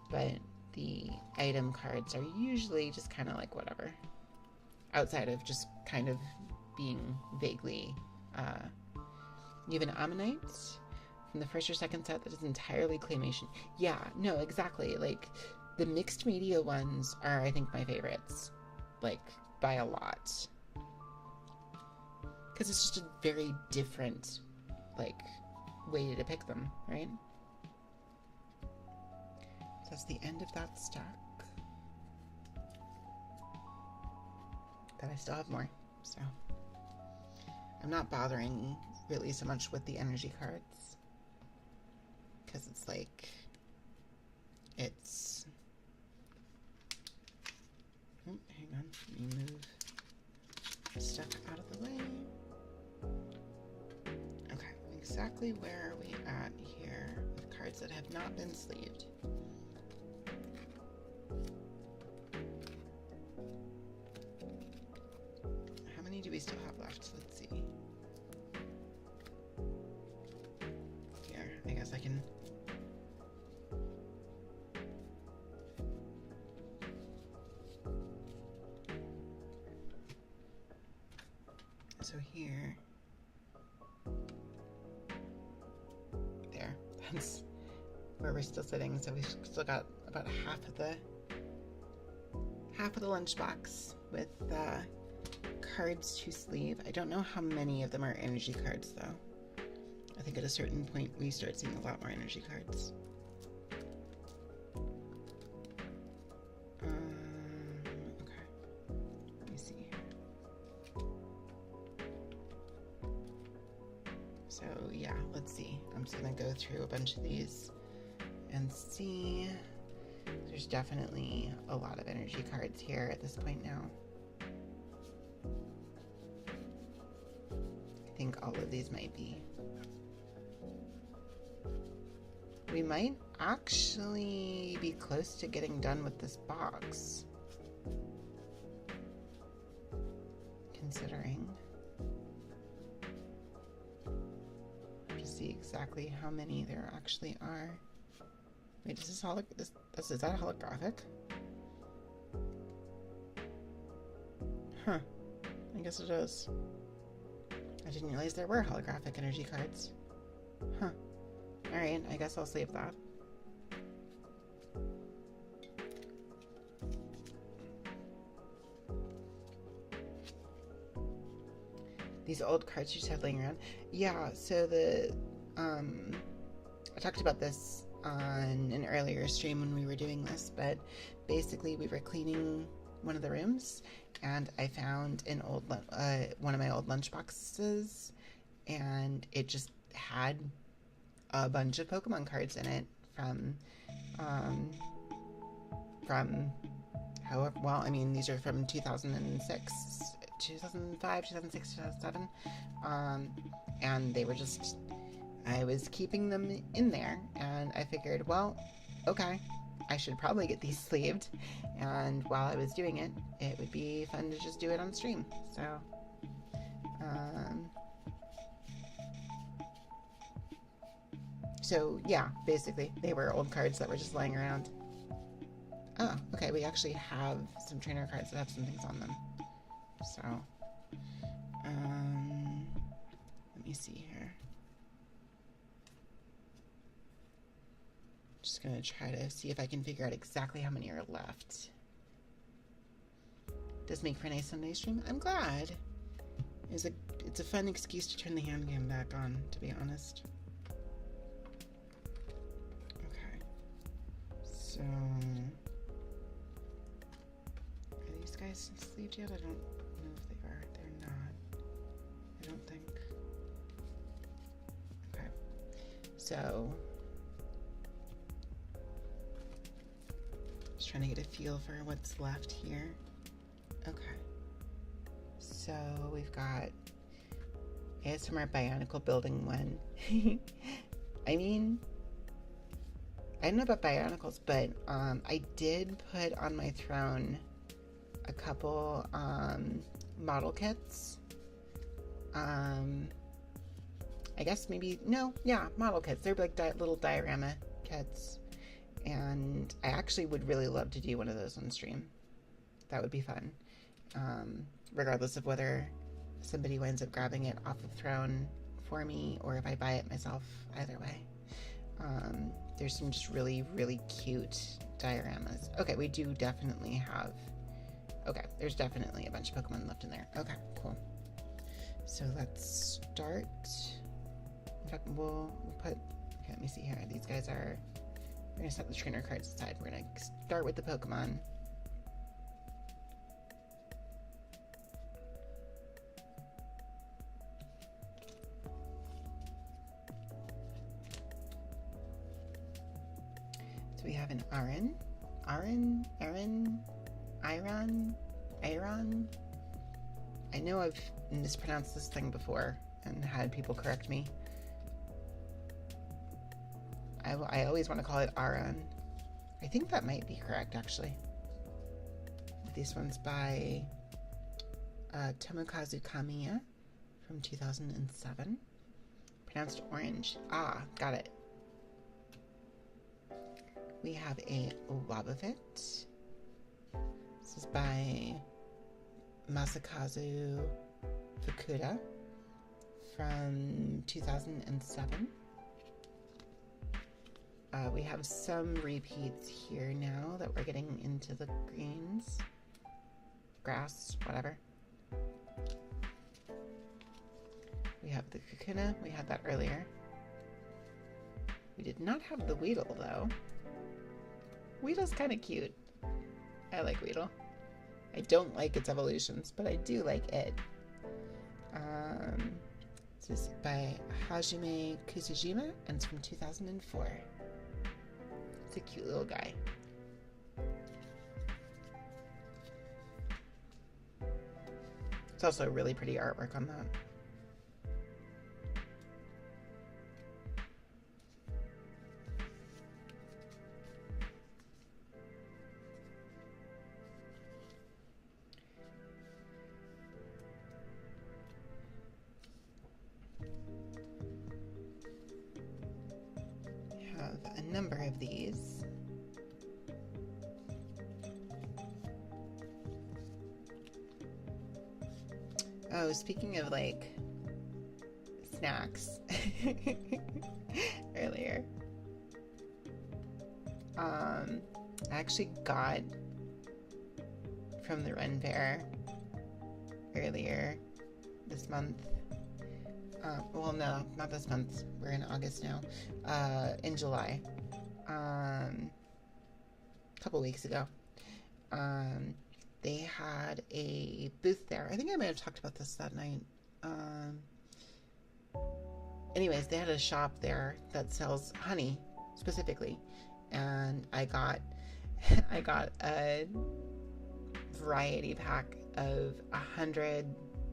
A: But the item cards are usually just kind of like whatever, outside of just kind of being vaguely. You have an Ammonite from the first or second set that is entirely claymation. Yeah, no, exactly. Like the mixed media ones are, I think, my favorites, like by a lot, because it's just a very different like way to depict them, right? So that's the end of that stack. But I still have more, so I'm not bothering really so much with the energy cards, because it's like, it's, oh, hang on, let me move stuff out of the way. Okay, exactly where are we at here with cards that have not been sleeved? How many do we still have left? Let's see. Here, I guess I can. So here, there, that's where we're still sitting. So we've still got about half of the lunchbox with cards to sleeve. I don't know how many of them are energy cards though. I think at a certain point we start seeing a lot more energy cards. Okay, let me see. So yeah, let's see. I'm just gonna go through a bunch of these and see. There's definitely a lot of energy cards here at this point now. I think all of these might be. We might actually be close to getting done with this box, considering. To see exactly how many there actually are. Wait, is this is that a holographic? Huh. I guess it is. I didn't realize there were holographic energy cards. Huh. Alright, I guess I'll save that. These old cards you just have laying around. Yeah, so the I talked about this on an earlier stream when we were doing this, but basically we were cleaning one of the rooms, and I found an old one of my old lunch boxes, and it just had a bunch of Pokemon cards in it from however, well, I mean, these are from 2006, 2005, 2006, 2007, and they were just, I was keeping them in there, and I figured, well, okay, I should probably get these sleeved, and while I was doing it, it would be fun to just do it on stream. So yeah, basically, they were old cards that were just lying around. Oh, okay, we actually have some trainer cards that have some things on them. So, let me see here. Just gonna try to see if I can figure out exactly how many are left. Does make for a nice Sunday stream. I'm glad. It's a fun excuse to turn the hand cam back on, to be honest. Okay. So, are these guys sleeved yet? I don't know if they are. They're not. I don't think. Okay. So, just trying to get a feel for what's left here. Okay. So we've got ASMR Bionicle Building 1. I mean, I don't know about Bionicles, but I did put on my throne a couple model kits. I guess maybe, no, yeah, model kits. They're like little diorama kits. And I actually would really love to do one of those on stream. That would be fun. Regardless of whether somebody winds up grabbing it off the throne for me or if I buy it myself, either way. There's some just really, really cute dioramas. Okay, we do definitely have... Okay, there's definitely a bunch of Pokemon left in there. Okay, cool. So let's start. In fact, we'll put... Okay, let me see here. These guys are... We're going to set the trainer cards aside. We're going to start with the Pokemon. So we have an Aron. I know I've mispronounced this thing before and had people correct me. I always want to call it Aron. I think that might be correct, actually. This one's by Tomokazu Kamiya from 2007. Pronounced orange. Ah, got it. We have a Wobbuffet. This is by Masakazu Fukuda from 2007. We have some repeats here now that we're getting into the greens. Grass, whatever. We have the Kakuna. We had that earlier. We did not have the Weedle, though. Weedle's kind of cute. I like Weedle. I don't like its evolutions, but I do like it. This is by Hajime Kusujima, and it's from 2004. It's a cute little guy. It's also really pretty artwork on that. Number of these. Oh, speaking of like snacks earlier, I actually got from the Ren Fair earlier this month. Well, no, not this month. We're in August now. In July. A couple weeks ago. they had a booth there. I think I might have talked about this that night. Anyways, they had a shop there that sells honey specifically, and I got a variety pack of 100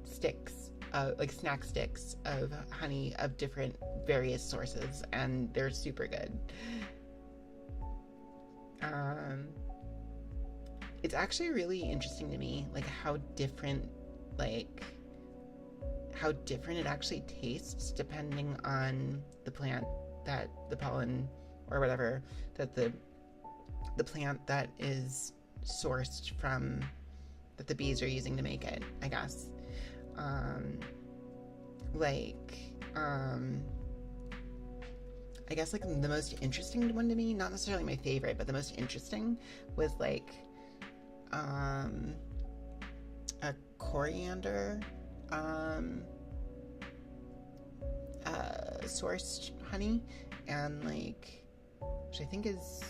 A: sticks, like snack sticks of honey of different various sources, and they're super good. It's actually really interesting to me, like how different it actually tastes depending on the plant, that the pollen or whatever, that the plant that is sourced from, that the bees are using to make it, I guess. I guess like the most interesting one to me, not necessarily my favorite, but the most interesting was like a coriander sourced honey, and like, which I think is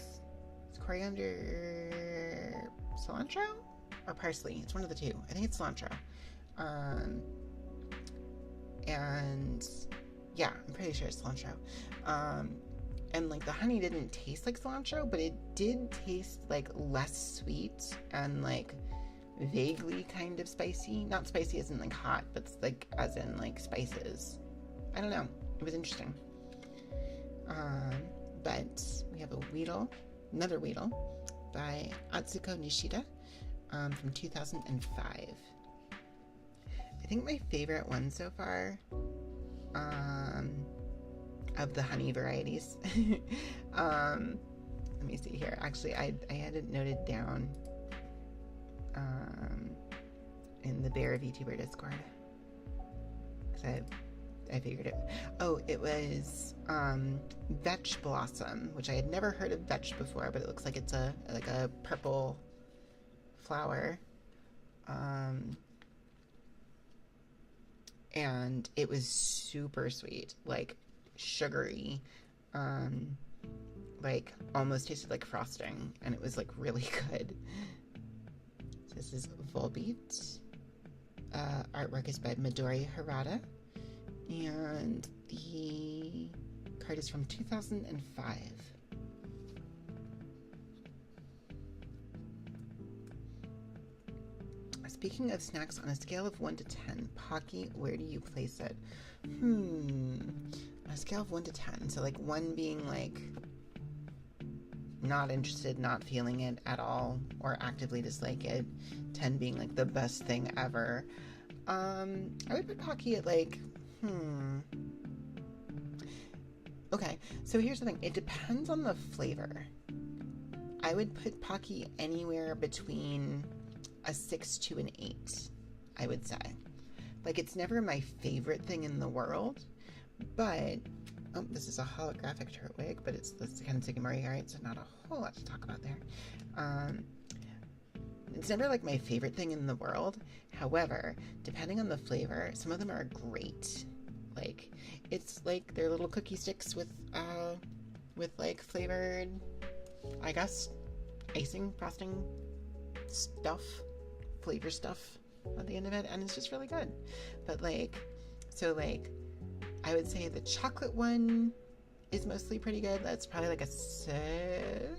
A: coriander, cilantro, or parsley. It's one of the two. I think it's cilantro. And yeah, I'm pretty sure it's cilantro. And like the honey didn't taste like cilantro, but it did taste like less sweet and like vaguely kind of spicy. Not spicy as in like hot, but like as in like spices. I don't know. It was interesting. But we have another Weedle by Atsuko Nishida from 2005. I think my favorite one so far, of the honey varieties. Let me see here. Actually, I had it noted down in the Bear VTuber Discord, because I figured it. Oh, it was Vetch Blossom, which I had never heard of Vetch before, but it looks like it's a purple flower. And it was super sweet, like sugary, like almost tasted like frosting, and it was like really good. So this is Volbeat. Artwork is by Midori Harada, and the card is from 2005. Speaking of snacks, on a scale of 1 to 10, Pocky, where do you place it? On a scale of 1 to 10, so like 1 being like not interested, not feeling it at all, or actively dislike it, 10 being like the best thing ever. I would put Pocky at like, Okay, so here's the thing. It depends on the flavor. I would put Pocky anywhere between a 6 to an 8, I would say. Like, it's never my favorite thing in the world, but this is a holographic Turtwig, but it's the Kensuke Moriarty, so not a whole lot to talk about there. It's never like my favorite thing in the world. However, depending on the flavor, some of them are great. Like, it's like they're little cookie sticks with like flavored, I guess, icing, frosting stuff, flavor stuff at the end of it, and it's just really good. But like, so like, I would say the chocolate one is mostly pretty good. That's probably like a 6.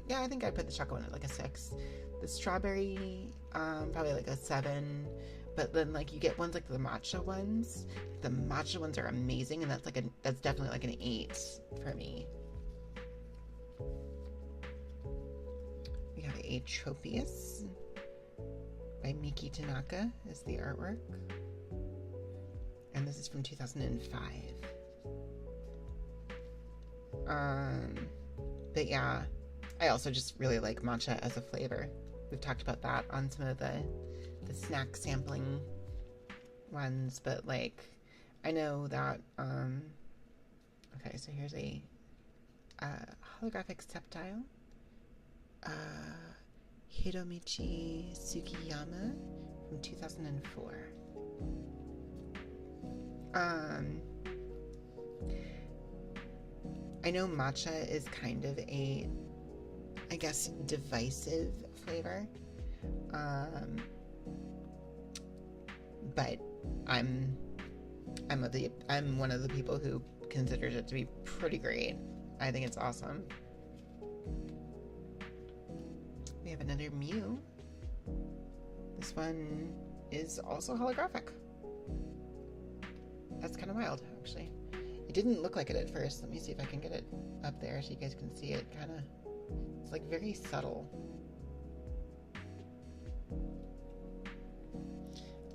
A: Yeah, I think I'd put the chocolate one at like a 6. The strawberry, probably like a 7. But then like you get ones like the matcha ones. The matcha ones are amazing, and that's definitely like an 8 for me. We have Atropius by Miki Tanaka is the artwork. And this is from 2005. But yeah, I also just really like matcha as a flavor. We've talked about that on some of the snack sampling ones, but like, I know that, okay, so here's a holographic Sceptile, Hiromichi Sugiyama from 2004. I know matcha is kind of a, I guess, divisive flavor. but I'm one of the people who considers it to be pretty great. I think it's awesome. We have another Mew. This one is also holographic. That's kind of wild, actually. It didn't look like it at first. Let me see if I can get it up there so you guys can see it. It's like very subtle.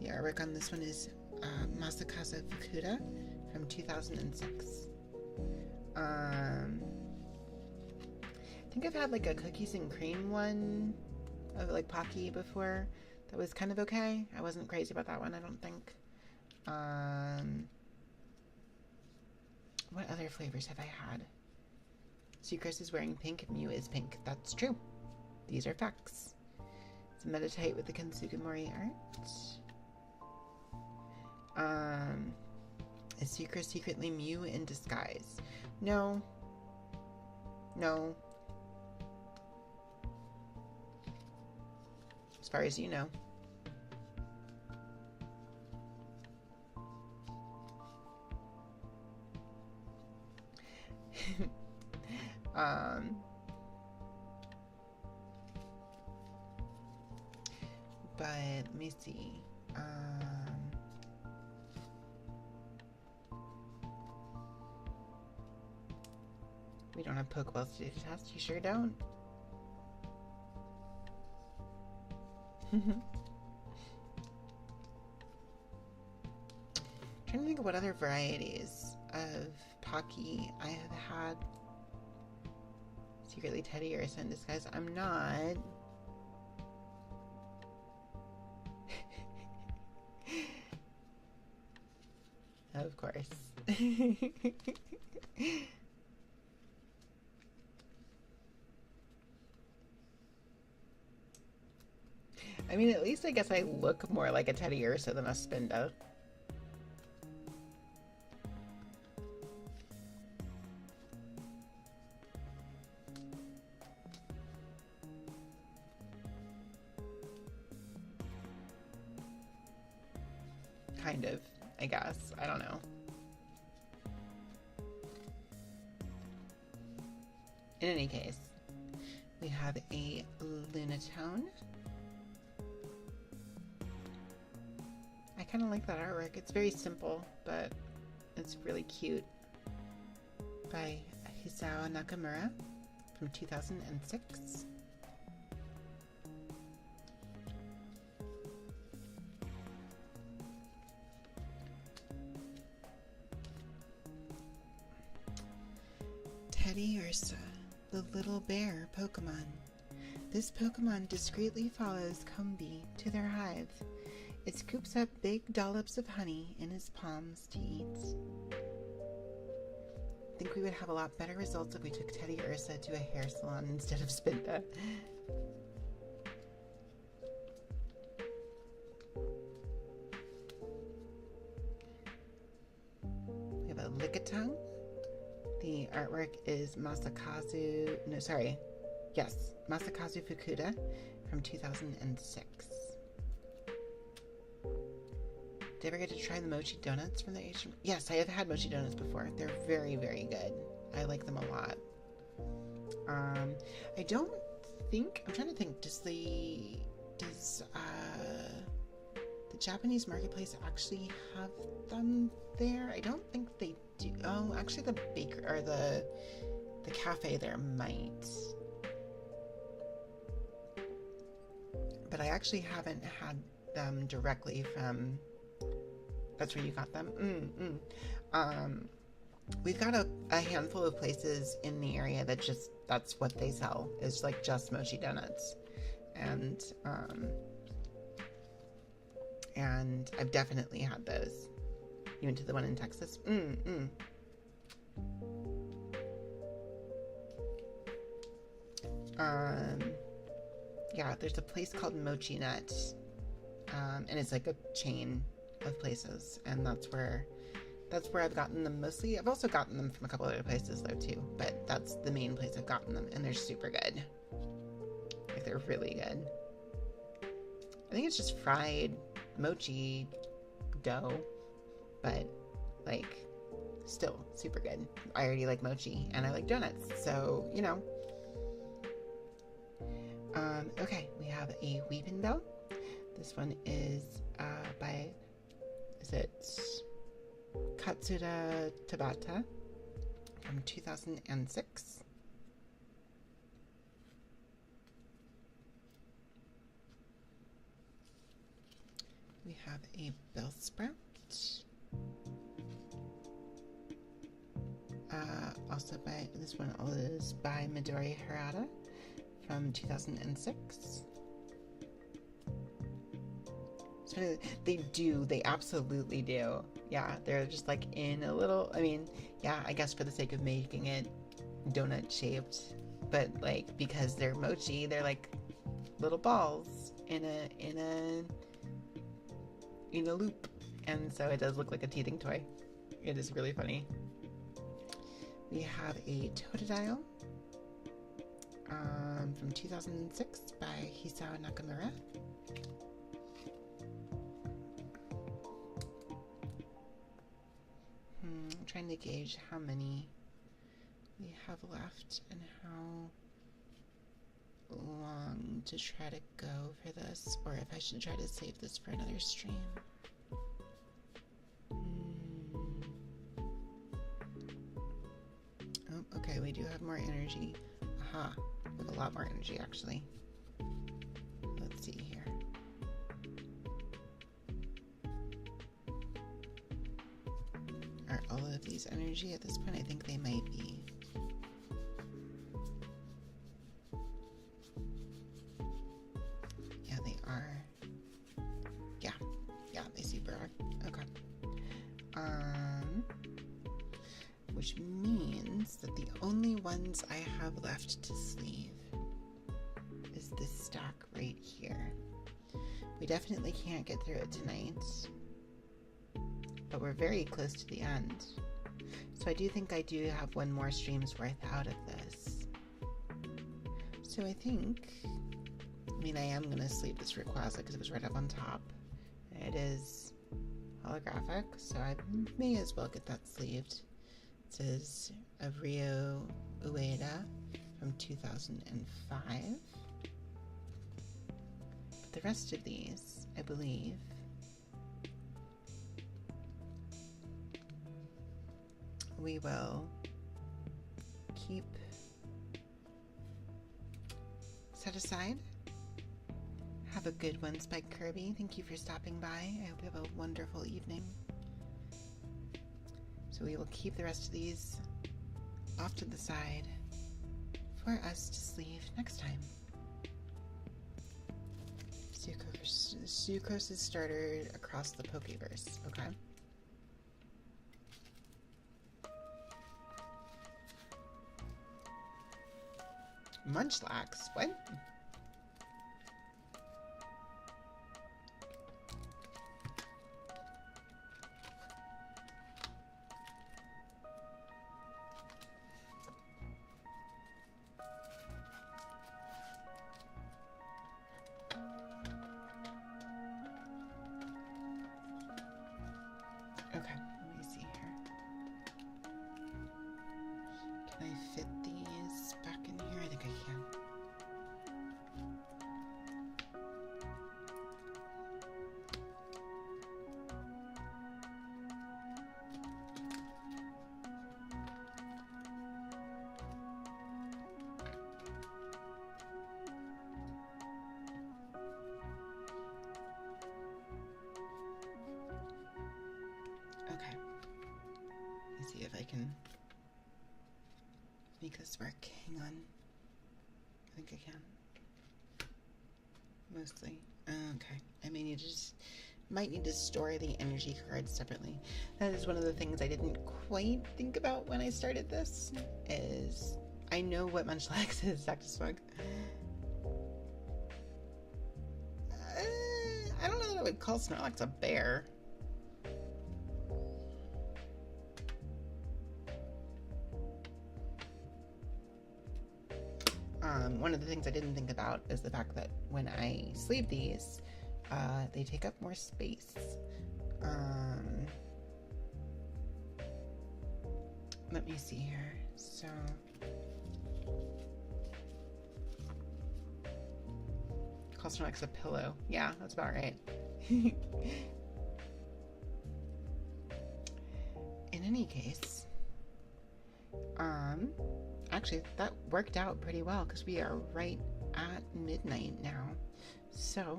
A: The artwork on this one is Masakazu Fukuda from 2006. I think I've had like a cookies and cream one of like Pocky before. That was kind of okay. I wasn't crazy about that one, I don't think. What other flavors have I had? Sucrose is wearing pink, Mew is pink. That's true. These are facts. So meditate with the Kensugimori art. Is Sucrose secretly Mew in disguise? No. No. As far as you know. But let me see. We don't have Pokeballs to test. You sure don't? Trying to think of what other varieties of Pocky I have had. Secretly Teddy or in disguise. I'm not. Of course. I mean, at least I guess I look more like a Teddy Ursa than a Spinda. Kind of, I guess. I don't know. In any case, we have a Lunatone. I kind of like that artwork. It's very simple, but it's really cute. By Hisao Nakamura from 2006. Teddy Ursa, the little bear Pokemon. This Pokemon discreetly follows Combee to their hive. It scoops up big dollops of honey in his palms to eat. I think we would have a lot better results if we took Teddy Ursa to a hair salon instead of Spinda. We have a Lickitung. The artwork is Masakazu Fukuda from 2006. Did you ever get to try the mochi donuts from the Asian? Yes, I have had mochi donuts before. They're very, very good. I like them a lot. I don't think, I'm trying to think, does the Japanese marketplace actually have them there? I don't think they do. Oh, actually the baker, or the cafe there might. But I actually haven't had them directly from, that's where you got them? We've got a handful of places in the area that that's what they sell, is like just mochi donuts. And I've definitely had those. You went to the one in Texas? Yeah, there's a place called Mochi Nut, and it's like a chain of places, and that's where I've gotten them mostly. I've also gotten them from a couple other places though too, but that's the main place I've gotten them, and they're super good. Like, they're really good. I think it's just fried mochi dough, but like still super good. I already like mochi and I like donuts, so you know. Okay, we have a weeping bell. This one is by, is it Katsuda Tabata from 2006. We have a bell sprout. Also by, this one is by Midori Harada from 2006. So they absolutely do. Yeah, they're just like in a little, I mean, yeah, I guess for the sake of making it donut shaped, but like because they're mochi, they're like little balls in a loop, and so it does look like a teething toy. It is really funny. We have a Totodile from 2006 by Hisao Nakamura. I'm trying to gauge how many we have left and how long to try to go for this, or if I should try to save this for another stream. Oh, okay, we do have more energy. Aha, we have a lot more energy actually. Let's see here. Are all of these energy at this point? I think they might be. Yeah, they are. Yeah, they super are. Okay. Which means that the only ones I have left to sleeve is this stack right here. We definitely can't get through it tonight, but we're very close to the end. So I do think I do have one more stream's worth out of this. So I think, I mean, I am going to sleeve this Rayquaza because it was right up on top. It is holographic, so I may as well get that sleeved. It says of Ryo Ueda from 2005. But the rest of these, I believe, we will keep set aside. Have a good one, Spike Kirby. Thank you for stopping by. I hope you have a wonderful evening. So we will keep the rest of these off to the side for us to sleeve next time. Sucrose is started across the Pokeverse, okay? Munchlax? What? Okay, let me see here. Can I fit these back in here? I think I can. Okay. Let me see if I can make this work. Hang on. I think I can. Mostly. Okay. I may need to might need to store the energy cards separately. That is one of the things I didn't quite think about when I started this, is I know what Munchlax is, Dr. Smug. I don't know that I would call Snorlax a bear. One of the things I didn't think about is the fact that when I sleeve these, they take up more space. Let me see here. So customer likes a pillow. Yeah, that's about right. In any case, actually that worked out pretty well because we are right at midnight now. So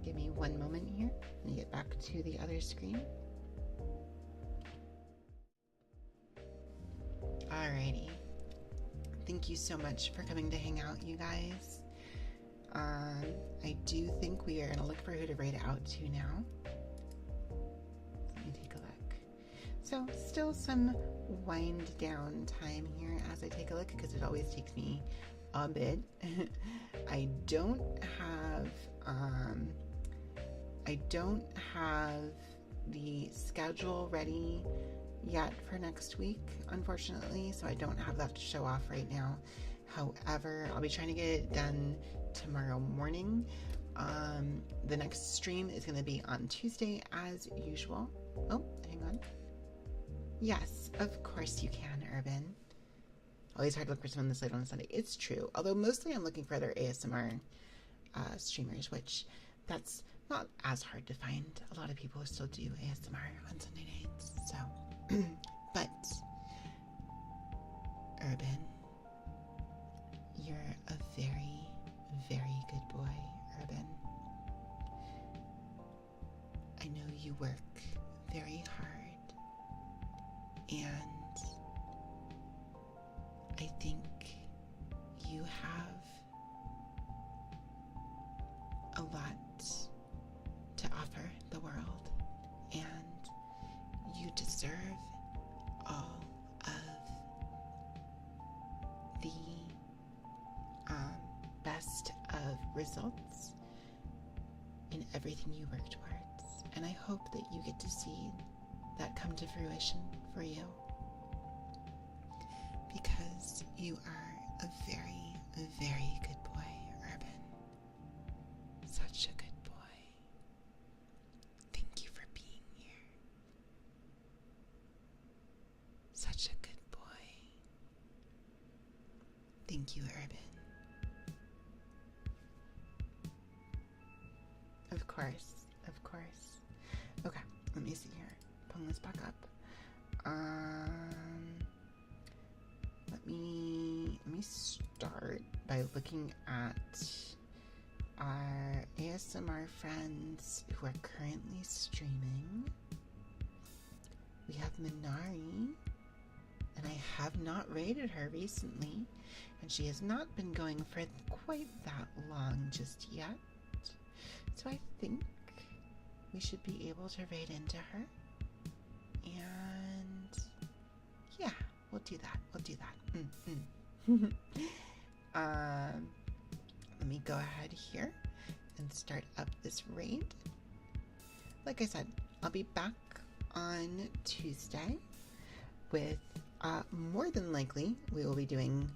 A: give me one moment here. Let me get back to the other screen. Alrighty. Thank you so much for coming to hang out, you guys. I do think we are going to look for who to raid out to now. Let me take a look. So, still some wind down time here as I take a look because it always takes me a bit. I don't have the schedule ready yet for next week, unfortunately, so I don't have that to show off right now. However, I'll be trying to get it done tomorrow morning. The next stream is going to be on Tuesday as usual. Oh, hang on. Yes, of course you can, Urban. Always hard to look for someone this late on a Sunday. It's true, although mostly I'm looking for other ASMR streamers, which that's not as hard to find. A lot of people still do ASMR on Sunday nights, so. But, Urban, you're a very, very good boy, Urban. I know you work very hard, and I think you have a lot to offer the world, and you deserve all of the best of results in everything you work towards. And I hope that you get to see that come to fruition for you, because you are a very, very good boy, Urban. Such a good boy. Thank you for being here. Such a good boy. Thank you, Urban. Of course, of course. Okay, let me see here. Pulling this back up. Let me start by looking at our ASMR friends who are currently streaming. We have Minari, and I have not raided her recently, and she has not been going for quite that long just yet. So I think we should be able to raid into her. And yeah, we'll do that. We'll do that. Let me go ahead here and start up this raid. Like I said, I'll be back on Tuesday with more than likely we will be doing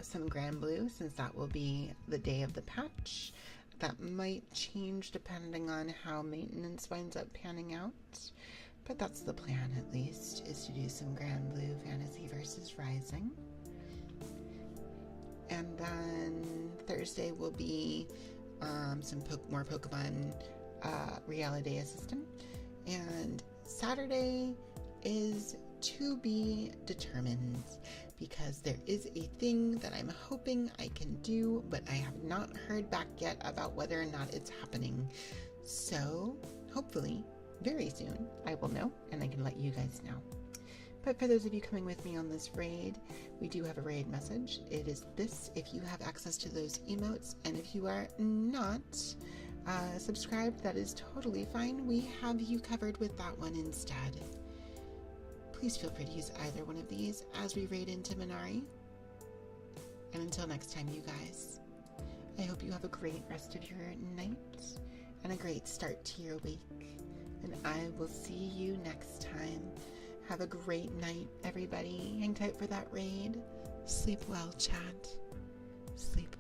A: some Grand Blue, since that will be the day of the patch. That might change depending on how maintenance winds up panning out, but that's the plan, at least, is to do some Grand Blue Fantasy versus Rising. And then Thursday will be some more Pokemon Reality Assistant, and Saturday is to be determined, because there is a thing that I'm hoping I can do, but I have not heard back yet about whether or not it's happening. So hopefully very soon I will know, and I can let you guys know. But for those of you coming with me on this raid, we do have a raid message. It is this, if you have access to those emotes, and if you are not subscribed, that is totally fine. We have you covered with that one instead. Please feel free to use either one of these as we raid into Minari. And until next time, you guys, I hope you have a great rest of your night and a great start to your week. And I will see you next time. Have a great night, everybody. Hang tight for that raid. Sleep well, chat. Sleep